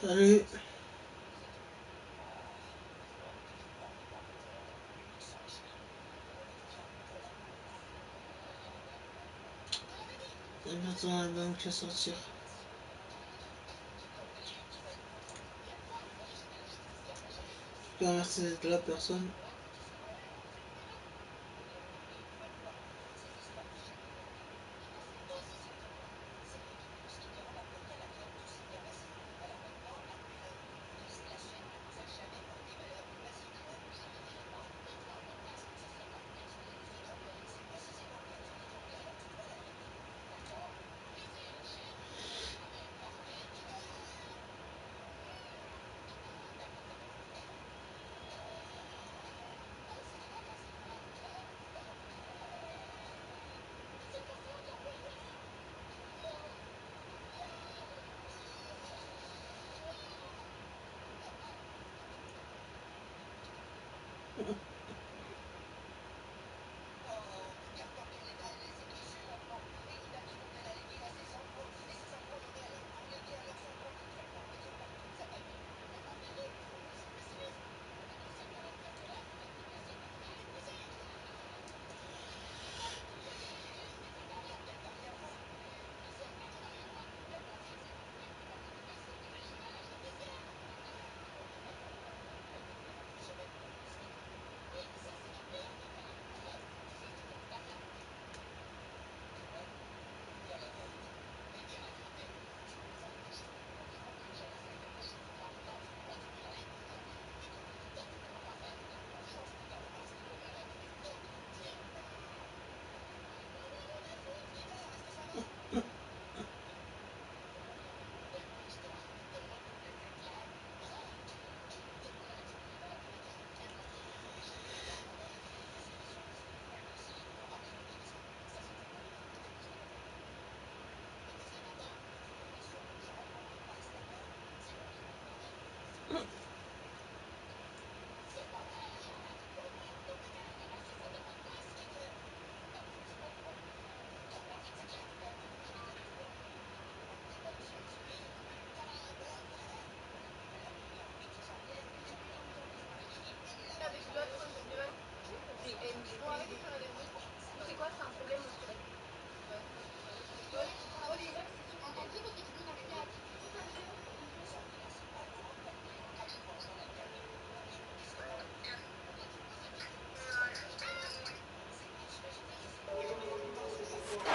Salut. Et maintenant, elle va me faire sortir. Je peux remercier d'être là, personne.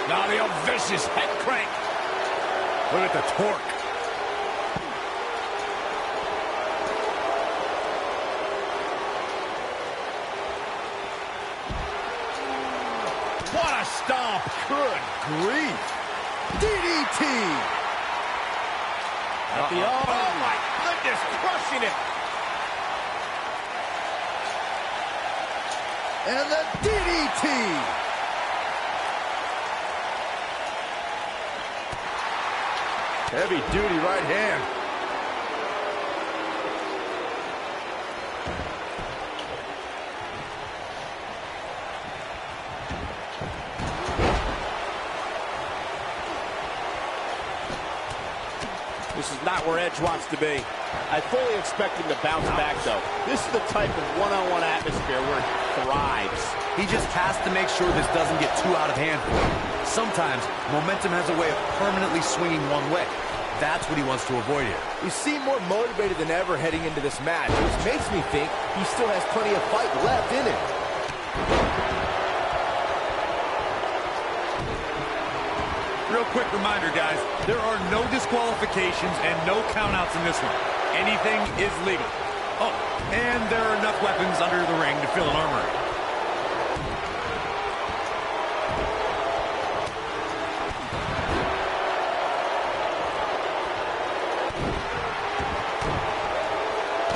Now the vicious head crank. Look at the torque. What a stomp. Good grief. DDT. Oh, my goodness. Crushing it. And the DDT. Heavy duty right hand. This is not where Edge wants to be. I fully expect him to bounce back, though. This is the type of one-on-one atmosphere where he thrives. He just has to make sure this doesn't get too out of hand for him. Sometimes, momentum has a way of permanently swinging one way. That's what he wants to avoid here. You seem more motivated than ever heading into this match, which makes me think he still has plenty of fight left in him. Real quick reminder, guys, there are no disqualifications and no countouts in this one. Anything is legal. Oh, and there are enough weapons under the ring to fill an armory.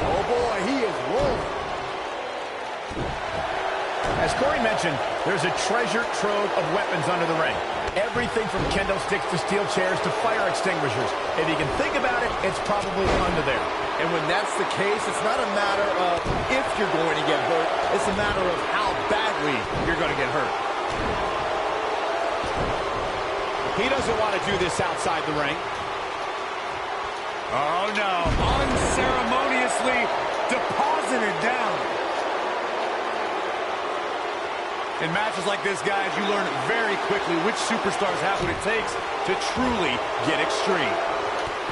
Oh boy, he is rolling. As Corey mentioned, there's a treasure trove of weapons under the ring. Everything from kendo sticks to steel chairs to fire extinguishers. If you can think about it, it's probably under there. And when that's the case, it's not a matter of if you're going to get hurt. It's a matter of how badly you're going to get hurt. He doesn't want to do this outside the ring. Oh, no. Unceremoniously deposited down. In matches like this, guys, you learn very quickly which superstars have what it takes to truly get extreme.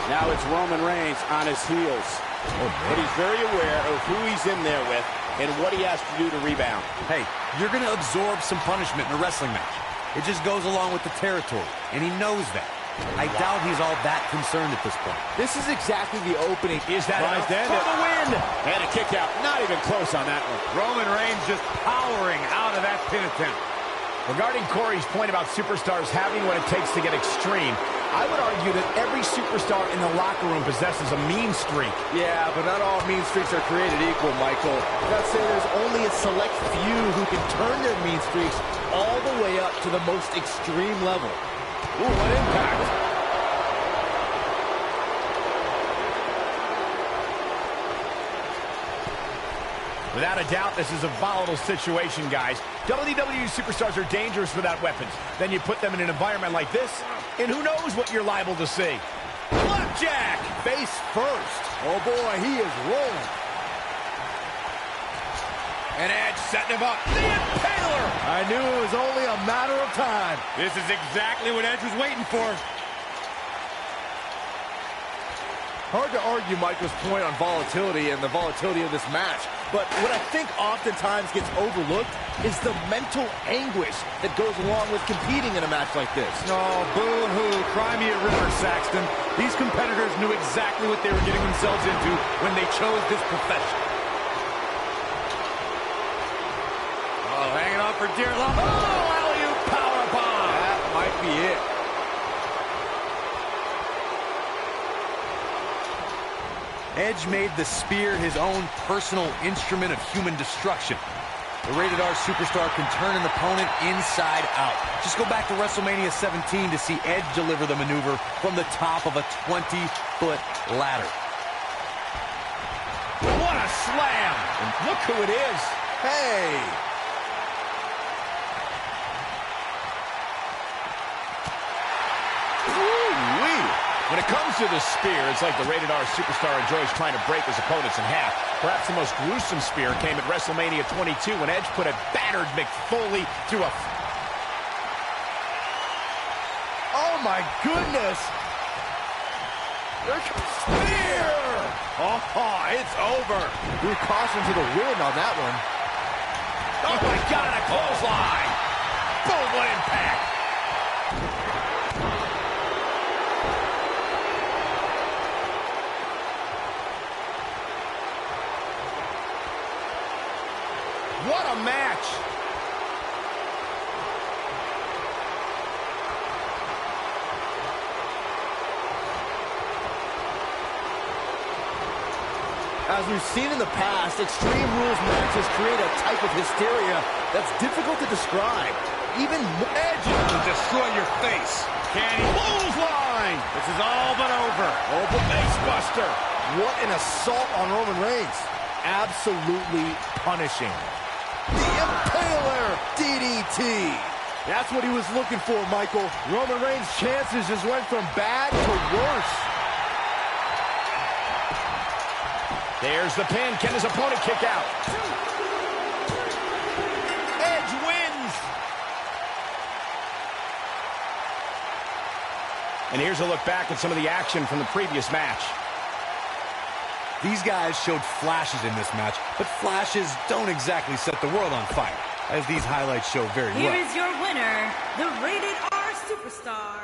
Now it's Roman Reigns on his heels. But he's very aware of who he's in there with and what he has to do to rebound. Hey, you're going to absorb some punishment in a wrestling match. It just goes along with the territory, and he knows that. I doubt he's all that concerned at this point. This is exactly the opening. Is that enough for the win? And a kick out. Not even close on that one. Roman Reigns just powering out of that pin attempt. Regarding Corey's point about superstars having what it takes to get extreme, I would argue that every superstar in the locker room possesses a mean streak. Yeah, but not all mean streaks are created equal, Michael. I'd say there's only a select few who can turn their mean streaks all the way up to the most extreme level. Ooh, what impact. Without a doubt, this is a volatile situation, guys. WWE superstars are dangerous without weapons. Then you put them in an environment like this, and who knows what you're liable to see. Flapjack! Face first. Oh, boy, he is rolling. And Edge setting him up. The Impaler! I knew it was only a matter of time. This is exactly what Edge was waiting for. Hard to argue Michael's point on volatility and the volatility of this match. But what I think oftentimes gets overlooked is the mental anguish that goes along with competing in a match like this. Oh, boo-hoo. Cry me a river, Saxton. These competitors knew exactly what they were getting themselves into when they chose this profession. Oh, hanging on for dear life. Oh, alley-oop powerbomb. That might be it. Edge made the spear his own personal instrument of human destruction. The Rated R superstar can turn an opponent inside out. Just go back to WrestleMania 17 to see Edge deliver the maneuver from the top of a 20-foot ladder. What a slam! And look who it is. Hey! When it comes to the spear, it's like the Rated R superstar enjoys trying to break his opponents in half. Perhaps the most gruesome spear came at WrestleMania 22 when Edge put a battered Mick Foley through a... Oh, my goodness! There comes spear! Oh, it's over. Threw caution to the wind on that one. Oh, my God, a clothesline. Boom, what impact. As we've seen in the past, Extreme Rules matches create a type of hysteria that's difficult to describe. Even Edge will destroy your face. Can he? Clothesline! This is all but over. Oh, the face buster. What an assault on Roman Reigns. Absolutely punishing. The Impaler DDT. That's what he was looking for, Michael. Roman Reigns' chances just went from bad to worse. There's the pin. Can his opponent kick out? Edge wins. And here's a look back at some of the action from the previous match. These guys showed flashes in this match, but flashes don't exactly set the world on fire, as these highlights show very well. Here is your winner, the Rated R Superstar.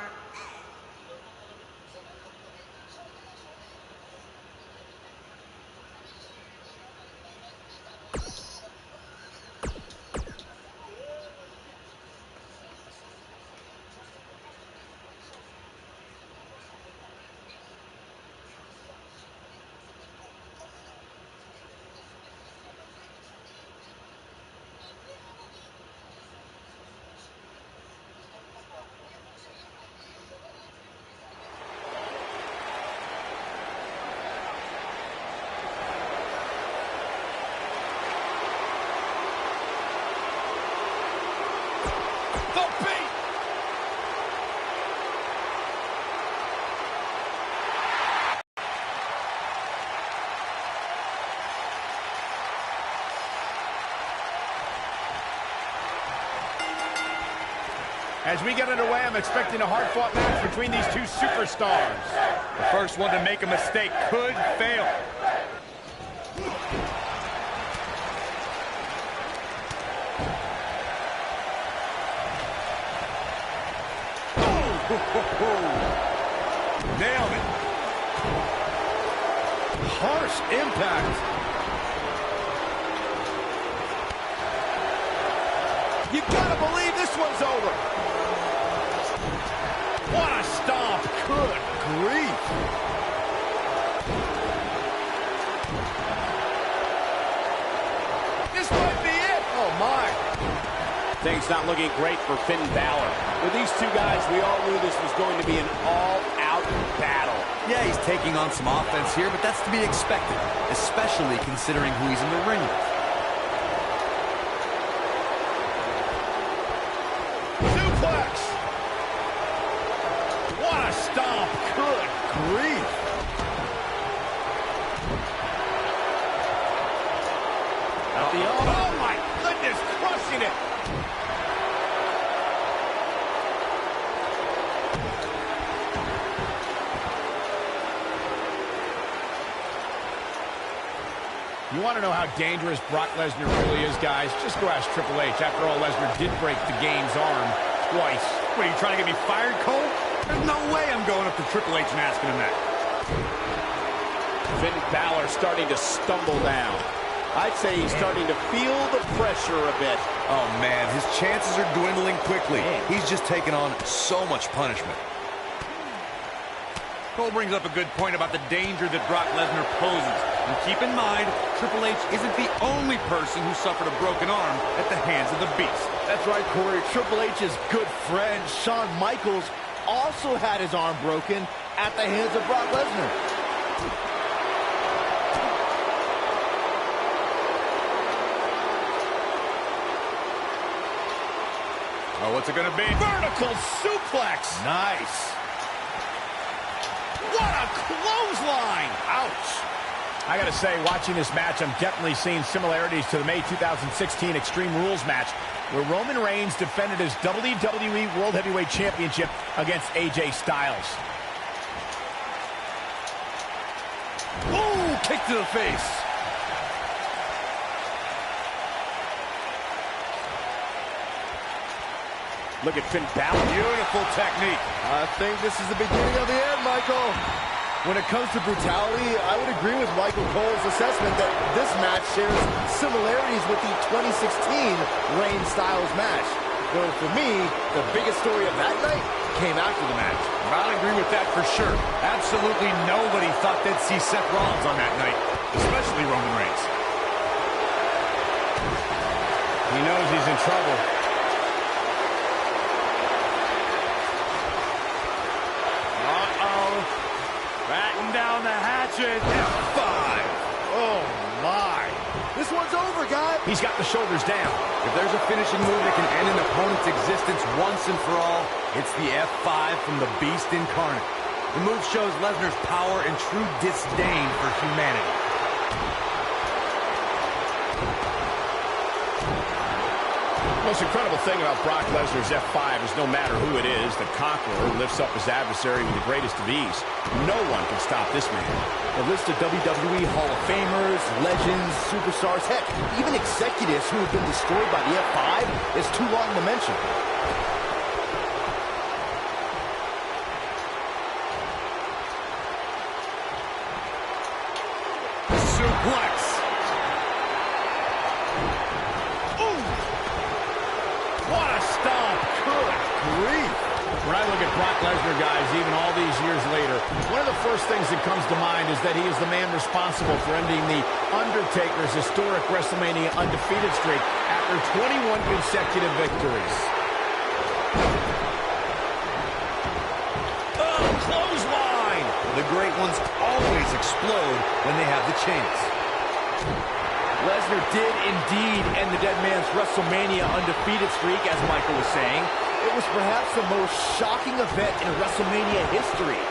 As we get underway, I'm expecting a hard-fought match between these two superstars. The first one to make a mistake could fail. Nailed it. Harsh impact. You gotta believe this one's over. What a stomp. Good grief. This might be it. Oh, my. Things not looking great for Finn Balor. With these two guys, we all knew this was going to be an all-out battle. Yeah, he's taking on some offense here, but that's to be expected, especially considering who he's in the ring with. Suplex! What a stomp! Good grief! Oh my goodness, crushing it! You want to know how dangerous Brock Lesnar really is, guys? Just go ask Triple H. After all, Lesnar did break the game's arm twice. What, are you trying to get me fired, Cole? There's no way I'm going up to Triple H and asking him that. Finn Balor starting to stumble down. I'd say he's starting to feel the pressure a bit. Oh, man, his chances are dwindling quickly. He's just taken on so much punishment. Cole brings up a good point about the danger that Brock Lesnar poses. And keep in mind, Triple H isn't the only person who suffered a broken arm at the hands of the Beast. That's right, Corey. Triple H's good friend, Shawn Michaels, also had his arm broken at the hands of Brock Lesnar. Oh, what's it going to be? Vertical suplex! Nice. What a clothesline! Ouch! I gotta say, watching this match, I'm definitely seeing similarities to the May 2016 Extreme Rules match, where Roman Reigns defended his WWE World Heavyweight Championship against AJ Styles. Ooh, kick to the face. Look at Finn Balor. Beautiful technique. I think this is the beginning of the end, Michael. When it comes to brutality, I would agree with Michael Cole's assessment that this match shares similarities with the 2016 Reigns-Styles match. Though for me, the biggest story of that night came after the match. I'll agree with that for sure. Absolutely nobody thought they'd see Seth Rollins on that night, especially immediately, Roman Reigns. He knows he's in trouble. Batten down the hatches. F5. Oh, my. This one's over, guys. He's got the shoulders down. If there's a finishing move that can end an opponent's existence once and for all, it's the F5 from the Beast incarnate. The move shows Lesnar's power and true disdain for humanity. The most incredible thing about Brock Lesnar's F5 is no matter who it is, the Conqueror lifts up his adversary with the greatest of ease. No one can stop this man. The list of WWE Hall of Famers, legends, superstars, heck, even executives who have been destroyed by the F5 is too long to mention. Suplex. What a stomp. Good grief. When I look at Brock Lesnar, guys, even all these years later, one of the first things that comes to mind is that he is the man responsible for ending the Undertaker's historic WrestleMania undefeated streak after 21 consecutive victories. Oh, clothesline. The great ones always explode when they have the chance. Lesnar did indeed end the Dead Man's WrestleMania undefeated streak, as Michael was saying. It was perhaps the most shocking event in WrestleMania history.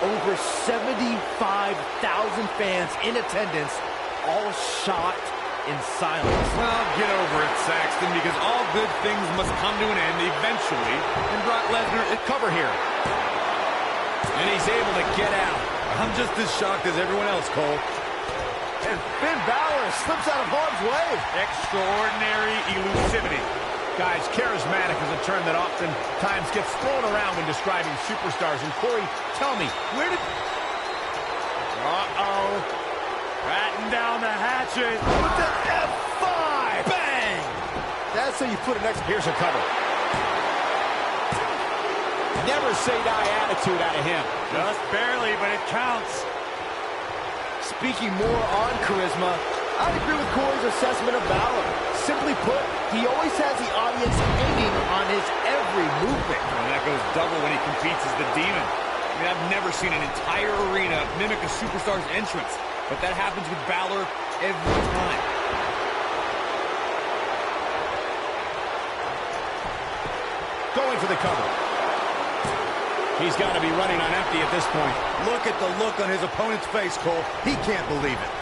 Over 75,000 fans in attendance, all shocked in silence. Well, get over it, Saxton, because all good things must come to an end eventually. And Brock Lesnar is Cover here. And he's able to get out. I'm just as shocked as everyone else, Cole. And Finn Balor slips out of harm's way. extraordinary elusivity. Guys, charismatic is a term that oftentimes gets thrown around when describing superstars. And Corey, tell me, where did... Batten down the hatches. With the F5! Bang! That's how you put it next. Here's a cover. Never say die attitude out of him. Just barely, but it counts. Speaking more on charisma, I'd agree with Corey's assessment of Balor. Simply put, he always has the audience hanging on his every movement. And that goes double when he competes as the Demon. I mean, I've never seen an entire arena mimic a superstar's entrance, but that happens with Balor every time. Going for the cover. He's got to be running on empty at this point. Look at the look on his opponent's face, Cole. He can't believe it.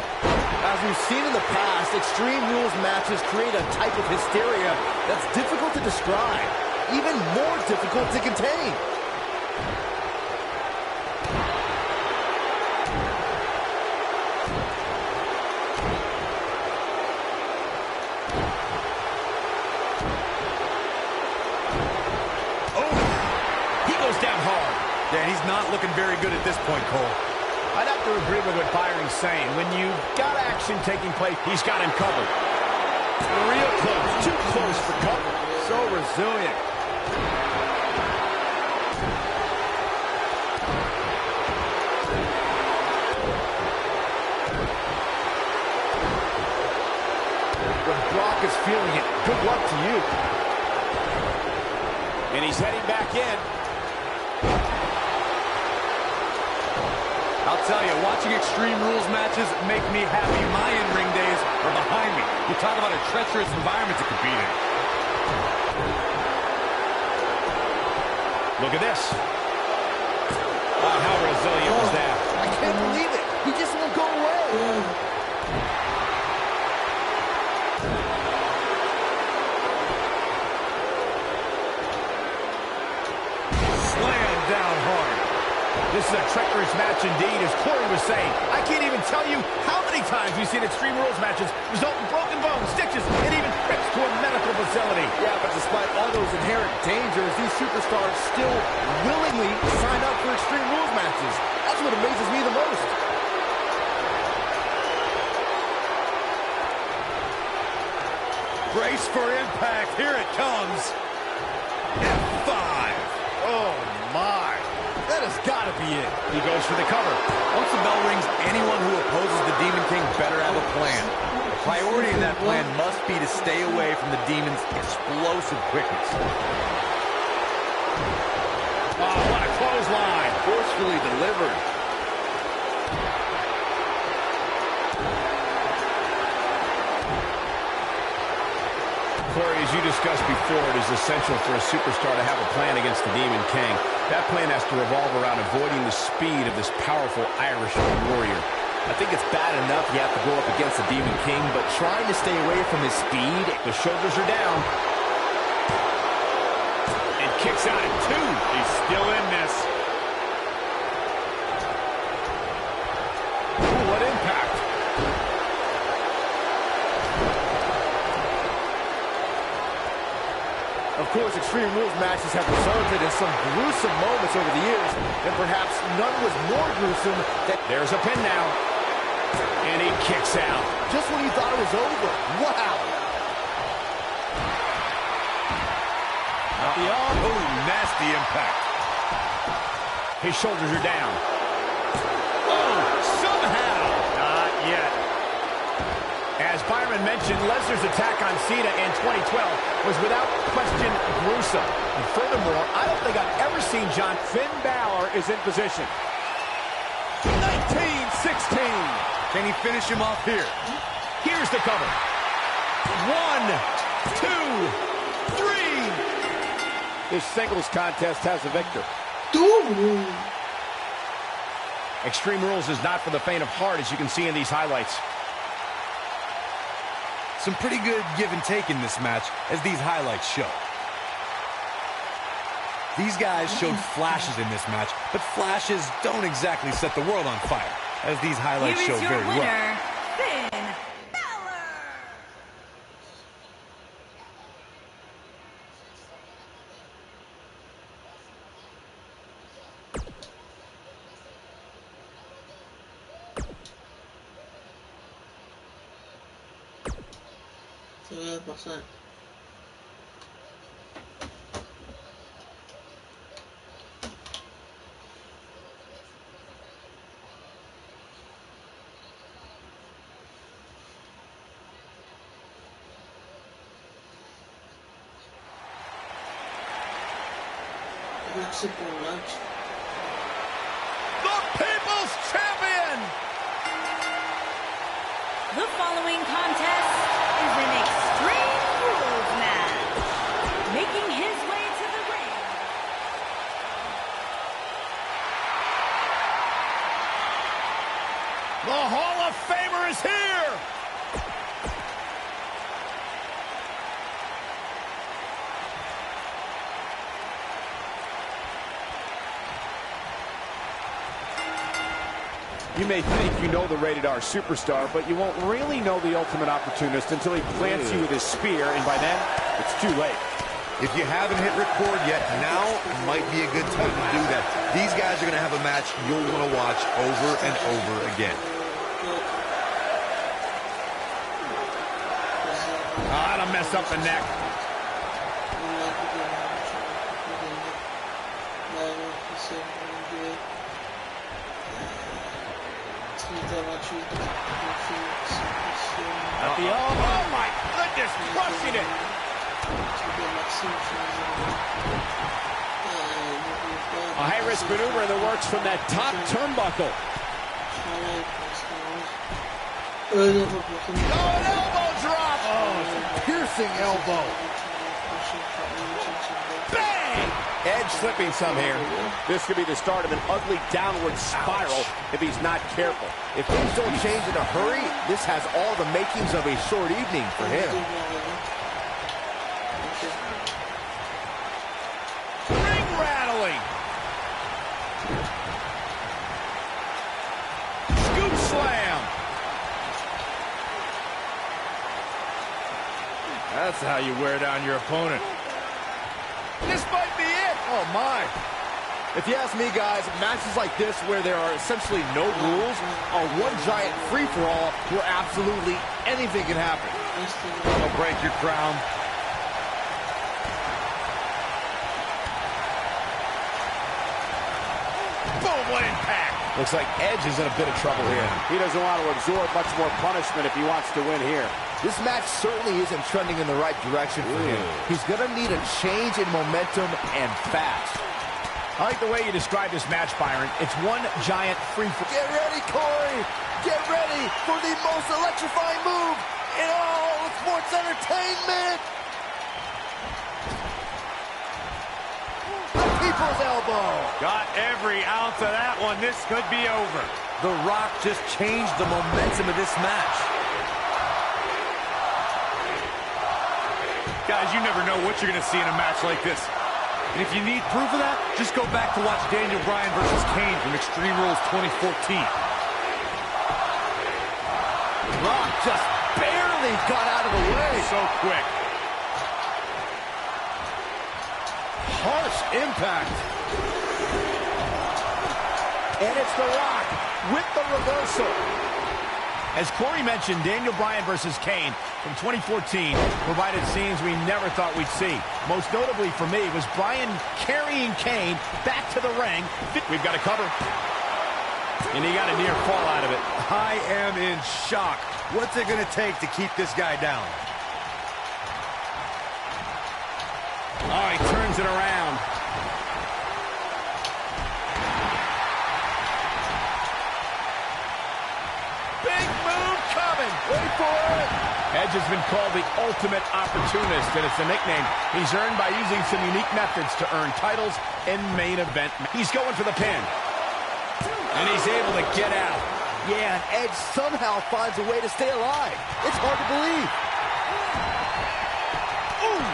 As we've seen in the past, Extreme Rules matches create a type of hysteria that's difficult to describe, even more difficult to contain. Yeah, he's not looking very good at this point, Cole. I'd have to agree with what Byron's saying. When you've got action taking place, he's got him covered. Real close, too close for cover. So resilient. When Brock is feeling it, good luck to you. And he's heading back in. I'll tell you, watching Extreme Rules matches make me happy. My in-ring days are behind me. You talk about a treacherous environment to compete in. Look at this. Oh, how resilient was that? I can't believe it. He just won't go away. Slam down hard. This is a treacherous match indeed, as Corey was saying. I can't even tell you how many times we've seen Extreme Rules matches result in broken bones, stitches, and even trips to a medical facility. Yeah, but despite all those inherent dangers, these superstars still willingly sign up for Extreme Rules matches. That's what amazes me the most. Brace for impact. Here it comes. F5. Oh, my. That has got to be be it. He goes for the cover. Once the bell rings, anyone who opposes the Demon King better have a plan. The priority in that plan must be to stay away from the Demon's explosive quickness. Oh, what a clothesline. Forcefully delivered. Corey, as you discussed before, it is essential for a superstar to have a plan against the Demon King. That plan has to revolve around avoiding the speed of this powerful Irish warrior. I think it's bad enough you have to go up against the Demon King, but trying to stay away from his speed. The shoulders are down. And kicks out at 2. He's still in this. Ooh, what impact. Of course, Extreme Rules matches have resulted in some gruesome moments over the years, and perhaps none was more gruesome than... There's a pin now. And he kicks out. Just when you thought it was over. Wow. Oh, nasty impact. His shoulders are down. Oh, somehow. Not yet. As Byron mentioned, Lesnar's attack on Cena in 2012 was without question gruesome. And furthermore, I don't think I've ever seen John... Finn Balor is in position. 19-16. Can he finish him off here? Here's the cover. 1, 2, 3. This singles contest has a victor. Extreme Rules is not for the faint of heart, as you can see in these highlights. Some pretty good give and take in this match, as these highlights show. These guys showed flashes in this match, but flashes don't exactly set the world on fire, as these highlights show very well. Winner, Finn Balor. %. Merci pour le match. The People's Champion! The following contest is an Extreme Rules match. Making his way to the ring. The Hall of Famer is here! You may think you know the rated R superstar, but you won't really know the ultimate opportunist until he plants you with his spear, and by then, it's too late. If you haven't hit record yet, now might be a good time to do that. These guys are going to have a match you'll want to watch over and over again. That'll mess up the neck. At the elbow. Oh my goodness, crushing it. A high-risk maneuver in the works from that top turnbuckle. Oh, an elbow drop. Oh, it's a piercing elbow. Bang! Edge slipping some here. This could be the start of an ugly downward spiral if he's not careful. If things don't change in a hurry, this has all the makings of a short evening for him. Ring rattling. Scoop slam. That's how you wear down your opponent. This might be it. Oh, my. If you ask me, guys, matches like this where there are essentially no rules are one giant free-for-all where absolutely anything can happen. That'll break your crown. Boom, what impact. Looks like Edge is in a bit of trouble here. He doesn't want to absorb much more punishment if he wants to win here. This match certainly isn't trending in the right direction for him. He's going to need a change in momentum and fast. I like the way you describe this match, Byron. It's one giant free-for-all. Get ready, Corey. Get ready for the most electrifying move in all of sports entertainment. The People's Elbow. Got every ounce of that one. This could be over. The Rock just changed the momentum of this match. Guys, you never know what you're going to see in a match like this. And if you need proof of that, just go back to watch Daniel Bryan versus Kane from Extreme Rules 2014. Rock just barely got out of the way. So quick. Harsh impact. And it's The Rock with the reversal. As Corey mentioned, Daniel Bryan versus Kane from 2014 provided scenes we never thought we'd see. Most notably for me was Bryan carrying Kane back to the ring. We've got a cover. And he got a near fall out of it. I am in shock. What's it going to take to keep this guy down? Oh, he turns it around. Big move coming. Wait for it. Edge has been called the ultimate opportunist, and it's a nickname he's earned by using some unique methods to earn titles in main event. He's going for the pin. And he's able to get out. Yeah, and Edge somehow finds a way to stay alive. It's hard to believe. Ooh.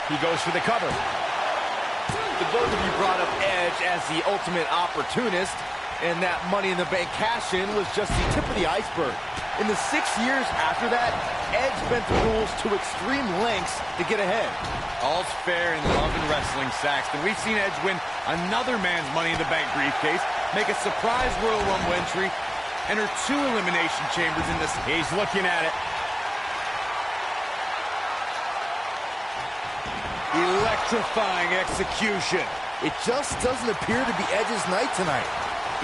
He goes for the cover. The both of you brought up Edge as the ultimate opportunist, and that Money in the Bank cash-in was just the tip of the iceberg. In the 6 years after that, Edge bent the rules to extreme lengths to get ahead. All's fair in love and wrestling, Saxton. We've seen Edge win another man's Money in the Bank briefcase, make a surprise Royal Rumble entry, enter 2 elimination chambers in this. He's looking at it. Electrifying execution. It just doesn't appear to be Edge's night tonight.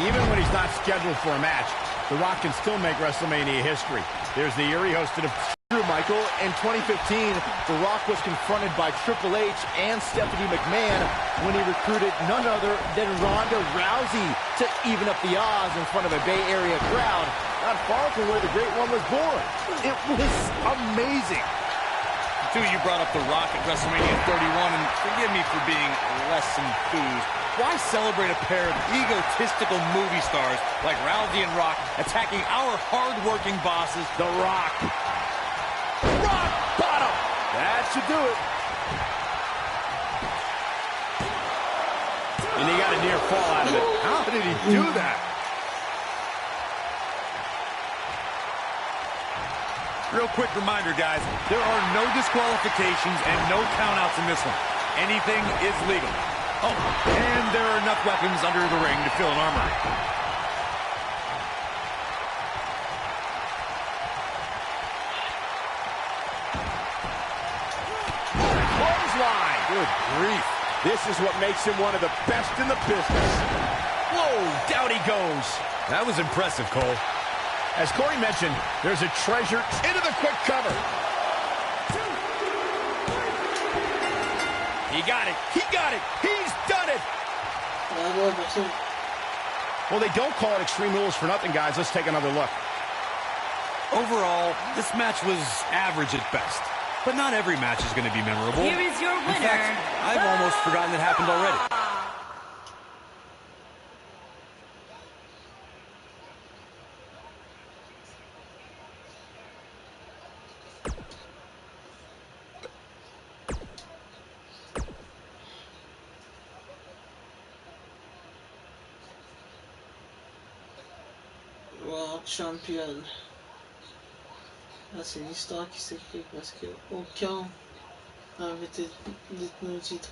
Even when he's not scheduled for a match, The Rock can still make WrestleMania history. There's the year he hosted a... True, Michael. In 2015, The Rock was confronted by Triple H and Stephanie McMahon when he recruited none other than Ronda Rousey to even up the odds in front of a Bay Area crowd, not far from where the Great One was born. It was amazing. Two, you brought up The Rock at WrestleMania 31, and forgive me for being less enthused. Why celebrate a pair of egotistical movie stars like Rousey and Rock attacking our hard-working bosses, The Rock? Rock bottom! That should do it. And he got a near fall out of it. How did he do that? Real quick reminder, guys, there are no disqualifications and no countouts in this one. Anything is legal. Oh, and there are enough weapons under the ring to fill an armory. Clothesline. Good grief. This is what makes him one of the best in the business. Whoa, down he goes. That was impressive, Cole. As Corey mentioned, there's a treasure into the quick cover. He got it. He got it. He's done it. Well, they don't call it Extreme Rules for nothing, guys. Let's take another look. Overall, this match was average at best. But not every match is going to be memorable. Here is your winner. In fact, I've almost forgotten it happened already. World Champion. Là, c'est l'histoire qui s'écrit parce que aucun n'avait été détenu le titre.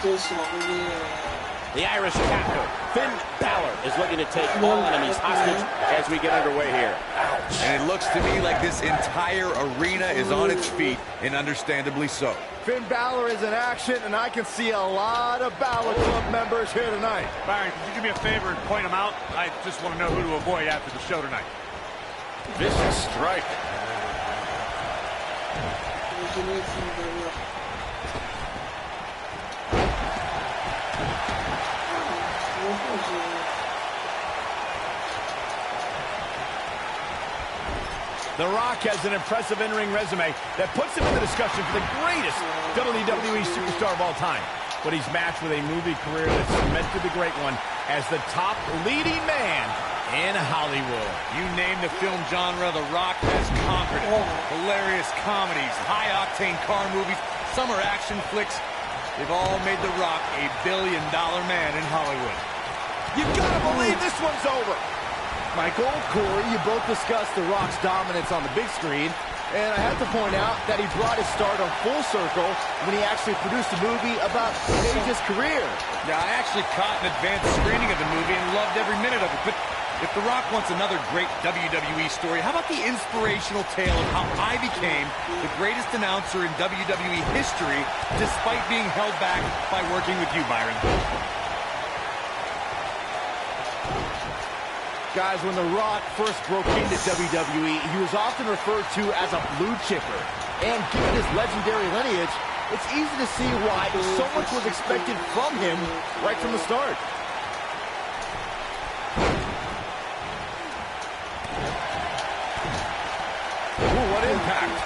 The Irish captor, Finn Balor, is looking to take all enemies hostage as we get underway here. Ouch. And it looks to me like this entire arena is on its feet, and understandably so. Finn Balor is in action, and I can see a lot of Balor Club members here tonight. Byron, could you do me a favor and point them out? I just want to know who to avoid after the show tonight. Vicious strike. The Rock has an impressive in-ring resume that puts him in the discussion for the greatest WWE superstar of all time. But he's matched with a movie career that cemented the great one as the top leading man in Hollywood. You name the film genre, The Rock has conquered it. Hilarious comedies, high-octane car movies, summer action flicks. They've all made The Rock a billion-dollar man in Hollywood. You've got to believe this one's over. Michael, Corey, you both discussed The Rock's dominance on the big screen, and I have to point out that he brought his stardom full circle when he actually produced a movie about his career. Yeah, I actually caught an advanced screening of the movie and loved every minute of it, but if The Rock wants another great WWE story, how about the inspirational tale of how I became the greatest announcer in WWE history despite being held back by working with you, Byron? Guys, when The Rock first broke into WWE, he was often referred to as a blue chipper. And given his legendary lineage, it's easy to see why so much was expected from him right from the start. Ooh, what impact.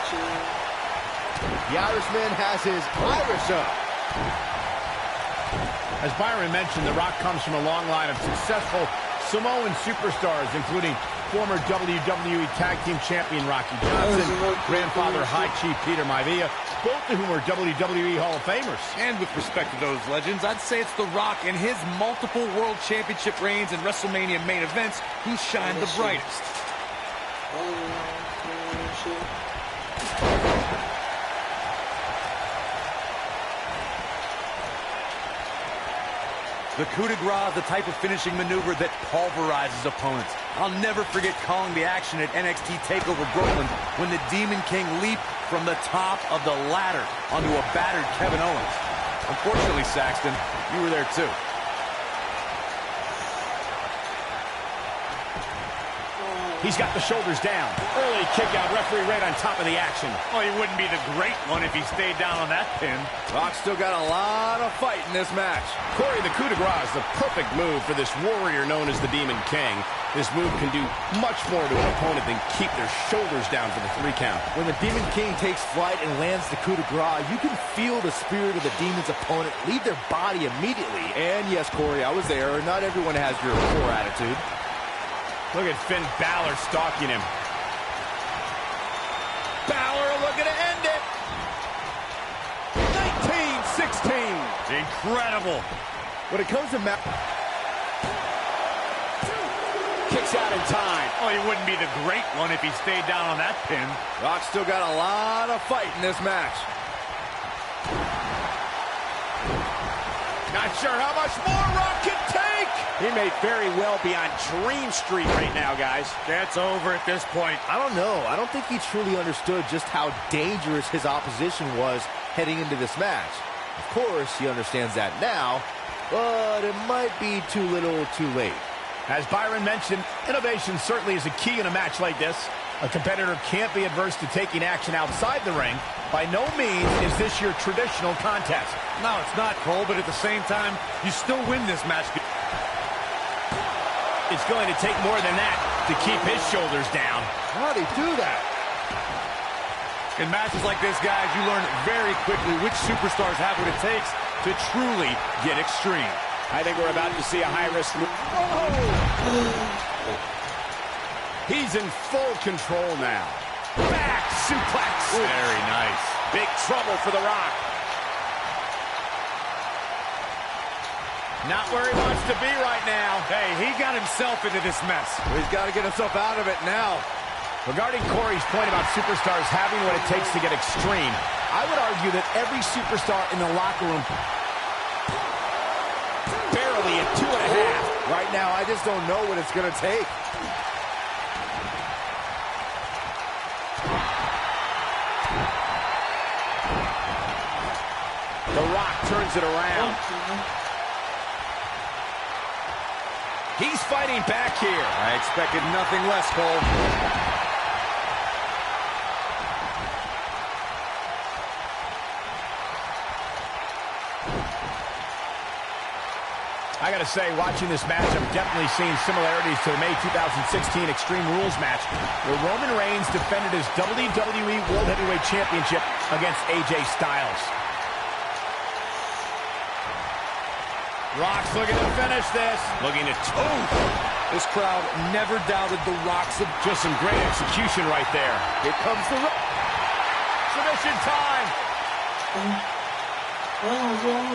The Irishman has his Irish up. As Byron mentioned, The Rock comes from a long line of successful Samoan superstars, including former WWE Tag Team Champion Rocky Johnson, grandfather High Chief Peter Maivia, both of whom are WWE Hall of Famers. And with respect to those legends, I'd say it's The Rock and his multiple World Championship reigns and WrestleMania main events who shine the brightest. The coup de grace is the type of finishing maneuver that pulverizes opponents. I'll never forget calling the action at NXT TakeOver Brooklyn when the Demon King leaped from the top of the ladder onto a battered Kevin Owens. Unfortunately, Saxton, you were there too. He's got the shoulders down. Early kick out, referee right on top of the action. Well, he wouldn't be the great one if he stayed down on that pin. Rock's still got a lot of fight in this match. Corey, the coup de grace is the perfect move for this warrior known as the Demon King. This move can do much more to an opponent than keep their shoulders down for the 3 count. When the Demon King takes flight and lands the coup de grace, you can feel the spirit of the Demon's opponent leave their body immediately. And yes, Corey, I was there. Not everyone has your core attitude. Look at Finn Balor stalking him. Balor looking to end it. 19-16. Incredible. When it comes to Kicks out in time. Oh, he wouldn't be the great one if he stayed down on that pin. Rock's still got a lot of fight in this match. Not sure how much more Rock can take. He may very well be on Dream Street right now, guys. That's over at this point. I don't know. I don't think he truly understood just how dangerous his opposition was heading into this match. Of course, he understands that now, but it might be too little too late. As Byron mentioned, innovation certainly is a key in a match like this. A competitor can't be adverse to taking action outside the ring. By no means is this your traditional contest. No, it's not, Cole, but at the same time, you still win this match. It's going to take more than that to keep his shoulders down. How'd he do that? In matches like this, guys, you learn very quickly which superstars have what it takes to truly get extreme. I think we're about to see a high-risk move. He's in full control now. Back suplex. Very nice. Big trouble for The Rock. Not where he wants to be right now. Hey, he got himself into this mess. He's got to get himself out of it now. Regarding Corey's point about superstars having what it takes to get extreme, I would argue that every superstar in the locker room Right now, I just don't know what it's going to take. The Rock turns it around. He's fighting back here. I expected nothing less, Cole. I gotta say, watching this match, I'm definitely seeing similarities to the May 2016 Extreme Rules match, where Roman Reigns defended his WWE World Heavyweight Championship against AJ Styles. Rock's looking to finish this. Looking to This crowd never doubted the Rock's. Just some great execution right there. Here comes the Rock. Submission time.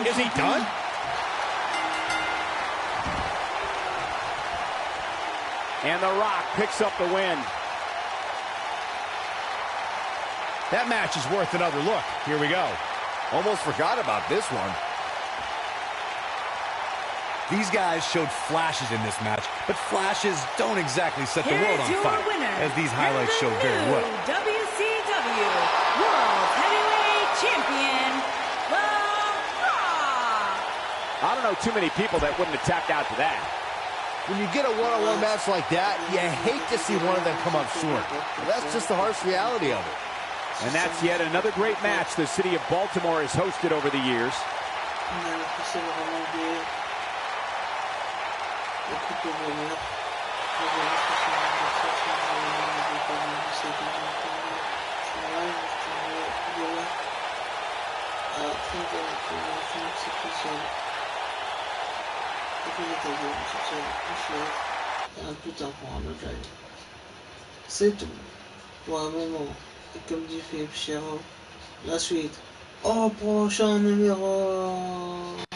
Is he done? And The Rock picks up the win. That match is worth another look. Here we go. Almost forgot about this one. These guys showed flashes in this match, but flashes don't exactly set the world on fire, as these highlights show very well. WCW World Heavyweight Champion, The Rock. I don't know too many people that wouldn't have tapped out to that. When you get a one-on-one match like that, you hate to see one of them come up short. But that's just the harsh reality of it. And that's yet another great match the city of Baltimore has hosted over the years. C'est tout pour un moment. Et comme dit Philippe Chéreau, la suite au prochain numéro.